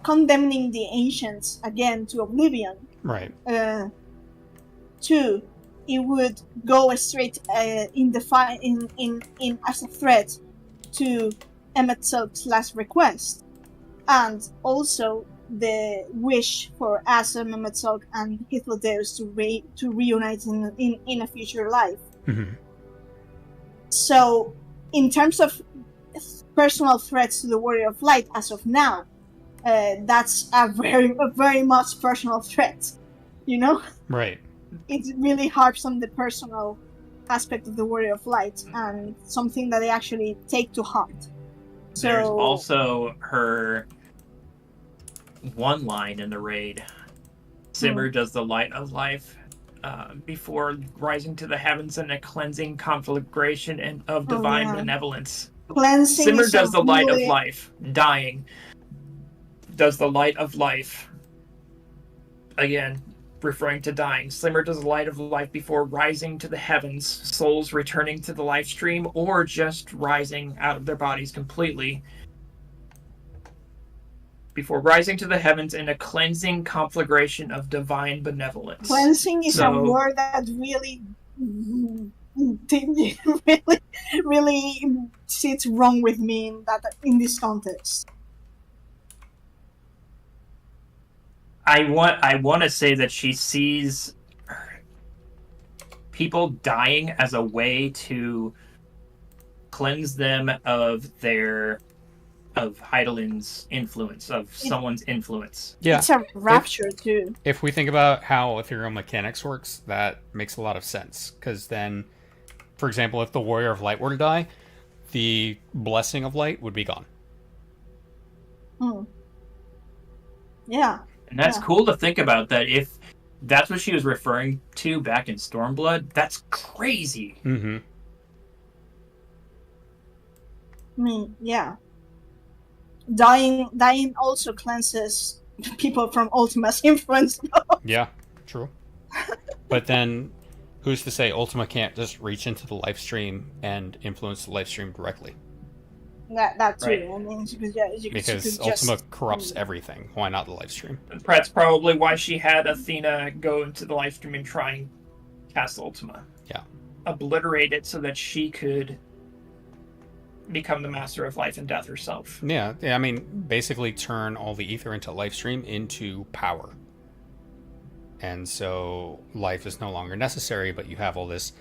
condemning the ancients again to oblivion. Right. Two, it would go straight in as a threat to Emetzel's last request, and also the wish for Asem, Emetzel, and Hythlodaeus to reunite in a future life. Mm-hmm. So, in terms of personal threats to the Warrior of Light, as of now, that's a very much personal threat. You know? Right. It really harps on the personal aspect of the Warrior of Light, and something that they actually take to heart. So, There's also her one line in the raid. Simmer does the light of life before rising to the heavens in a cleansing conflagration and of divine benevolence. cleansing. Simmer is does the light of really- life. Dying does the light of life. Again, referring to dying. Simmer does the light of life before rising to the heavens, souls returning to the life stream, or just rising out of their bodies completely. Before rising to the heavens in a cleansing conflagration of divine benevolence. Cleansing is a So- word that really sits wrong with me in this context. I want to say that she sees people dying as a way to cleanse them of Heidelin's influence, of someone's influence. Yeah. It's a rapture too. If we think about how ethereal mechanics works, that makes a lot of sense. Because then, for example, if the Warrior of Light were to die, the Blessing of Light would be gone. Yeah. And that's Yeah. cool to think about, that if that's what she was referring to back in Stormblood, that's crazy. Mm-hmm. I mean, yeah. Dying also cleanses people from Ultima's influence. Yeah, true. But then, who's to say Ultima can't just reach into the life stream and influence the life stream directly? that too. Right. I mean, Because Ultima corrupts everything. Why not the life stream? That's probably why she had Athena go into the live stream and try and cast Ultima. Yeah. Obliterate it so that she could become the master of life and death herself. Yeah, I mean, basically turn all the ether into life stream into power. And so life is no longer necessary, but you have all this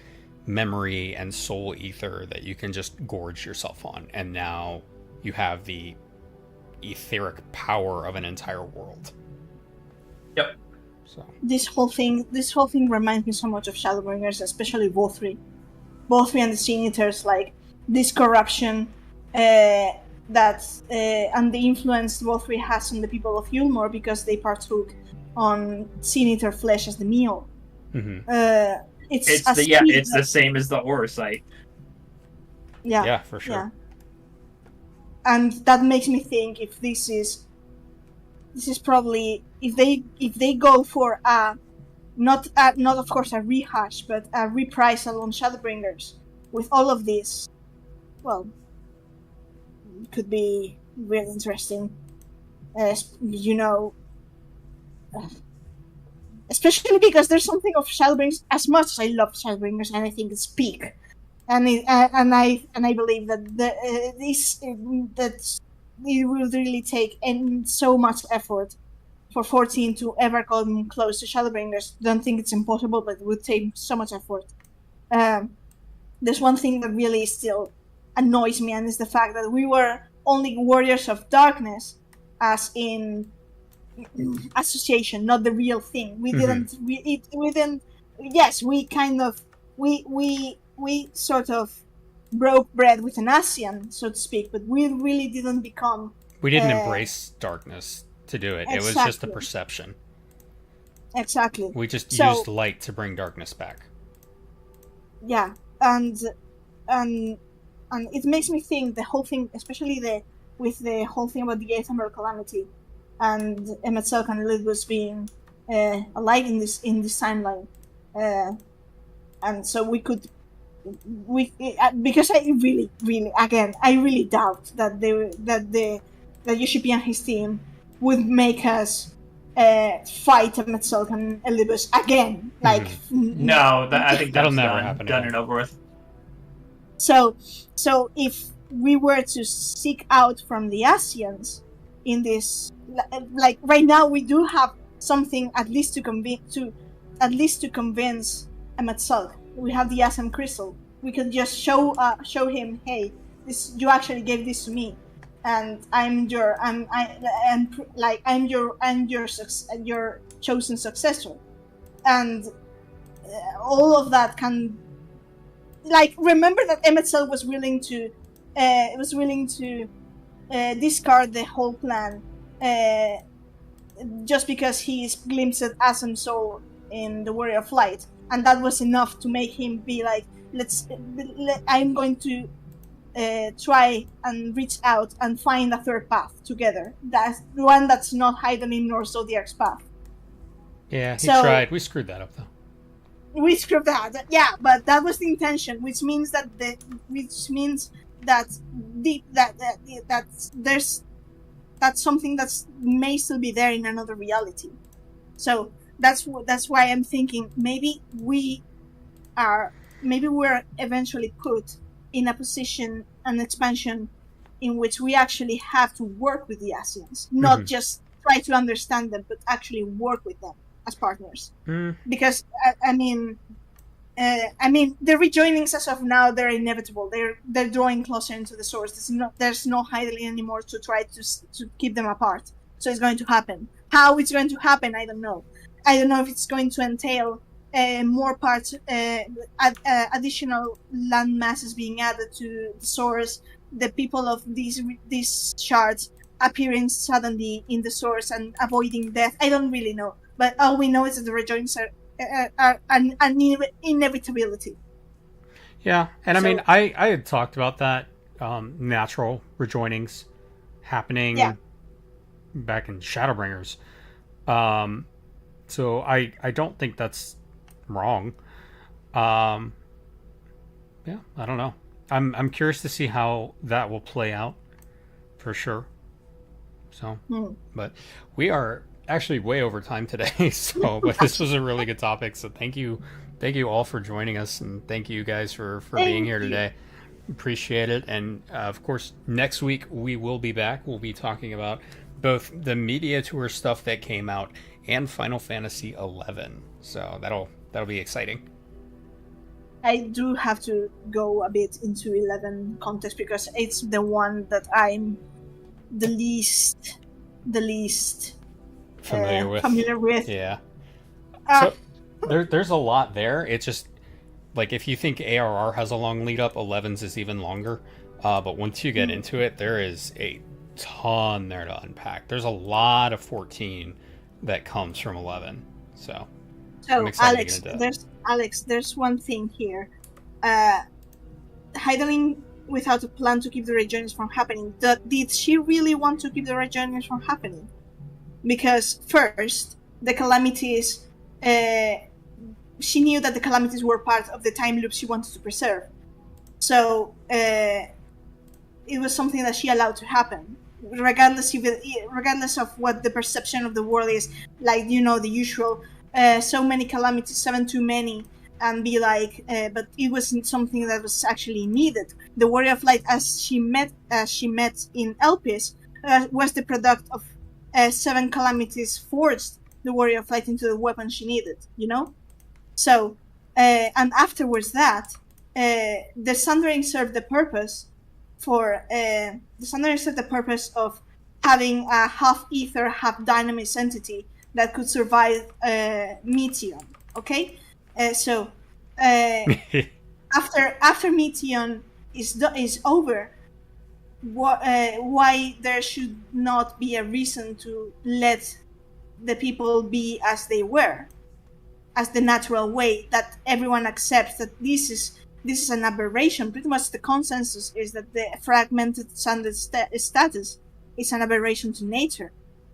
memory and soul ether that you can just gorge yourself on. And now you have the etheric power of an entire world. Yep. So This whole thing reminds me so much of Shadowbringers, especially Bothri and the Sin Eaters, like this corruption and the influence Bothri has on the people of Yulmore because they partook on Sin Eater flesh as the meal. mm-hmm. It's the same as the Orosite. Yeah, for sure. Yeah. And that makes me think if this is probably if they go for not of course a rehash, but a reprisal on Shadowbringers with all of this, well, it could be really interesting. Especially because there's something of Shadowbringers. As much as I love Shadowbringers, and I think it's peak, and I believe that that it will really take so much effort for 14 to ever come close to Shadowbringers. Don't think it's impossible, but it would take so much effort. There's one thing that really still annoys me, and is the fact that we were only Warriors of Darkness, as in association, not the real thing. We didn't. Yes, we kind of we sort of broke bread with an Asian, so to speak, but we really didn't become. We didn't embrace darkness to do it. It was just a Exactly. perception. Exactly. We just So used light to bring darkness back. yeah, and and and it makes me think the whole thing, especially with the whole thing about the Aethermore calamity, and Emmett Selk and Elizabeth being alive in this timeline, and so because I really again I really doubt that the Yoshipi and his team would make us fight Emmett Selk and Elizabeth again. Like No, I think That'll that's never done, happen done again. and over with. So if we were to seek out from the Asians in this, like right now, we do have something at least to convince Emmett Selk. We have the Asian crystal. We could just show him, hey, this you actually gave this to me, and I'm your your chosen successor, and all of that can. Like, remember that Emmett Selk was willing to discard the whole plan just because he glimpsed Asam Soul in the Warrior of Light, and that was enough to make him be like, I'm going to try and reach out and find a third path together. That's the one that's not Heidelin nor Zodiac's path. Yeah, he So- tried. We screwed that up, though. We screwed that, yeah, but that was the intention, which means that that's something that may still be there in another reality. So that's why I'm thinking maybe we're eventually put in a position, an expansion, in which we actually have to work with the Asians, not just try to understand them, but actually work with them as partners. Because I mean, the rejoinings as of now, they're inevitable. They're drawing closer into the source. There's no hiding anymore to try to keep them apart. So it's going to happen. How it's going to happen, I don't know. I don't know if it's going to entail more parts, additional land masses being added to the source, the people of these shards appearing suddenly in the source and avoiding death. I don't really know. But all we know is that the rejoins are an inevitability. Yeah, and So- I mean, I had talked about that natural rejoinings happening back in Shadowbringers. So I don't think that's wrong. Yeah, I don't know. I'm curious to see how that will play out, for sure. So, but we are actually way over time today. So, but this was a really good topic. So thank you all for joining us, and thank you guys for being here today. Appreciate it. And of course, next week we will be back. We'll be talking about both the media tour stuff that came out and Final Fantasy XI. So that'll be exciting. I do have to go a bit into 11 context because it's the one that I'm the least Familiar with. Yeah. Uh, So there's a lot there. It's just like if you think ARR has a long lead up, 11's is even longer. But once you get into it, there is a ton there to unpack. There's a lot of 14 that comes from 11. So I'm excited to get into that. There's one thing here. Heidelin, without a plan to keep the rejoinings from happening, did she really want to keep the rejoinings from happening? Because first, the calamities, she knew that the calamities were part of the time loop she wanted to preserve. So it was something that she allowed to happen, regardless of what the perception of the world is. Like, the usual, so many calamities, 7 too many, and be like, but it wasn't something that was actually needed. The Warrior of Light, as she met in Elpis, was the product of 7 calamities forged the Warrior of Light into the weapon she needed. So and afterwards that the Sundering served the purpose of having a half ether, half dynamite entity that could survive Meteon. Okay, so after Meteon, is over, why there should not be a reason to let the people be as they were, as the natural way, that everyone accepts that this is an aberration. Pretty much the consensus is that the fragmented standard status is an aberration to nature.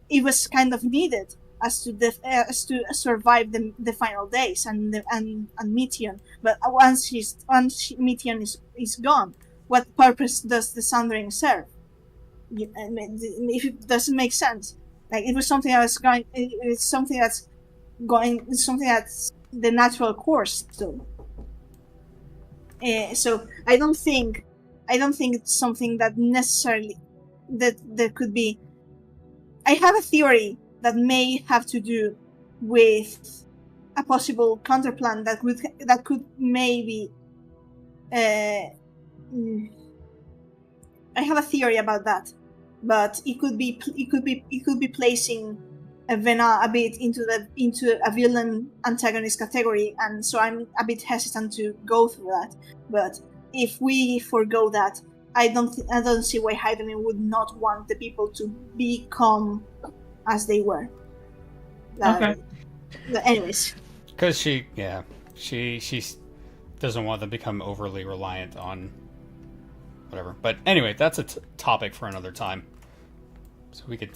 It was kind of needed as to survive the final days and Meteon. But once Meteon is gone, what purpose does the Sundering serve? I mean, if it doesn't make sense, like it was something that was going, it's something that's going, it's something that's the natural course. So I don't think it's something that necessarily that there could be. I have a theory that may have to do with a possible counterplan that could maybe. I have a theory about that, but it could be placing Vena a bit into a villain antagonist category, and so I'm a bit hesitant to go through that. But if we forgo that, I don't see why Heidelin would not want the people to become as they were. Okay. But anyways, because she doesn't want them to become overly reliant on whatever. But anyway, that's a topic for another time. So we could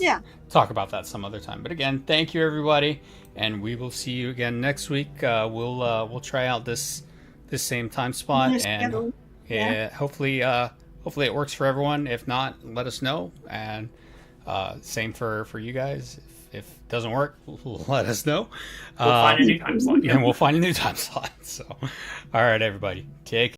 talk about that some other time. But again, thank you everybody, and we will see you again next week. We'll try out this same time spot, and hopefully it works for everyone. If not, let us know. And same for you guys. If it doesn't work, let us know. We'll find a new time slot. And we'll find a new time slot. So, all right, everybody, take